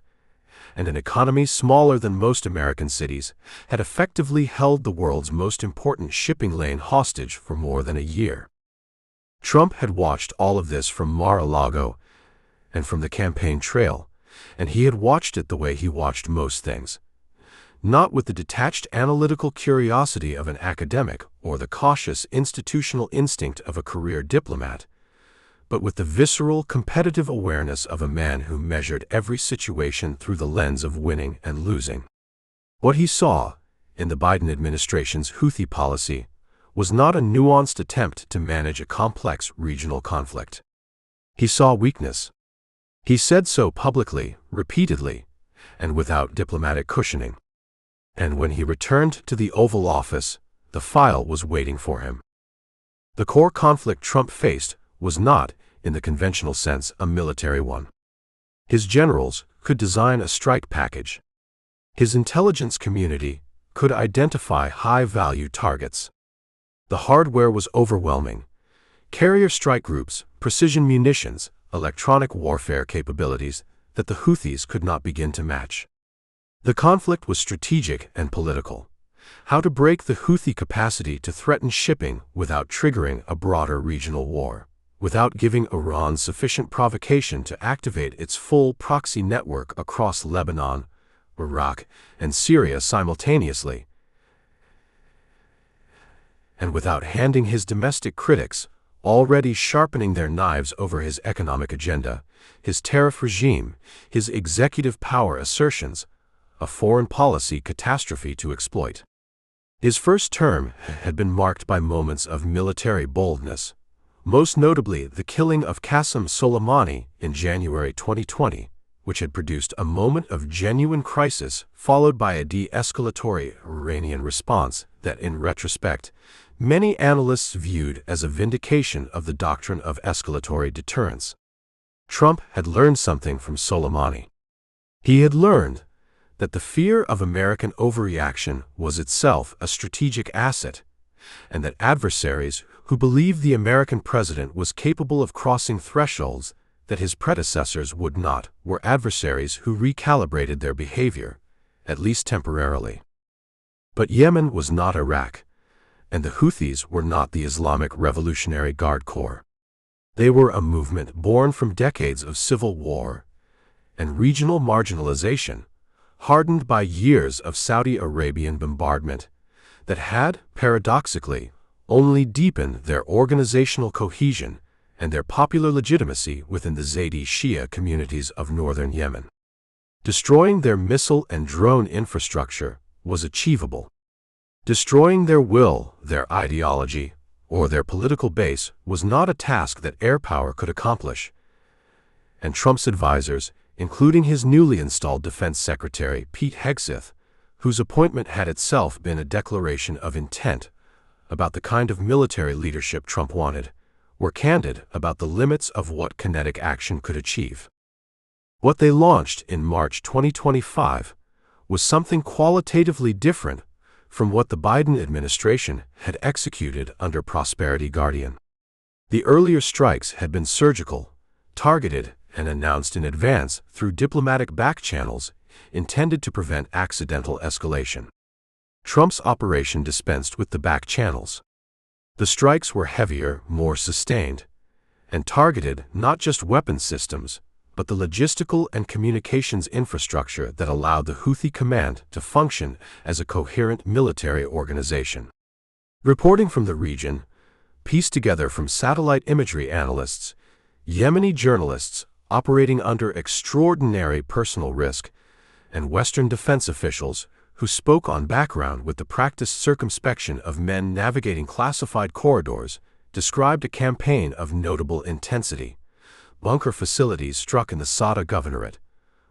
and an economy smaller than most American cities had effectively held the world's most important shipping lane hostage for more than a year. Trump had watched all of this from Mar-a-Lago and from the campaign trail, and he had watched it the way he watched most things. Not with the detached analytical curiosity of an academic or the cautious institutional instinct of a career diplomat, but with the visceral, competitive awareness of a man who measured every situation through the lens of winning and losing. What he saw in the Biden administration's Houthi policy was not a nuanced attempt to manage a complex regional conflict. He saw weakness. He said so publicly, repeatedly, and without diplomatic cushioning. And when he returned to the Oval Office, the file was waiting for him. The core conflict Trump faced was not, in the conventional sense, a military one. His generals could design a strike package. His intelligence community could identify high-value targets. The hardware was overwhelming. Carrier strike groups, precision munitions, electronic warfare capabilities that the Houthis could not begin to match. The conflict was strategic and political. How to break the Houthi capacity to threaten shipping without triggering a broader regional war, without giving Iran sufficient provocation to activate its full proxy network across Lebanon, Iraq, and Syria simultaneously, and without handing his domestic critics, already sharpening their knives over his economic agenda, his tariff regime, his executive power assertions, a foreign policy catastrophe to exploit. His first term had been marked by moments of military boldness, most notably the killing of Qasem Soleimani in January 2020, which had produced a moment of genuine crisis followed by a de-escalatory Iranian response that, in retrospect, many analysts viewed as a vindication of the doctrine of escalatory deterrence. Trump had learned something from Soleimani. He had learned that the fear of American overreaction was itself a strategic asset, and that adversaries who believed the American president was capable of crossing thresholds that his predecessors would not were adversaries who recalibrated their behavior, at least temporarily. But Yemen was not Iraq, and the Houthis were not the Islamic Revolutionary Guard Corps. They were a movement born from decades of civil war and regional marginalization, hardened by years of Saudi Arabian bombardment, that had, paradoxically, only deepened their organizational cohesion and their popular legitimacy within the Zaidi Shia communities of northern Yemen. Destroying their missile and drone infrastructure was achievable. Destroying their will, their ideology, or their political base was not a task that air power could accomplish. And Trump's advisors, including his newly installed Defense Secretary Pete Hegseth, whose appointment had itself been a declaration of intent about the kind of military leadership Trump wanted, were candid about the limits of what kinetic action could achieve. What they launched in March 2025 was something qualitatively different from what the Biden administration had executed under Prosperity Guardian. The earlier strikes had been surgical, targeted, and announced in advance through diplomatic back channels intended to prevent accidental escalation. Trump's operation dispensed with the back channels. The strikes were heavier, more sustained, and targeted not just weapons systems, but the logistical and communications infrastructure that allowed the Houthi command to function as a coherent military organization. Reporting from the region, pieced together from satellite imagery analysts, Yemeni journalists operating under extraordinary personal risk, and Western defense officials who spoke on background with the practiced circumspection of men navigating classified corridors, described a campaign of notable intensity. Bunker facilities struck in the Sada Governorate,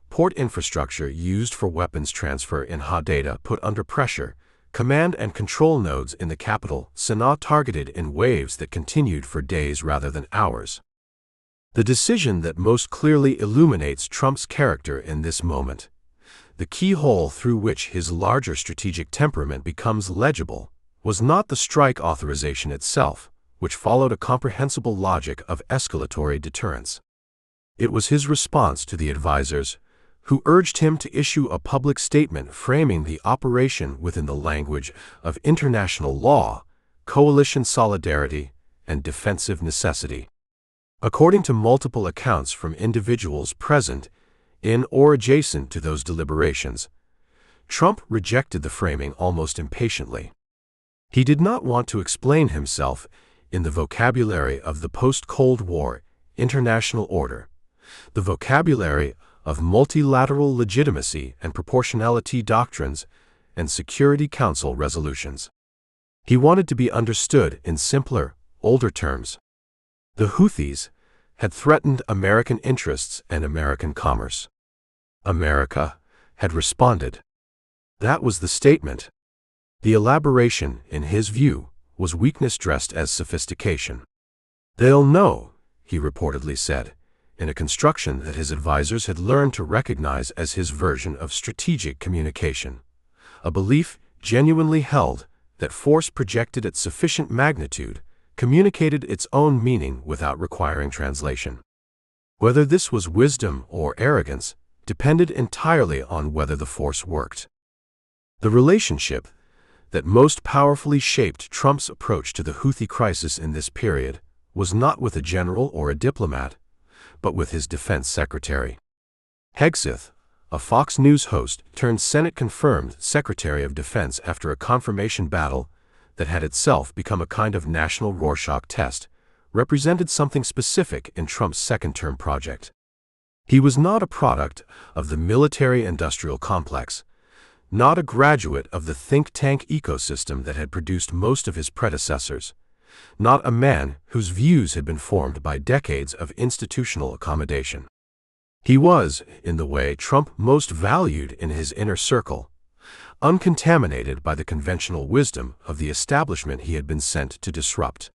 port infrastructure used for weapons transfer in Hodeidah put under pressure, command and control nodes in the capital, Sana'a targeted in waves that continued for days rather than hours. The decision that most clearly illuminates Trump's character in this moment, the keyhole through which his larger strategic temperament becomes legible, was not the strike authorization itself, which followed a comprehensible logic of escalatory deterrence. It was his response to the advisors who urged him to issue a public statement framing the operation within the language of international law, coalition solidarity, and defensive necessity. According to multiple accounts from individuals present in or adjacent to those deliberations, Trump rejected the framing almost impatiently. He did not want to explain himself in the vocabulary of the post-Cold War international order, the vocabulary of multilateral legitimacy and proportionality doctrines and Security Council resolutions. He wanted to be understood in simpler, older terms. The Houthis had threatened American interests and American commerce. America had responded. That was the statement. The elaboration, in his view, was weakness dressed as sophistication. "They'll know," he reportedly said, in a construction that his advisors had learned to recognize as his version of strategic communication, a belief genuinely held that force projected at sufficient magnitude communicated its own meaning without requiring translation. Whether this was wisdom or arrogance depended entirely on whether the force worked. The relationship that most powerfully shaped Trump's approach to the Houthi crisis in this period was not with a general or a diplomat, but with his defense secretary. Hegseth, a Fox News host turned Senate-confirmed Secretary of Defense after a confirmation battle that had itself become a kind of national Rorschach test, represented something specific in Trump's second-term project. He was not a product of the military-industrial complex, not a graduate of the think tank ecosystem that had produced most of his predecessors, not a man whose views had been formed by decades of institutional accommodation. He was, in the way Trump most valued in his inner circle, uncontaminated by the conventional wisdom of the establishment he had been sent to disrupt.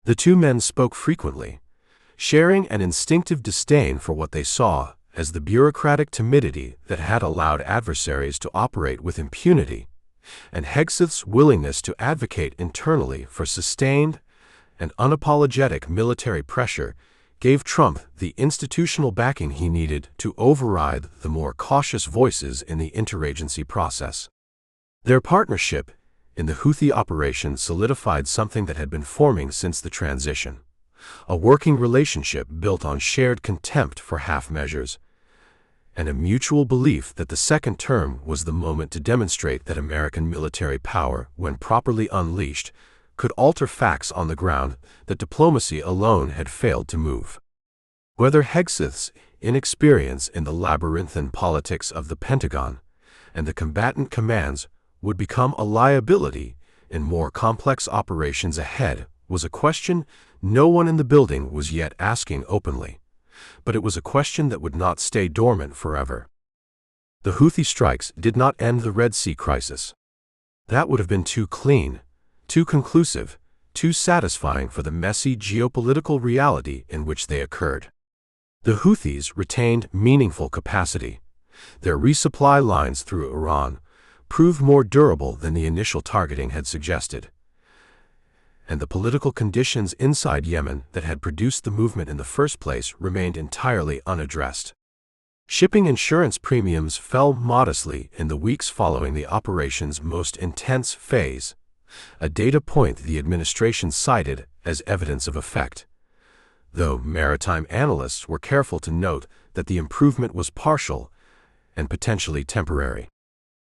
The two men spoke frequently, sharing an instinctive disdain for what they saw as the bureaucratic timidity that had allowed adversaries to operate with impunity, and Hegseth's willingness to advocate internally for sustained and unapologetic military pressure gave Trump the institutional backing he needed to override the more cautious voices in the interagency process. Their partnership in the Houthi operation solidified something that had been forming since the transition, a working relationship built on shared contempt for half-measures, and a mutual belief that the second term was the moment to demonstrate that American military power, when properly unleashed, could alter facts on the ground that diplomacy alone had failed to move. Whether Hegseth's inexperience in the labyrinthine politics of the Pentagon and the combatant commands would become a liability in more complex operations ahead was a question no one in the building was yet asking openly, but it was a question that would not stay dormant forever. The Houthi strikes did not end the Red Sea crisis. That would have been too clean, too conclusive, too satisfying for the messy geopolitical reality in which they occurred. The Houthis retained meaningful capacity. Their resupply lines through Iran proved more durable than the initial targeting had suggested, and the political conditions inside Yemen that had produced the movement in the first place remained entirely unaddressed. Shipping insurance premiums fell modestly in the weeks following the operation's most intense phase, a data point the administration cited as evidence of effect, though maritime analysts were careful to note that the improvement was partial and potentially temporary.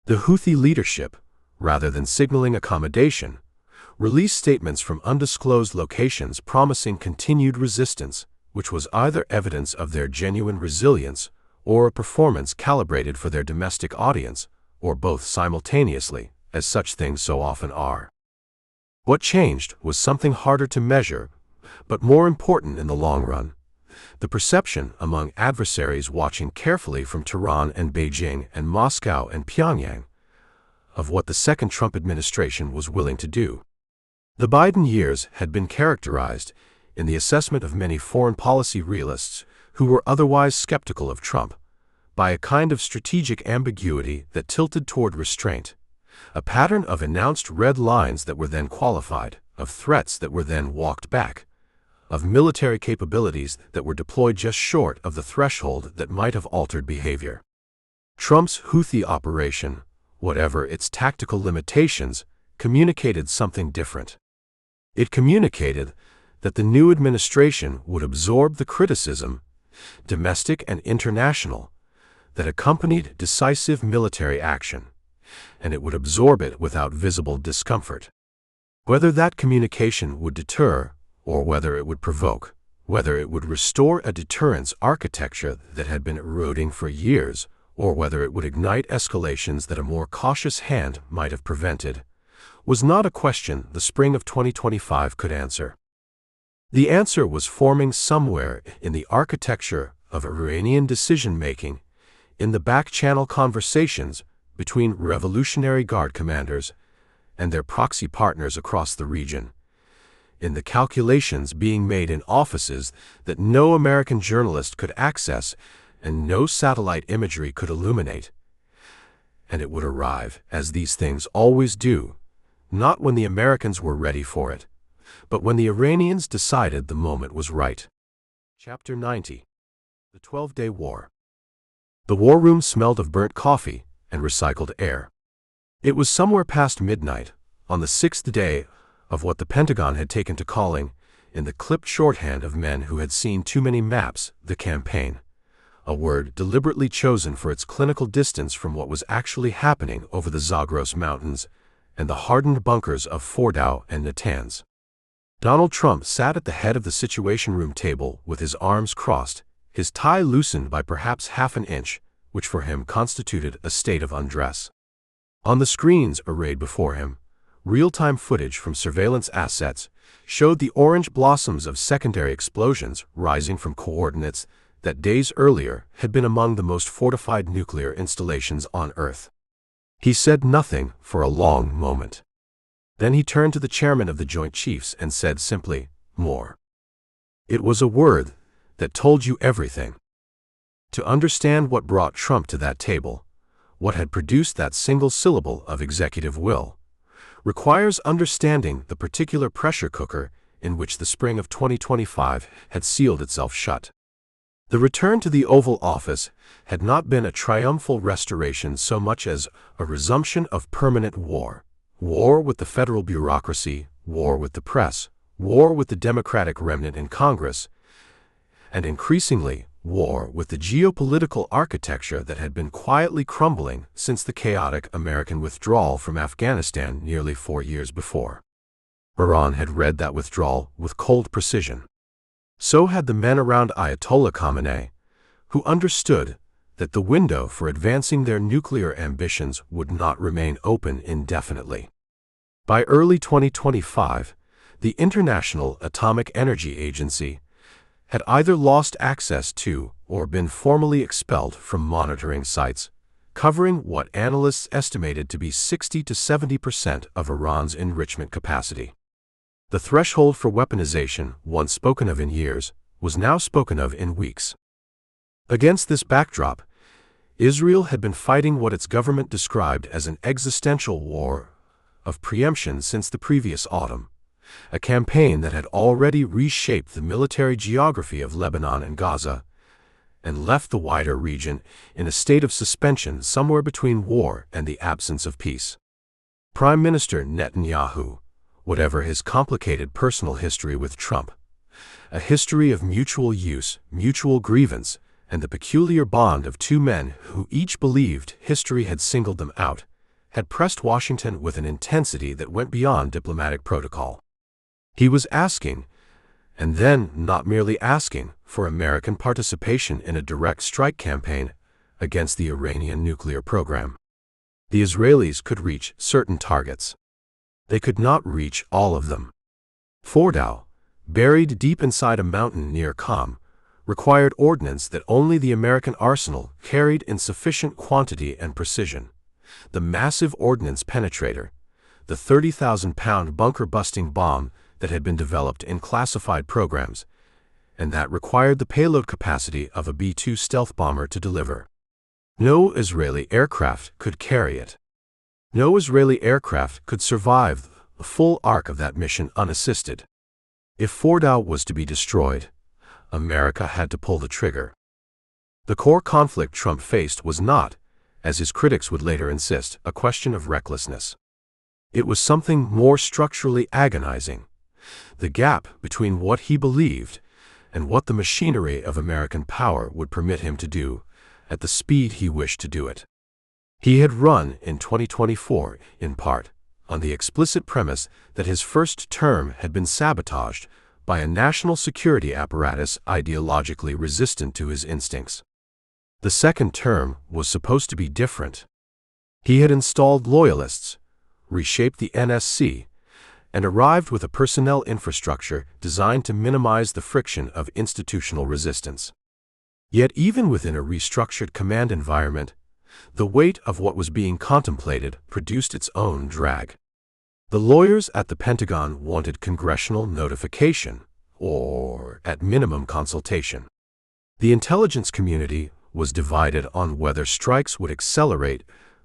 The Houthi leadership, rather than signaling accommodation, released statements from undisclosed locations promising continued resistance, which was either evidence of their genuine resilience or a performance calibrated for their domestic audience, or both simultaneously, as such things so often are. What changed was something harder to measure, but more important in the long run: the perception among adversaries watching carefully from Tehran and Beijing and Moscow and Pyongyang of what the second Trump administration was willing to do. The Biden years had been characterized, in the assessment of many foreign policy realists who were otherwise skeptical of Trump, by a kind of strategic ambiguity that tilted toward restraint, a pattern of announced red lines that were then qualified, of threats that were then walked back, of military capabilities that were deployed just short of the threshold that might have altered behavior. Trump's Houthi operation, whatever its tactical limitations, communicated something different. It communicated that the new administration would absorb the criticism, domestic and international, that accompanied decisive military action, and it would absorb it without visible discomfort. Whether that communication would deter, or whether it would provoke, whether it would restore a deterrence architecture that had been eroding for years, or whether it would ignite escalations that a more cautious hand might have prevented, was not a question the spring of 2025 could answer. The answer was forming somewhere in the architecture of Iranian decision-making, in the back-channel conversations between Revolutionary Guard commanders and their proxy partners across the region, in the calculations being made in offices that no American journalist could access and no satellite imagery could illuminate. And it would arrive, as these things always do, not when the Americans were ready for it, but when the Iranians decided the moment was right. Chapter 90. The 12-Day War. The war room smelled of burnt coffee and recycled air. It was somewhere past midnight, on the 6th day of what the Pentagon had taken to calling, in the clipped shorthand of men who had seen too many maps, the campaign, a word deliberately chosen for its clinical distance from what was actually happening over the Zagros Mountains and the hardened bunkers of Fordow and Natanz. Donald Trump sat at the head of the Situation Room table with his arms crossed, his tie loosened by perhaps half an inch, which for him constituted a state of undress. On the screens arrayed before him, real-time footage from surveillance assets showed the orange blossoms of secondary explosions rising from coordinates that days earlier had been among the most fortified nuclear installations on Earth. He said nothing for a long moment. Then he turned to the chairman of the Joint Chiefs and said simply, "More." It was a word that told you everything. To understand what brought Trump to that table, what had produced that single syllable of executive will, requires understanding the particular pressure cooker in which the spring of 2025 had sealed itself shut. The return to the Oval Office had not been a triumphal restoration so much as a resumption of permanent war. War with the federal bureaucracy, war with the press, war with the Democratic remnant in Congress, and increasingly, war with the geopolitical architecture that had been quietly crumbling since the chaotic American withdrawal from Afghanistan nearly 4 years before. Iran had read that withdrawal with cold precision. So had the men around Ayatollah Khamenei, who understood that the window for advancing their nuclear ambitions would not remain open indefinitely. By early 2025, the International Atomic Energy Agency had either lost access to or been formally expelled from monitoring sites, covering what analysts estimated to be 60 to 70% of Iran's enrichment capacity. The threshold for weaponization, once spoken of in years, was now spoken of in weeks. Against this backdrop, Israel had been fighting what its government described as an existential war of preemption since the previous autumn, a campaign that had already reshaped the military geography of Lebanon and Gaza, and left the wider region in a state of suspension somewhere between war and the absence of peace. Prime Minister Netanyahu, whatever his complicated personal history with Trump, a history of mutual use, mutual grievance, and the peculiar bond of two men who each believed history had singled them out, had pressed Washington with an intensity that went beyond diplomatic protocol. He was asking, and then not merely asking, for American participation in a direct strike campaign against the Iranian nuclear program. The Israelis could reach certain targets. They could not reach all of them. Fordow, buried deep inside a mountain near Qom, required ordnance that only the American arsenal carried in sufficient quantity and precision. The massive ordnance penetrator, the 30,000-pound bunker-busting bomb that had been developed in classified programs, and that required the payload capacity of a B-2 stealth bomber to deliver. No Israeli aircraft could carry it. No Israeli aircraft could survive the full arc of that mission unassisted. If Fordow was to be destroyed, America had to pull the trigger. The core conflict Trump faced was not, as his critics would later insist, a question of recklessness. It was something more structurally agonizing: the gap between what he believed and what the machinery of American power would permit him to do at the speed he wished to do it. He had run in 2024, in part, on the explicit premise that his first term had been sabotaged by a national security apparatus ideologically resistant to his instincts. The second term was supposed to be different. He had installed loyalists, reshaped the NSC, and arrived with a personnel infrastructure designed to minimize the friction of institutional resistance. Yet even within a restructured command environment, the weight of what was being contemplated produced its own drag. The lawyers at the Pentagon wanted congressional notification, or, at minimum, consultation. The intelligence community was divided on whether strikes would accelerate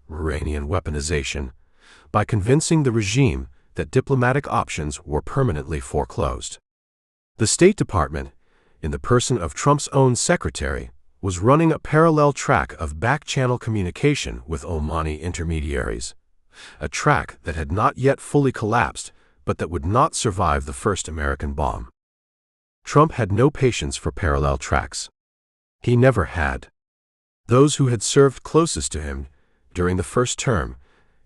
Iranian weaponization by convincing the regime that diplomatic options were permanently foreclosed. The State Department, in the person of Trump's own secretary, was running a parallel track of back-channel communication with Omani intermediaries, a track that had not yet fully collapsed but that would not survive the first American bomb. Trump had no patience for parallel tracks. He never had. Those who had served closest to him during the first term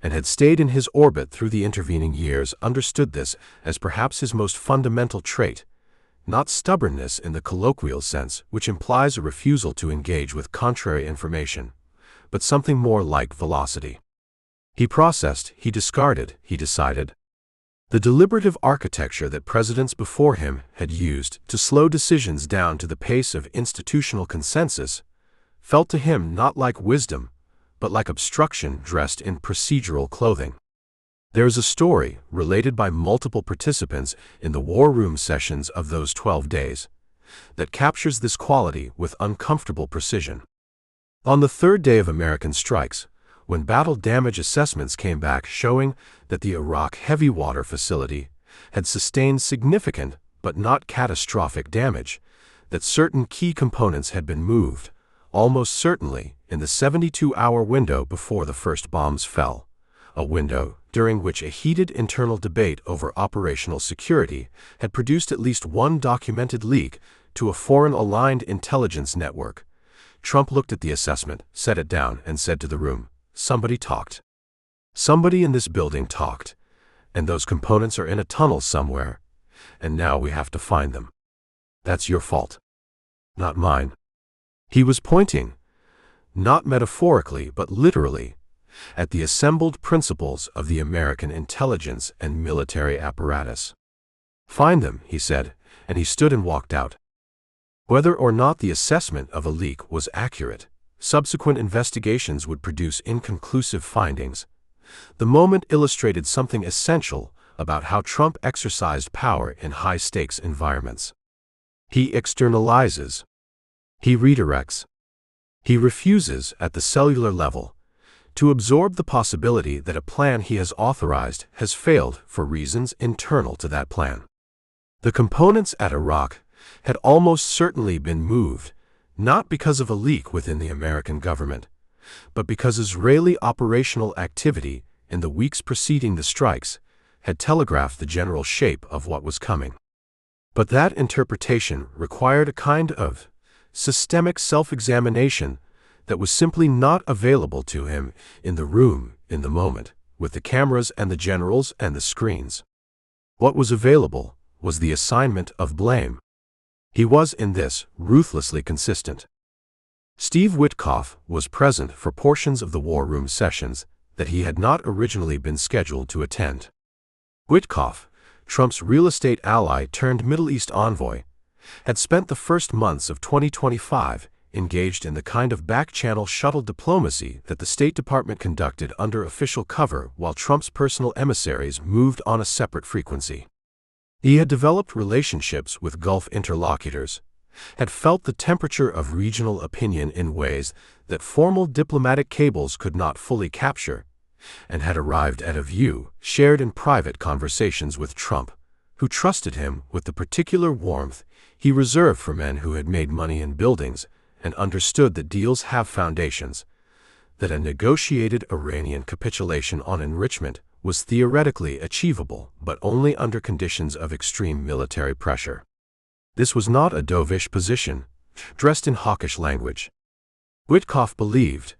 and had stayed in his orbit through the intervening years understood this as perhaps his most fundamental trait, not stubbornness in the colloquial sense, which implies a refusal to engage with contrary information, but something more like velocity. He processed, he discarded, he decided. The deliberative architecture that presidents before him had used to slow decisions down to the pace of institutional consensus felt to him not like wisdom, but like obstruction dressed in procedural clothing. There is a story, related by multiple participants in the war room sessions of those 12 days, that captures this quality with uncomfortable precision. On the third day of American strikes, when battle damage assessments came back showing that the Iraq heavy water facility had sustained significant but not catastrophic damage, that certain key components had been moved, almost certainly in the 72-hour window before the first bombs fell, a window during which a heated internal debate over operational security had produced at least one documented leak to a foreign-aligned intelligence network. Trump looked at the assessment, set it down, and said to the room, "Somebody talked. Somebody in this building talked, and those components are in a tunnel somewhere, and now we have to find them. That's your fault, not mine." He was pointing, not metaphorically but literally, at the assembled principles of the American intelligence and military apparatus. "Find them," he said, and he stood and walked out. Whether or not the assessment of a leak was accurate, subsequent investigations would produce inconclusive findings. The moment illustrated something essential about how Trump exercised power in high-stakes environments. He externalizes. He redirects. He refuses, at the cellular level, to absorb the possibility that a plan he has authorized has failed for reasons internal to that plan. The components at Iraq had almost certainly been moved, not because of a leak within the American government, but because Israeli operational activity in the weeks preceding the strikes had telegraphed the general shape of what was coming. But that interpretation required a kind of systemic self-examination that was simply not available to him in the room, in the moment, with the cameras and the generals and the screens. What was available was the assignment of blame. He was in this ruthlessly consistent. Steve Witkoff was present for portions of the war room sessions that he had not originally been scheduled to attend. Witkoff, Trump's real estate ally turned Middle East envoy, had spent the first months of 2025 engaged in the kind of back-channel shuttle diplomacy that the State Department conducted under official cover while Trump's personal emissaries moved on a separate frequency. He had developed relationships with Gulf interlocutors, had felt the temperature of regional opinion in ways that formal diplomatic cables could not fully capture, and had arrived at a view shared in private conversations with Trump, who trusted him with the particular warmth he reserved for men who had made money in buildings and understood that deals have foundations, that a negotiated Iranian capitulation on enrichment was theoretically achievable but only under conditions of extreme military pressure. This was not a dovish position, dressed in hawkish language. Witkoff believed,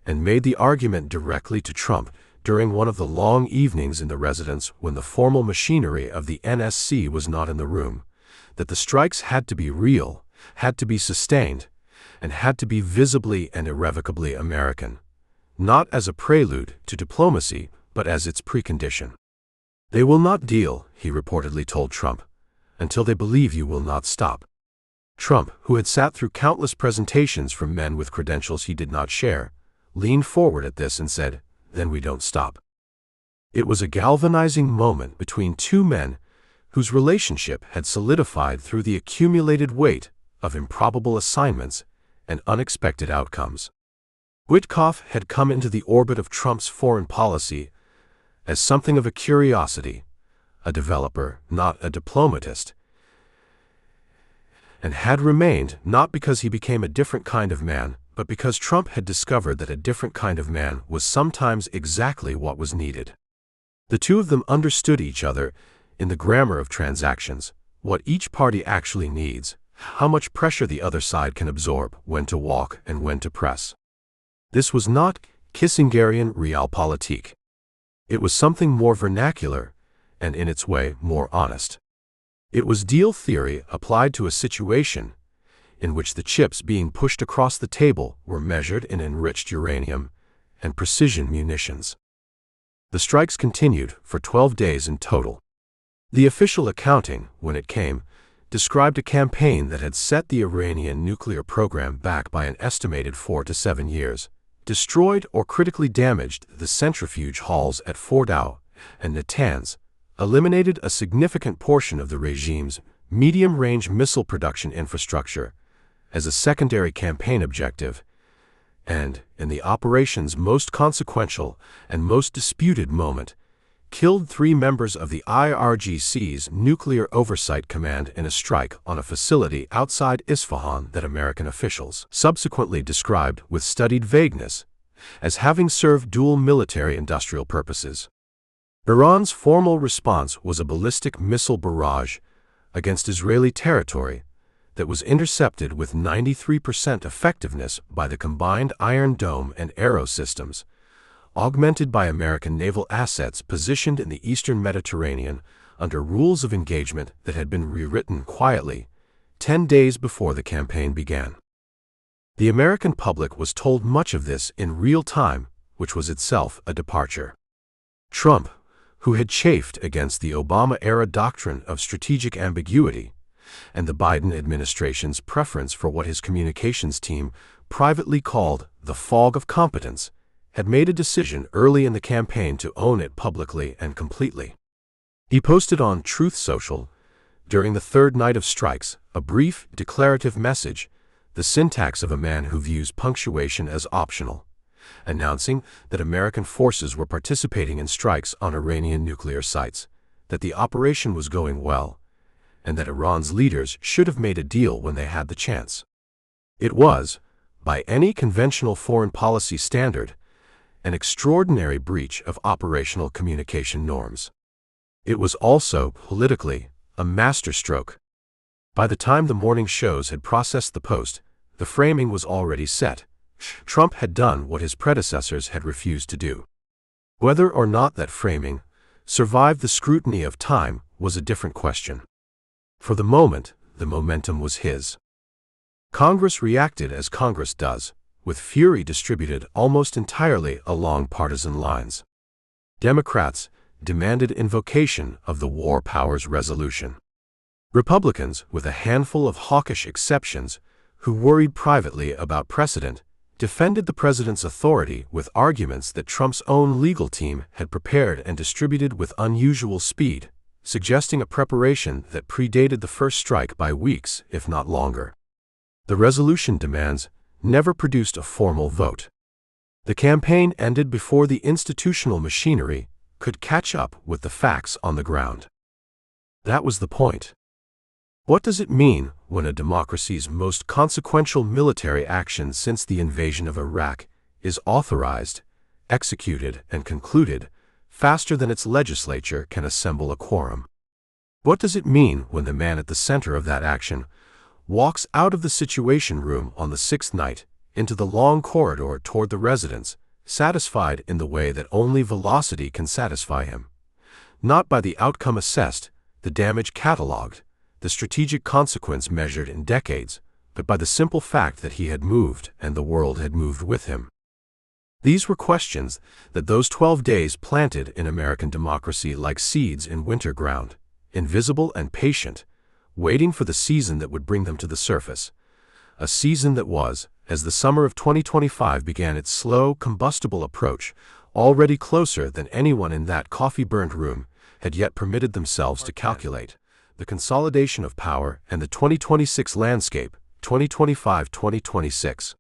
and made the argument directly to Trump during one of the long evenings in the residence when the formal machinery of the NSC was not in the room, that the strikes had to be real, had to be sustained, and had to be visibly and irrevocably American, not as a prelude to diplomacy, but as its precondition. "They will not deal," he reportedly told Trump, "until they believe you will not stop." Trump, who had sat through countless presentations from men with credentials he did not share, leaned forward at this and said, "Then we don't stop." It was a galvanizing moment between two men whose relationship had solidified through the accumulated weight of improbable assignments and unexpected outcomes. Witkoff had come into the orbit of Trump's foreign policy as something of a curiosity, a developer, not a diplomatist, and had remained not because he became a different kind of man, but because Trump had discovered that a different kind of man was sometimes exactly what was needed. The two of them understood each other in the grammar of transactions, what each party actually needs, how much pressure the other side can absorb, when to walk and when to press. This was not Kissingerian realpolitik. It was something more vernacular, and in its way more honest. It was deal theory applied to a situation in which the chips being pushed across the table were measured in enriched uranium and precision munitions. The strikes continued for 12 days in total. The official accounting, when it came, described a campaign that had set the Iranian nuclear program back by an estimated 4 to 7 years, destroyed or critically damaged the centrifuge halls at Fordow and Natanz, eliminated a significant portion of the regime's medium-range missile production infrastructure as a secondary campaign objective, and, in the operation's most consequential and most disputed moment, killed 3 members of the IRGC's Nuclear Oversight Command in a strike on a facility outside Isfahan that American officials subsequently described with studied vagueness as having served dual military-industrial purposes. Iran's formal response was a ballistic missile barrage against Israeli territory that was intercepted with 93% effectiveness by the combined Iron Dome and Arrow systems, augmented by American naval assets positioned in the eastern Mediterranean under rules of engagement that had been rewritten quietly 10 days before the campaign began. The American public was told much of this in real time, which was itself a departure. Trump, who had chafed against the Obama-era doctrine of strategic ambiguity and the Biden administration's preference for what his communications team privately called the fog of competence, had made a decision early in the campaign to own it publicly and completely. He posted on Truth Social, during the third night of strikes, a brief, declarative message, the syntax of a man who views punctuation as optional, announcing that American forces were participating in strikes on Iranian nuclear sites, that the operation was going well, and that Iran's leaders should have made a deal when they had the chance. It was, by any conventional foreign policy standard, an extraordinary breach of operational communication norms. It was also, politically, a masterstroke. By the time the morning shows had processed the post, the framing was already set. Trump had done what his predecessors had refused to do. Whether or not that framing survived the scrutiny of time was a different question. For the moment, the momentum was his. Congress reacted as Congress does, with fury distributed almost entirely along partisan lines. Democrats demanded invocation of the War Powers Resolution. Republicans, with a handful of hawkish exceptions, who worried privately about precedent, defended the president's authority with arguments that Trump's own legal team had prepared and distributed with unusual speed, suggesting a preparation that predated the first strike by weeks, if not longer. The resolution demands never produced a formal vote. The campaign ended before the institutional machinery could catch up with the facts on the ground. That was the point. What does it mean when a democracy's most consequential military action since the invasion of Iraq is authorized, executed, and concluded faster than its legislature can assemble a quorum? What does it mean when the man at the center of that action walks out of the Situation Room on the sixth night into the long corridor toward the residence, satisfied in the way that only velocity can satisfy him? Not by the outcome assessed, the damage catalogued, the strategic consequence measured in decades, but by the simple fact that he had moved and the world had moved with him. These were questions that those 12 days planted in American democracy like seeds in winter ground, invisible and patient, waiting for the season that would bring them to the surface. A season that was, as the summer of 2025 began its slow, combustible approach, already closer than anyone in that coffee-burned room had yet permitted themselves to calculate. The consolidation of power and the 2026 landscape, 2025-2026.